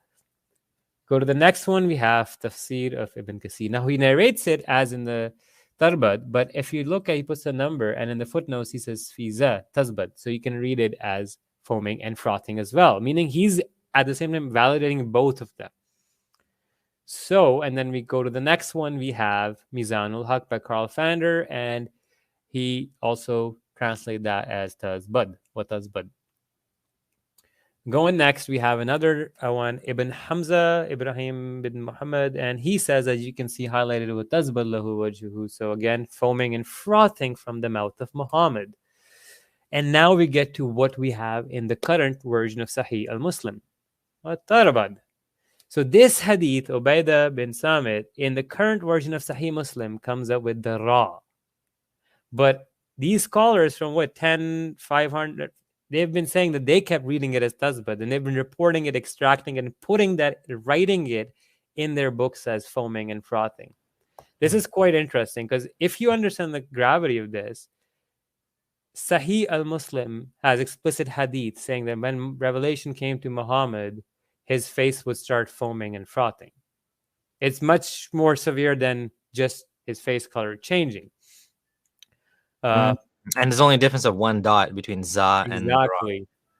Go to the next one. We have Tafsir of Ibn Kathir. Now he narrates it as in the Tarbad, but if you look at, he puts a number and in the footnotes, he says Fiza, Tazbad. So you can read it as foaming and frothing as well, meaning he's at the same time validating both of them. So, and then we go to the next one. We have Mizanul Haq by Carl Fander, and he also translated that as Tazbad, what Tazbad. Going next, we have another one, Ibn Hamza, Ibrahim bin Muhammad, and he says, as you can see, highlighted with Tazbad lahu wajhuhu. So again, foaming and frothing from the mouth of Muhammad. And now we get to what we have in the current version of Sahih al-Muslim. Tarabad. So this hadith, Ubaidah bin Samit, in the current version of Sahih Muslim comes up with the Ra. But these scholars from 500, they've been saying that they kept reading it as Tazbad, and they've been reporting it, extracting it, and putting that, writing it in their books as foaming and frothing. This is quite interesting because if you understand the gravity of this, Sahih al-Muslim has explicit hadith saying that when revelation came to Muhammad, his face would start foaming and frothing. It's much more severe than just his face color changing. And there's only a difference of one dot between za and ra.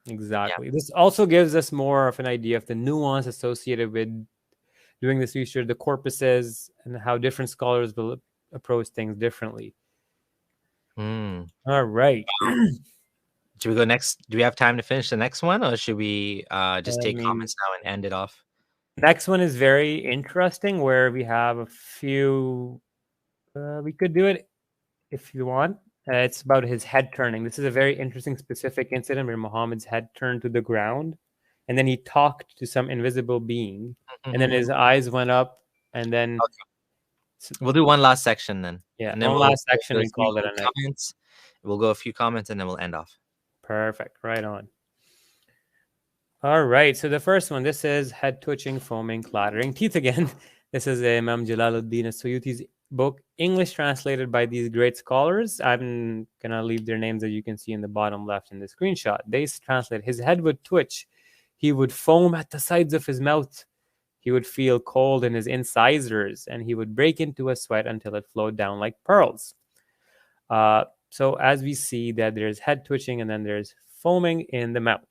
Exactly. Yeah. This also gives us more of an idea of the nuance associated with doing this research, the corpuses, and how different scholars will approach things differently. All right. Should we go next? Do we have time to finish the next one, or should we just take comments now and end it off? Next one is very interesting, where we have a few. We could do it if you want. It's about his head turning. This is a very interesting, specific incident where Muhammad's head turned to the ground, and then he talked to some invisible being, and then his eyes went up, and then. Okay. We'll do one last section then. Yeah, and then one last section. We call it a night. We'll go a few comments and then we'll end off. Perfect. Right on. All right. So the first one, this is head twitching, foaming, clattering teeth again. This is Imam Jalaluddin Suyuti's book, English translated by these great scholars. I'm going to leave their names, as you can see in the bottom left in the screenshot. They translate, his head would twitch. He would foam at the sides of his mouth. He would feel cold in his incisors, and he would break into a sweat until it flowed down like pearls. So as we see that there's head twitching and then there's foaming in the mouth.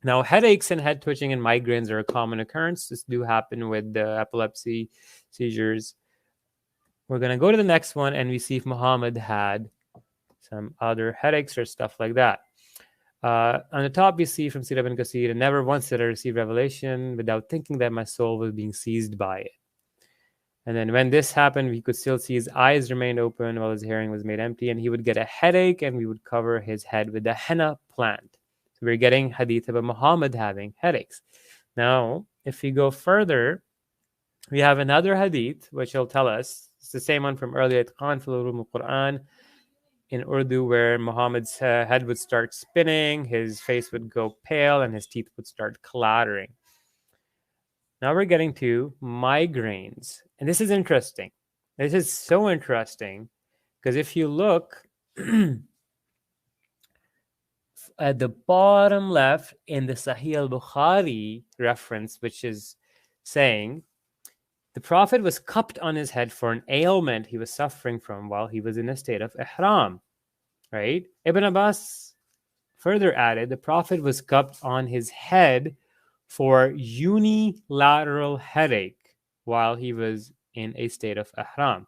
Now, headaches and head twitching and migraines are a common occurrence. This do happen with the epilepsy seizures. We're going to go to the next one, and we see if Muhammad had some other headaches or stuff like that. On the top, we see from Sirah ibn Kathir, and never once did I receive revelation without thinking that my soul was being seized by it. And then when this happened, we could still see his eyes remained open while his hearing was made empty, and he would get a headache, and we would cover his head with the henna plant. So we're getting hadith about Muhammad having headaches. Now, if we go further, we have another hadith, which will tell us, it's the same one from earlier, Itqan fil Ulum al-Quran, in Urdu, where Muhammad's head would start spinning, his face would go pale, and his teeth would start clattering. Now we're getting to migraines. And this is interesting. This is so interesting because if you look at the bottom left in the Sahih al-Bukhari reference, which is saying the Prophet was cupped on his head for an ailment he was suffering from while he was in a state of ihram, right? Ibn Abbas further added the Prophet was cupped on his head for unilateral headache while he was in a state of ihram.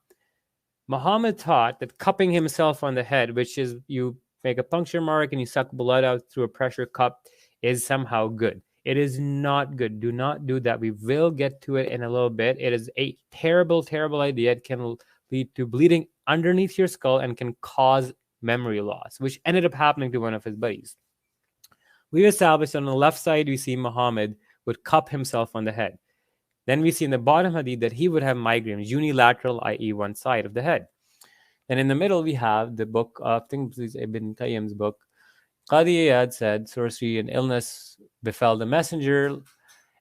Muhammad taught that cupping himself on the head, which is you make a puncture mark and you suck blood out through a pressure cup, is somehow good. It is not good. Do not do that. We will get to it in a little bit. It is a terrible, terrible idea. It can lead to bleeding underneath your skull and can cause memory loss, which ended up happening to one of his buddies. We established on the left side, we see Muhammad would cup himself on the head. Then we see in the bottom hadith that he would have migraines, unilateral, i.e. one side of the head. And in the middle, we have the book of, I think this is Ibn Qayyim's book. Qadi Iyad said, sorcery and illness befell the messenger,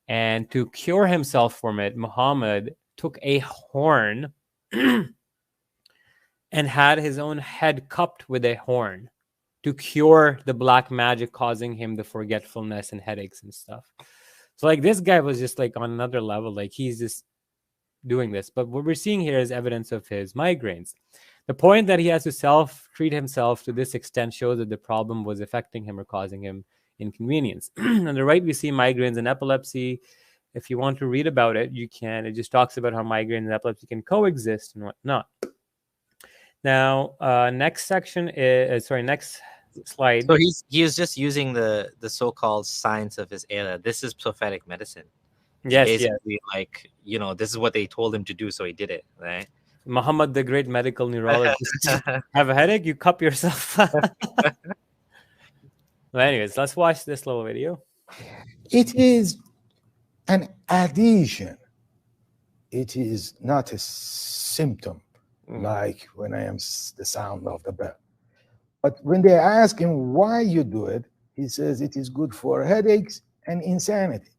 and to cure himself from it, Muhammad took a horn and had his own head cupped with a horn to cure the black magic causing him the forgetfulness and headaches and stuff. So like this guy was just like on another level, like he's just doing this. But what we're seeing here is evidence of his migraines. The point that he has to self-treat himself to this extent shows that the problem was affecting him or causing him inconvenience. On the right, we see migraines and epilepsy. If you want to read about it, you can. It just talks about how migraines and epilepsy can coexist and whatnot. Now, next section is, next slide. So he is just using the so-called science of his era. This is prophetic medicine. Yes, basically, like, you know, this is what they told him to do, so he did it, right? Muhammad, the great medical neurologist. Have a headache? You cup yourself. Well, anyways, let's watch this little video. It is an addition. It is not a symptom, like when I am the sound of the bell. But when they ask him why you do it, he says it is good for headaches and insanity.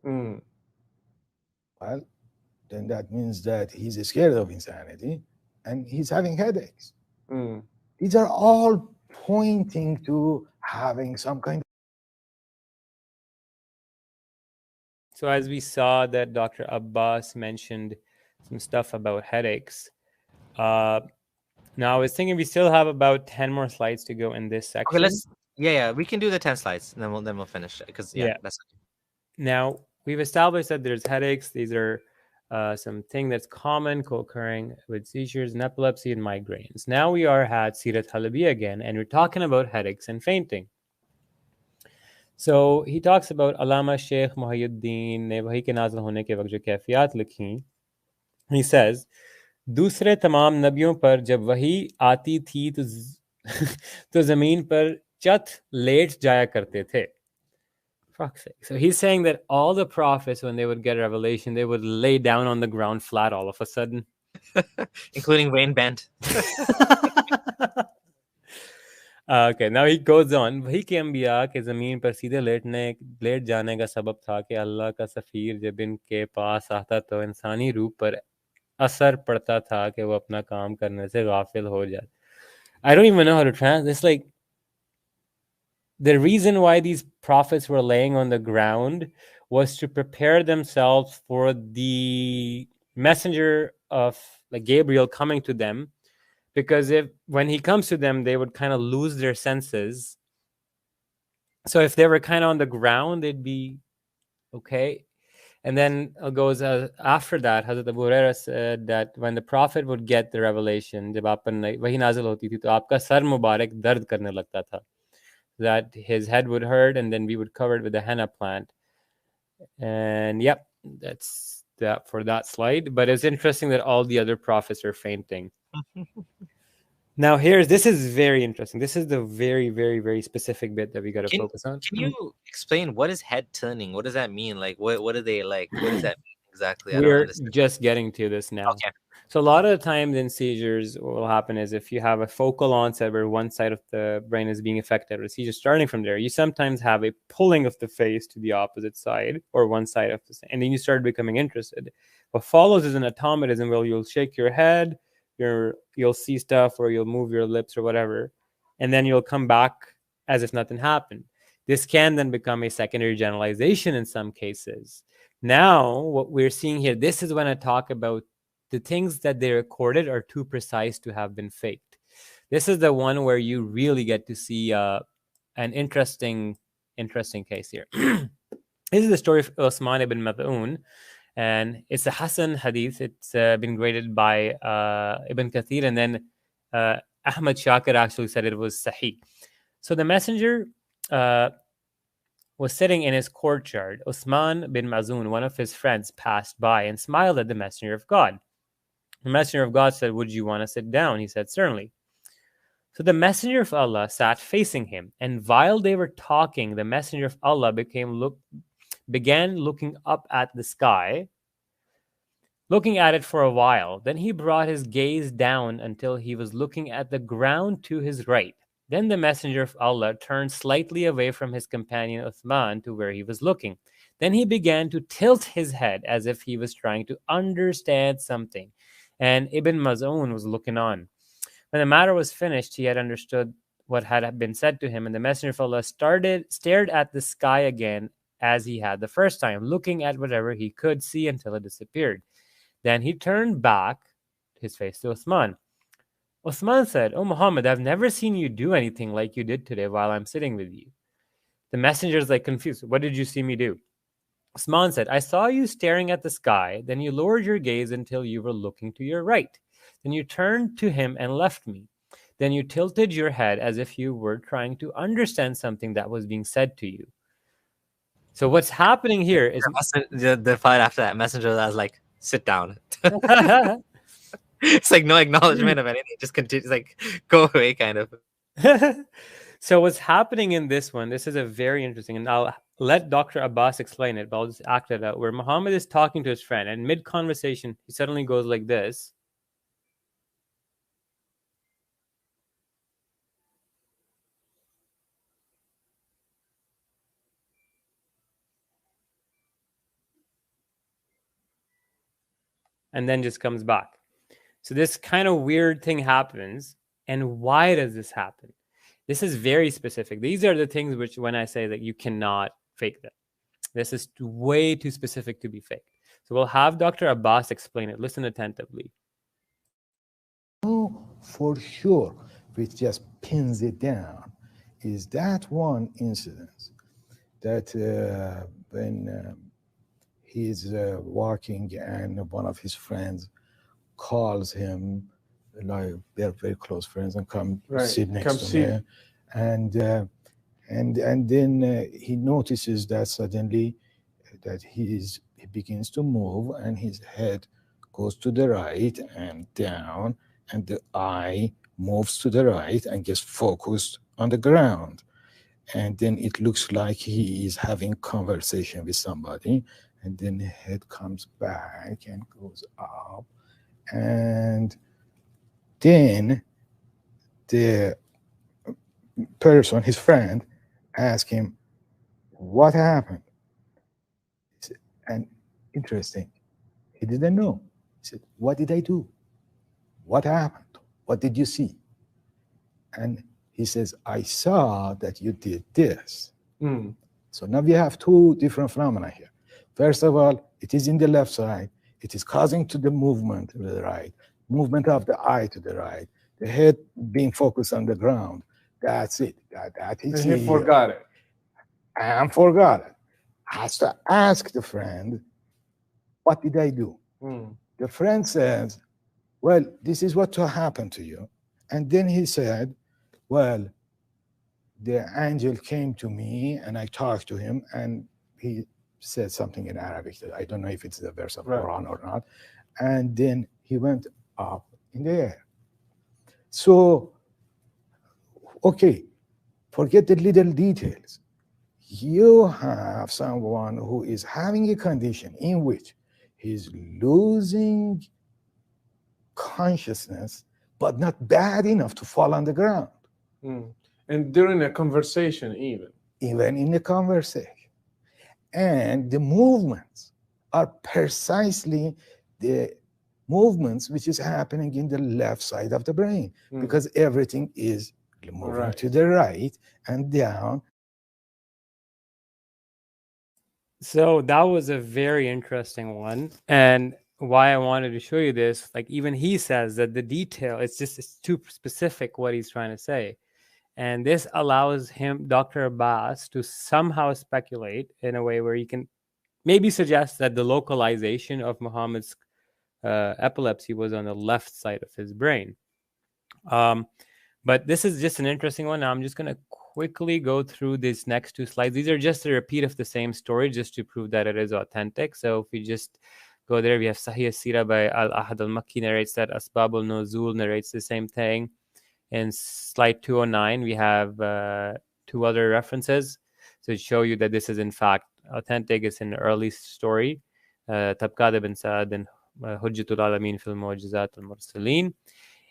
Well, then that means that he's scared of insanity and he's having headaches. These are all pointing to having some kind of... So as we saw that Dr. Abbas mentioned some stuff about headaches. Now I was thinking we still have about 10 more slides to go in this section. Okay, we can do the 10 slides and then we'll finish it because that's now we've established that there's headaches. These are something that's common co-occurring with seizures and epilepsy and migraines. Now we are at Sirat Halabi again, and we're talking about headaches and fainting. So he talks about Allama Sheikh Muhyiddin ne wahi ke nazil hone ke waqt jo kaifiyat likhi. He says, दूसरे तमाम नबियों पर जब वही आती थी तो ज़मीन पर चत लेट जाया करते थे. Fuck's sake. So he's saying that all the prophets, when they would get a revelation, they would lay down on the ground flat all of a sudden. Including Wayne Bent. Okay, now he goes on. वही के अंबिया के ज़मीन पर सीधे late जाने का सबब था कि अल्लाह का सफ़ीर जब इनके पास आता तो इंसानी रूप पर असर पड़ता था कि वो अपना काम करने से गाफिल हो जाए. I don't even know how to translate this. Like, the reason why these prophets were laying on the ground was to prepare themselves for the messenger of like Gabriel coming to them, because when he comes to them, they would kind of lose their senses. So if they were kind of on the ground, they'd be okay. And then it goes after that, Hazrat Abu Hurairah said that when the prophet would get the revelation, जब आप पर वही नाज़िल होती थी, तो आपका sir मुबारक दर्द करने लगता था. That his head would hurt, and then we would cover it with a henna plant. And yep, that's that for that slide. But it's interesting that all the other prophets are fainting. Now this is very interesting. This is the very, very, very specific bit that we got to focus on. Can you explain what is head turning? What does that mean? Like, what are they like? What does that mean exactly? We're just getting to this now. Okay. So a lot of the times in seizures, what will happen is if you have a focal onset where one side of the brain is being affected, or seizure starting from there, you sometimes have a pulling of the face to the opposite side or one side of the, and then you start becoming interested. What follows is an automatism where you'll shake your head, you'll see stuff, or you'll move your lips or whatever, and then you'll come back as if nothing happened. This can then become a secondary generalization in some cases. Now, what we're seeing here, this is when I talk about the things that they recorded are too precise to have been faked. This is the one where you really get to see an interesting case here. This is the story of Osman ibn Mad'un, and it's a Hasan hadith. It's been graded by Ibn Kathir, and then Ahmad Shakir actually said it was Sahih. So the messenger was sitting in his courtyard, Uthman bin Mazun, one of his friends, passed by and smiled at the Messenger of God. The Messenger of God said, "Would you want to sit down?" He said, "Certainly." So the Messenger of Allah sat facing him, and while they were talking, the Messenger of Allah began looking up at the sky, looking at it for a while. Then he brought his gaze down until he was looking at the ground to his right. Then the Messenger of Allah turned slightly away from his companion Uthman to where he was looking. Then he began to tilt his head as if he was trying to understand something, and Ibn Maz'un was looking on. When the matter was finished, he had understood what had been said to him, and the Messenger of Allah stared at the sky again as he had the first time, looking at whatever he could see until it disappeared. Then he turned back his face to Uthman. Uthman said, "O Muhammad, I've never seen you do anything like you did today while I'm sitting with you." The messenger is confused. "What did you see me do?" Uthman said, "I saw you staring at the sky, then you lowered your gaze until you were looking to your right. Then you turned to him and left me. Then you tilted your head as if you were trying to understand something that was being said to you." So what's happening here is the fight after that messenger was like, "Sit down." It's no acknowledgement of anything. Just continue, go away, kind of. So what's happening in this one, this is a very interesting, and I'll let Dr. Abbas explain it, but I'll just act it out, where Muhammad is talking to his friend, and mid-conversation, he suddenly goes like this. And then just comes back. So this kind of weird thing happens. And why does this happen? This is very specific. These are the things which, when I say that you cannot fake them, this is way too specific to be faked. So we'll have Dr. Abbas explain it. Listen attentively. For sure, which just pins it down, is that one incident that when he's walking and one of his friends calls him, like they're very close friends, and come sit next to him, and then he notices that suddenly that he begins to move, and his head goes to the right and down, and the eye moves to the right and gets focused on the ground, and then it looks like he is having conversation with somebody, and then the head comes back and goes up, and then the person, his friend, asked him, "What happened?" And interesting, he didn't know. He said, "What did I do? What happened? What did you see?" And he says, "I saw that you did this." So now we have two different phenomena here. First of all, it is in the left side. It is causing to the movement to the right, movement of the eye to the right, the head being focused on the ground. That's it. That is and he forgot it. And forgot it. Has to ask the friend, "What did I do?" The friend says, "Well, this is what happened to you." And then he said, "Well, the angel came to me and I talked to him, and he said something in Arabic that I don't know if it's the verse of Quran or not. And then he went up in the air." So, okay, forget the little details. You have someone who is having a condition in which he's losing consciousness, but not bad enough to fall on the ground. And during a conversation, even in a conversation. And the movements are precisely the movements which is happening in the left side of the brain, because everything is moving to the right and down. So that was a very interesting one. And why I wanted to show you this, even he says that the detail, it's too specific what he's trying to say. And this allows him, Dr. Abbas, to somehow speculate in a way where he can maybe suggest that the localization of Muhammad's epilepsy was on the left side of his brain. But this is just an interesting one. Now I'm just going to quickly go through these next 2 slides. These are just a repeat of the same story, just to prove that it is authentic. So if we just go there, we have Sahih Sira by Al-Ahad al-Makki narrates that, Asbab al-Nuzul narrates the same thing. In slide 209, we have 2 other references to show you that this is in fact authentic. It's an early story. Tabqad ibn Sa'ad and Hujjatul Alameen fil Mu'jizat al-Mursaleen.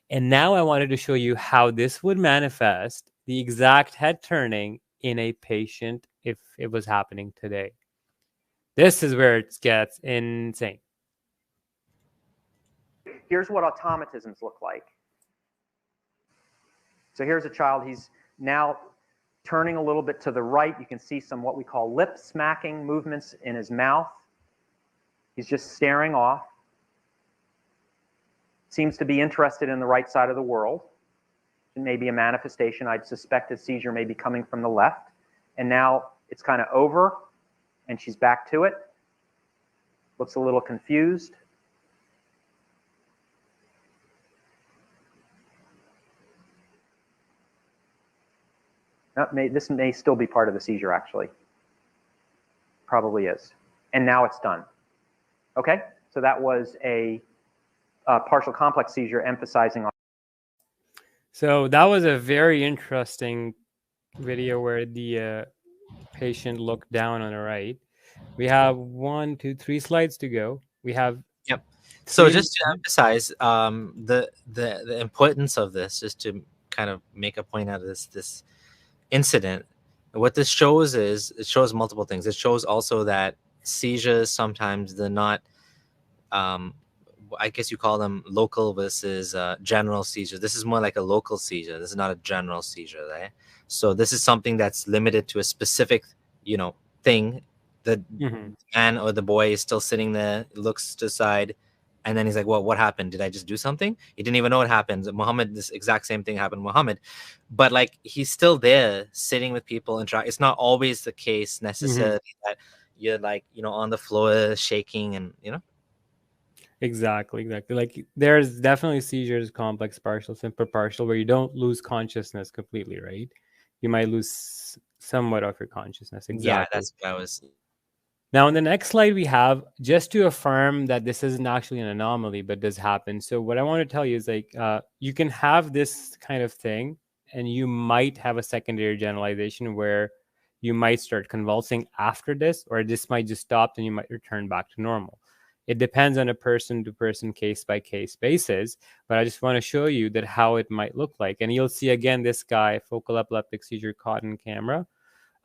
And now I wanted to show you how this would manifest the exact head turning in a patient if it was happening today. This is where it gets insane. Here's what automatisms look like. So here's a child. He's now turning a little bit to the right. You can see some what we call lip smacking movements in his mouth. He's just staring off. Seems to be interested in the right side of the world. It may be a manifestation. I'd suspect a seizure may be coming from the left. And now it's kind of over, and she's back to it. Looks a little confused. This may still be part of the seizure, actually. Probably is. And now it's done. Okay? So that was a partial complex seizure emphasizing on. So that was a very interesting video where the patient looked down on the right. We have 1, 2, 3 slides to go. We have So just to emphasize the importance of this, just to kind of make a point out of this incident, what this shows is it shows multiple things. It shows also that seizures sometimes they're not, I guess you call them local versus general seizures. This is more like a local seizure. This is not a general seizure, right? So this is something that's limited to a specific, thing. The man or the boy is still sitting there, looks to the side, and then he's like, well, what happened? Did I just do something? He didn't even know what happened. Muhammad, this exact same thing happened to Muhammad. But like he's still there sitting with people and it's not always the case necessarily that you're like, on the floor shaking and Exactly. Like there's definitely seizures, complex partial, simple partial, where you don't lose consciousness completely, right? You might lose somewhat of your consciousness. Exactly. Yeah, that's what I was. Now, on the next slide, we have just to affirm that this isn't actually an anomaly, but does happen. So what I want to tell you is like, you can have this kind of thing and you might have a secondary generalization where you might start convulsing after this, or this might just stop and you might return back to normal. It depends on a person-to-person, case-by-case basis, but I just want to show you that how it might look like. And you'll see again this guy, focal epileptic seizure caught in camera.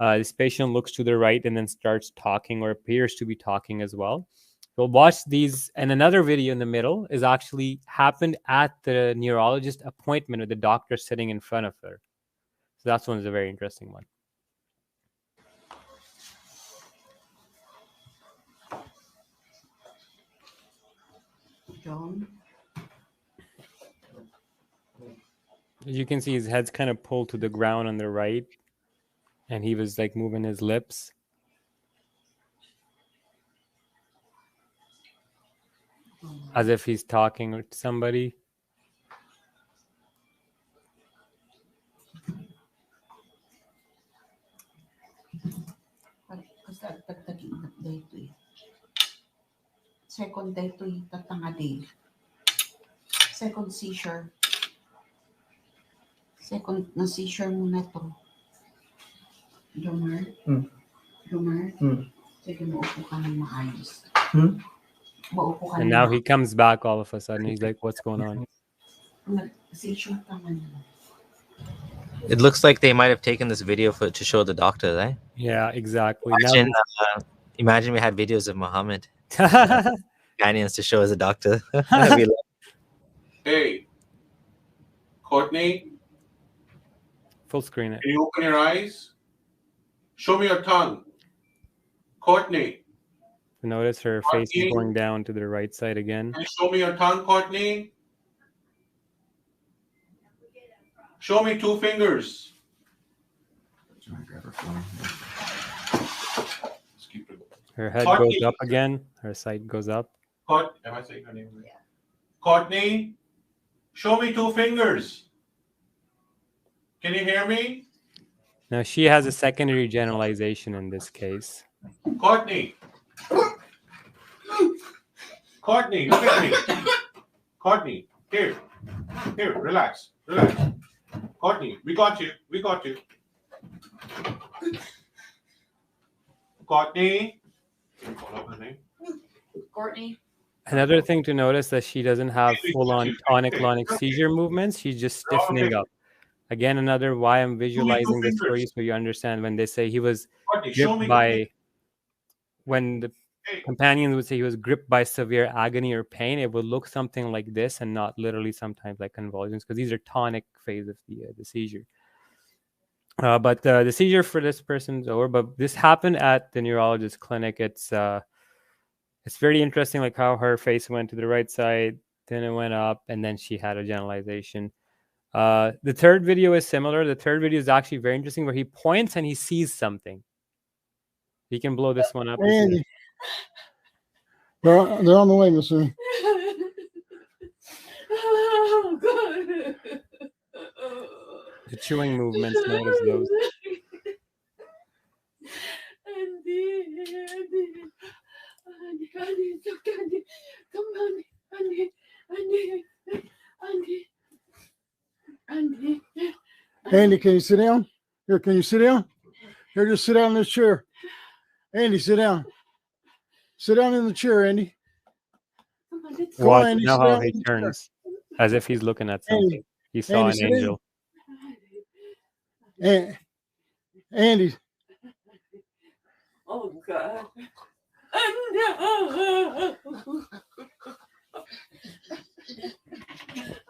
This patient looks to the right and then starts talking or appears to be talking as well. We'll watch these, and another video in the middle is actually happened at the neurologist appointment with the doctor sitting in front of her. So that's one is a very interesting one. John? As you can see, his head's kind of pulled to the ground on the right, and he was like moving his lips. As if he's talking with somebody. Second day to tatangadi. Second seizure. Second na seizure mo na to. Jomar? Jomar? Sige, maupo ka ng maayos. Maupo ka And now he comes back all of a sudden. He's like, what's going on? Seizure ka man. It looks like they might have taken this video to show the doctor, right? Yeah, exactly. Imagine we had videos of Muhammad. Companions to show as a doctor. Hey, Courtney. Full screen it. Can you open your eyes? Show me your tongue. Courtney. Notice her face is going down to the right side again. Can you show me your tongue, Courtney? Show me 2 fingers. Her head goes up again. Her side goes up. Am I saying her name right? Yeah. Courtney, show me 2 fingers. Can you hear me? Now she has a secondary generalization in this case. Courtney. Courtney, look at me. Courtney, here. Here, relax. Relax. Courtney, we got you. We got you. Courtney. Call up her name. Courtney. Another thing to notice that she doesn't have full-on tonic-clonic seizure movements. She's just stiffening up. Again, another why I'm visualizing this for you so you understand when they say he was gripped by, when the companions would say he was gripped by severe agony or pain, it would look something like this and not literally sometimes like convulsions, because these are tonic phase of the seizure. But the seizure for this person's over, but this happened at the neurologist clinic. It's very interesting, like how her face went to the right side, then it went up, and then she had a generalization. The third video is similar. The third video is actually very interesting, where he points and he sees something. He can blow this one up. Andy. They're on the way, Mister. Oh, God. The chewing movements, notice those. Andy, come on, Andy. Andy, can you sit down? Here, can you sit down? Here, just sit down in this chair. Andy, sit down. Sit down in the chair, Andy. Watch Andy, now how he turns, as if he's looking at something. Andy, he saw Andy, an angel. Andy. Oh, God.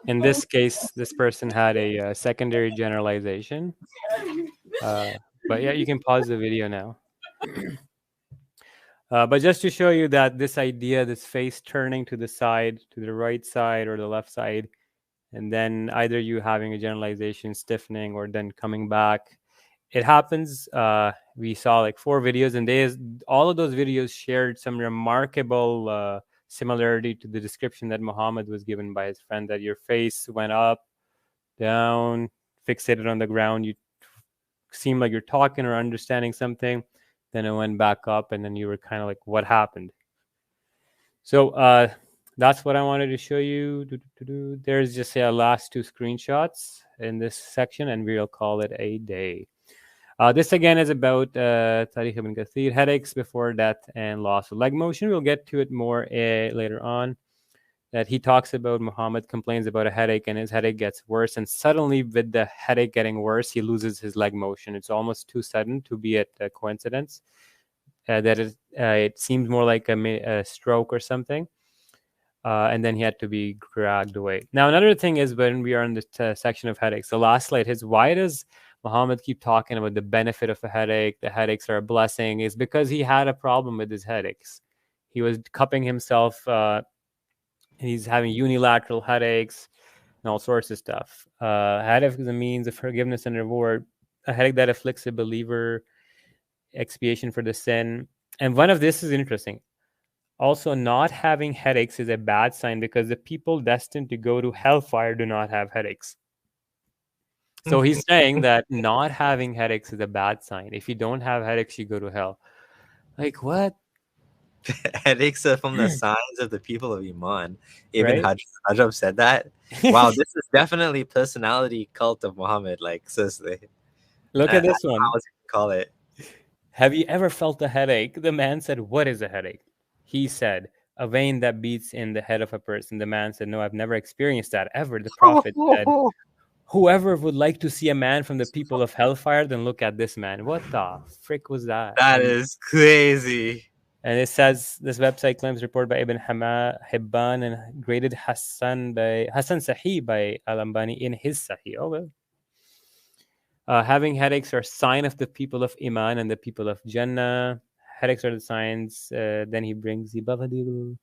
In this case, this person had a secondary generalization. But yeah, you can pause the video now. But just to show you that this idea, this face turning to the side, to the right side or the left side, and then either you having a generalization, stiffening, or then coming back, it happens. We saw like 4 videos, and all of those videos shared some remarkable similarity to the description that Muhammad was given by his friend, that your face went up, down, fixated on the ground. You seem like you're talking or understanding something. Then it went back up, and then you were kind of like, what happened? So that's what I wanted to show you. There's just last 2 screenshots in this section, and we'll call it a day. This again is about Tariq ibn Kathir, headaches before death and loss of leg motion. We'll get to it more later on. That he talks about, Muhammad complains about a headache, and his headache gets worse, and suddenly with the headache getting worse, he loses his leg motion. It's almost too sudden to be a coincidence. It seems more like a stroke or something. And then he had to be dragged away. Now, another thing is, when we are in the section of headaches, the last slide is, why does Muhammad keep talking about the benefit of a headache? The headaches are a blessing. Is because he had a problem with his headaches. He was cupping himself. He's having unilateral headaches and all sorts of stuff. Headache is a means of forgiveness and reward. A headache that afflicts a believer, expiation for the sin. And one of this is interesting. Also, not having headaches is a bad sign, because the people destined to go to hellfire do not have headaches. So he's saying that not having headaches is a bad sign. If you don't have headaches, you go to hell. Like, what? Headaches are from the signs of the people of Iman. Ibn Right? Hajjab said that. Wow, this is definitely personality cult of Muhammad. Like, seriously. Look at this one. How would you call it? Have you ever felt a headache? The man said, what is a headache? He said, a vein that beats in the head of a person. The man said, no, I've never experienced that ever. The Prophet said, whoever would like to see a man from the people of hellfire, then look at this man. What the frick was that? That is crazy. And it says, this website claims report by Ibn Hibban and graded Hassan Sahih by Al-Ambani in his Sahih. Oh, well. Having headaches are a sign of the people of Iman and the people of Jannah. Headaches are the signs. Then he brings the Bavadilu.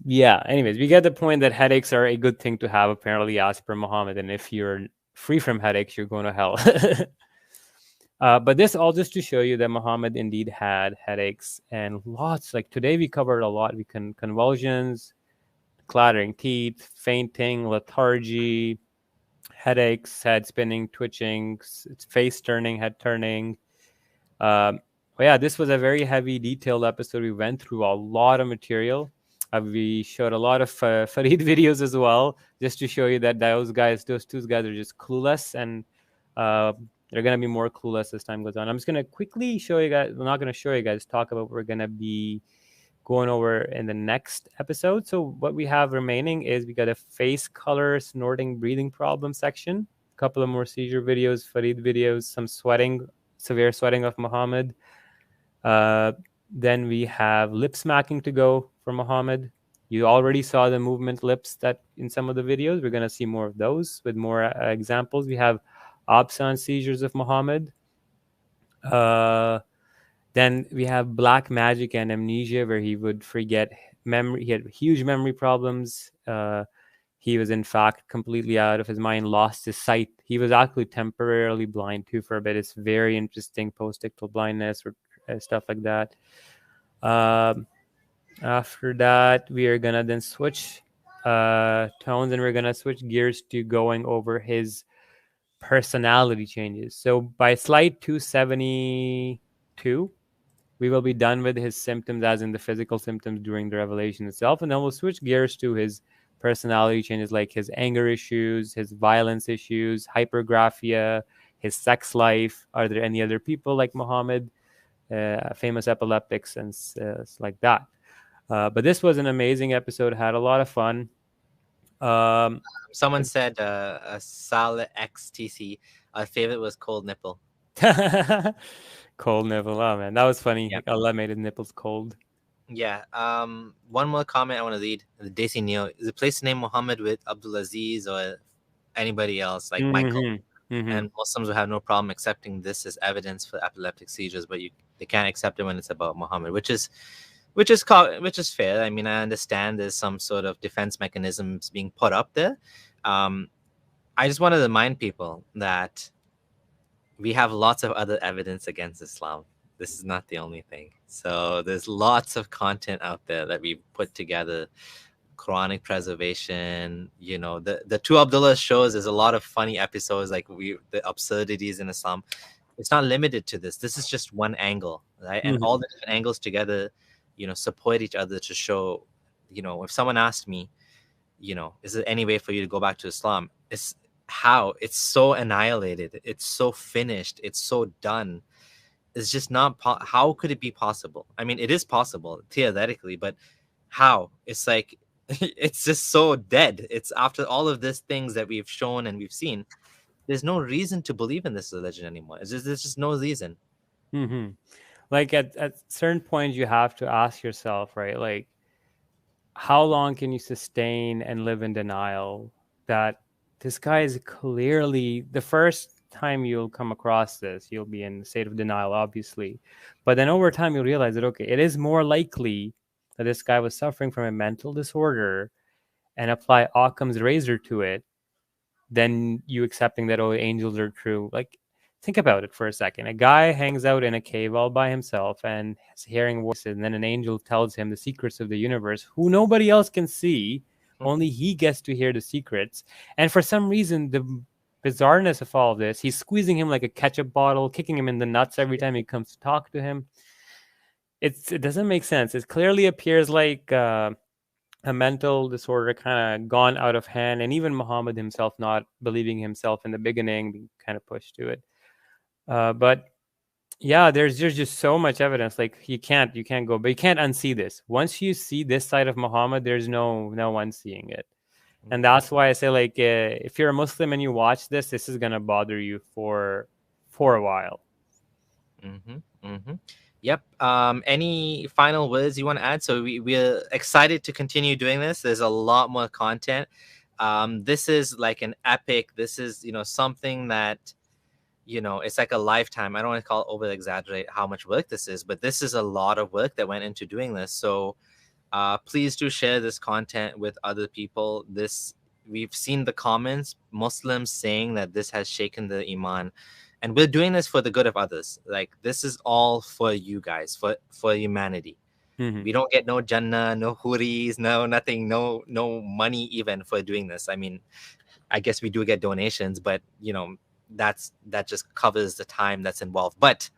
Yeah, anyways, we get the point that headaches are a good thing to have, apparently, as per Muhammad. And if you're free from headaches, you're going to hell. But this all just to show you that Muhammad indeed had headaches, and lots. Like today we covered a lot. We can convulsions, clattering teeth, fainting, lethargy, headaches, head spinning, twitching, face turning, head turning. But yeah, this was a very heavy, detailed episode. We went through a lot of material. We showed a lot of FARID videos as well, just to show you that those two guys are just clueless, and they're going to be more clueless as time goes on. I'm just going to quickly show you guys, we're not going to show you guys, talk about what we're going to be going over in the next episode. So what we have remaining is we got a face color, snorting, breathing problem section, a couple of more seizure videos, FARID videos, some sweating, severe sweating of Muhammad. Then we have lip smacking to go for Muhammad. You already saw the movement lips that in some of the videos. We're going to see more of those with more examples. We have absence seizures of Muhammad. Then we have black magic and amnesia, where he would forget memory. He had huge memory problems. He was in fact completely out of his mind, lost his sight. He was actually temporarily blind too for a bit. It's very interesting, post-ictal blindness or stuff like that. After that, we are gonna then switch tones, and we're gonna switch gears to going over his personality changes. So by slide 272, we will be done with his symptoms, as in the physical symptoms during the revelation itself, and then we'll switch gears to his personality changes, like his anger issues, his violence issues, hypergraphia, his sex life. Are there any other people like Muhammad, famous epileptics, and like that? But this was an amazing episode. Had a lot of fun. Someone said Saleh XTC. Our favorite was cold nipple. Cold nipple. Oh man, that was funny. Yep. Allah made his nipples cold. Yeah. One more comment I want to read. The Desi Neo. Is a place to name Muhammad with Abdulaziz or anybody else like Michael. And Muslims will have no problem accepting this as evidence for epileptic seizures, but they can't accept it when it's about Muhammad, which is fair. I mean, I understand there's some sort of defense mechanisms being put up there. I just want to remind people that we have lots of other evidence against Islam. This is not the only thing. So there's lots of content out there that we put together. Quranic preservation, the two Abdullah shows, there's a lot of funny episodes, like the absurdities in Islam. It's not limited to this. This is just one angle, right? And all the different angles together, support each other to show, if someone asked me, is there any way for you to go back to Islam? It's so annihilated. It's so finished. It's so done. It's just not, how could it be possible? I mean, it is possible theoretically, but how? It's like, it's just so dead. It's after all of these things that we've shown and we've seen, there's no reason to believe in this religion anymore. There's just no reason. Like at certain points, you have to ask yourself, right? Like, how long can you sustain and live in denial that this guy is clearly, the first time you'll come across this, you'll be in a state of denial, obviously. But then over time, you'll realize that, okay, it is more likely that this guy was suffering from a mental disorder, and apply Occam's razor to it, than you accepting that, oh, angels are true. Like, think about it for a second. A guy hangs out in a cave all by himself and is hearing voices, and then an angel tells him the secrets of the universe, who nobody else can see. Only he gets to hear the secrets. And for some reason, the bizarreness of all of this, he's squeezing him like a ketchup bottle, kicking him in the nuts every time he comes to talk to him. It doesn't make sense. It clearly appears like a mental disorder kind of gone out of hand, and even Muhammad himself not believing himself in the beginning, being kind of pushed to it. But yeah, there's just so much evidence. Like, you can't go, but you can't unsee this. Once you see this side of Muhammad, there's no unseeing it. And that's why I say, like, if you're a Muslim and you watch this is gonna bother you for a while. Yep. Any final words you want to add? So we're excited to continue doing this. There's a lot more content. This is like an epic. This is, something that, it's like a lifetime. I don't want to over exaggerate how much work this is, but this is a lot of work that went into doing this. So please do share this content with other people. We've seen the comments, Muslims saying that this has shaken the iman. And we're doing this for the good of others. Like, this is all for you guys, for humanity. We don't get no Jannah, no huris, no nothing, no money even for doing this. I mean, I guess we do get donations, but you know, that just covers the time that's involved. But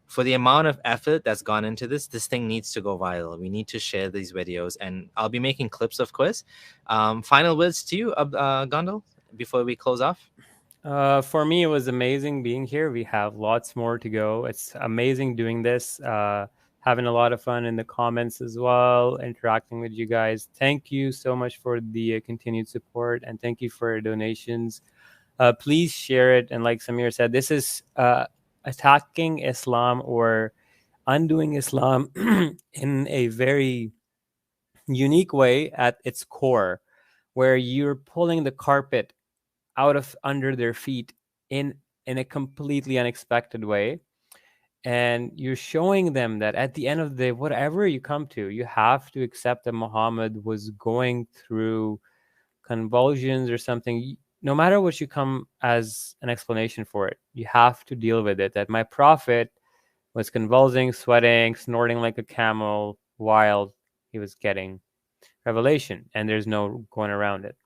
for the amount of effort that's gone into this thing needs to go viral. We need to share these videos, and I'll be making clips, of course. Final words to you, Gondal, before we close off. For me, it was amazing being here. We have lots more to go. It's amazing doing this, having a lot of fun in the comments as well, interacting with you guys. Thank you so much for the continued support, and thank you for your donations. Please share it. And like Samir said, this is attacking Islam or undoing Islam in a very unique way at its core, where you're pulling the carpet out of under their feet in a completely unexpected way, and you're showing them that at the end of the day, whatever you come to, you have to accept that Muhammad was going through convulsions or something. No matter what you come as an explanation for it, you have to deal with it, that my prophet was convulsing, sweating, snorting like a camel while he was getting revelation, and there's no going around it.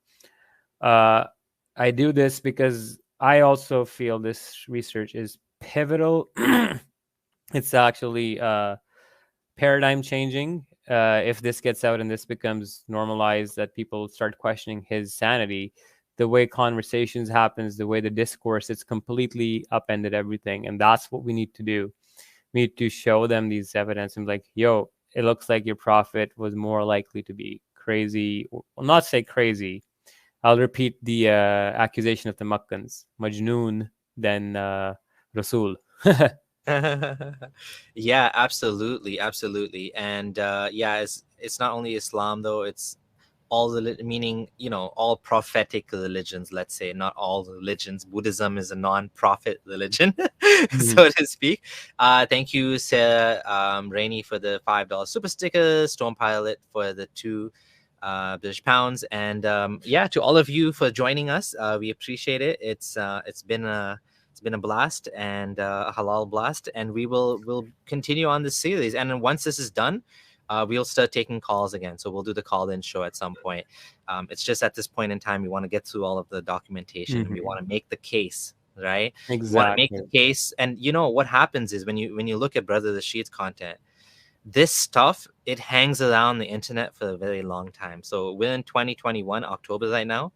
I do this because I also feel this research is pivotal. It's actually paradigm changing. If this gets out and this becomes normalized, that people start questioning his sanity, the way conversations happens, the way the discourse, it's completely upended everything. And that's what we need to do. We need to show them these evidence and be like, yo, it looks like your prophet was more likely to be crazy. Well, not say crazy. I'll repeat the accusation of the Makkans, Majnoon, than Rasul. Yeah, absolutely, absolutely. And yeah, it's not only Islam though, it's all the meaning, you know, all prophetic religions, let's say, not all religions. Buddhism is a non-profit religion, so to speak. Thank you, Sarah Rainey, for the $5 super sticker, Storm Pilot for the 2 British pounds, and yeah, to all of you for joining us. We appreciate it. It's been a blast, and a halal blast, and we'll continue on this series. And then once this is done, we'll start taking calls again. So we'll do the call-in show at some point. It's just at this point in time, we want to get through all of the documentation. We want to make the case, right? Exactly. We want to make the case. And you know what happens is when you look at Brother Rashid's content, this stuff, it hangs around the internet for a very long time. So we're in 2021 October right now.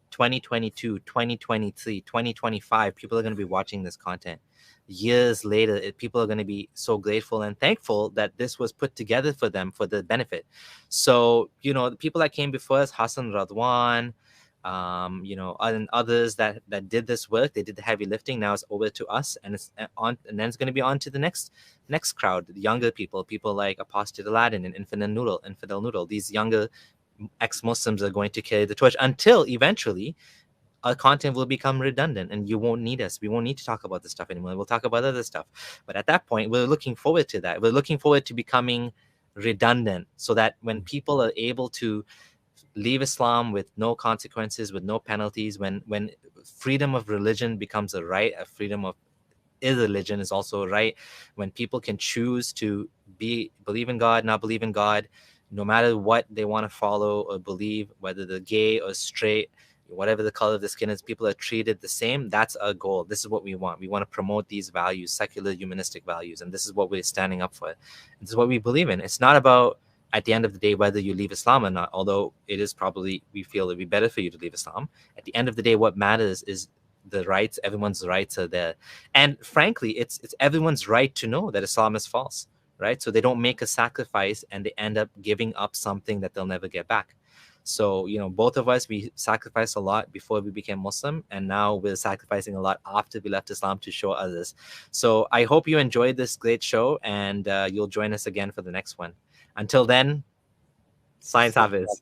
2022, 2023, 2025, people are going to be watching this content. Years later, people are going to be so grateful and thankful that this was put together for them for the benefit. So, you know, the people that came before us, Hassan Radwan, you know, and others that did this work, they did the heavy lifting. Now it's over to us, and it's on, and then it's going to be on to the next crowd, the younger people like Apostate Aladdin and Infidel Noodle. These younger ex-Muslims are going to carry the torch until eventually our content will become redundant and you won't need us. We won't need to talk about this stuff anymore. We'll talk about other stuff. But at that point, we're looking forward to that. We're looking forward to becoming redundant, so that when people are able to leave Islam with no consequences, with no penalties, when freedom of religion becomes a right, a freedom of irreligion is also a right, when people can choose to believe in God, not believe in God, no matter what they want to follow or believe, whether they're gay or straight, whatever the color of the skin is, people are treated the same. That's our goal. This is what we want. We want to promote these values, secular humanistic values, and this is what we're standing up for. This is what we believe in. It's not about, at the end of the day, whether you leave Islam or not, although it is probably, we feel it'd be better for you to leave Islam. At the end of the day, what matters is the rights. Everyone's rights are there. And frankly, it's everyone's right to know that Islam is false, right? So they don't make a sacrifice and they end up giving up something that they'll never get back. So, you know, both of us, we sacrificed a lot before we became Muslim, and now we're sacrificing a lot after we left Islam to show others. So I hope you enjoyed this great show, and you'll join us again for the next one. Until then, Science Hafiz.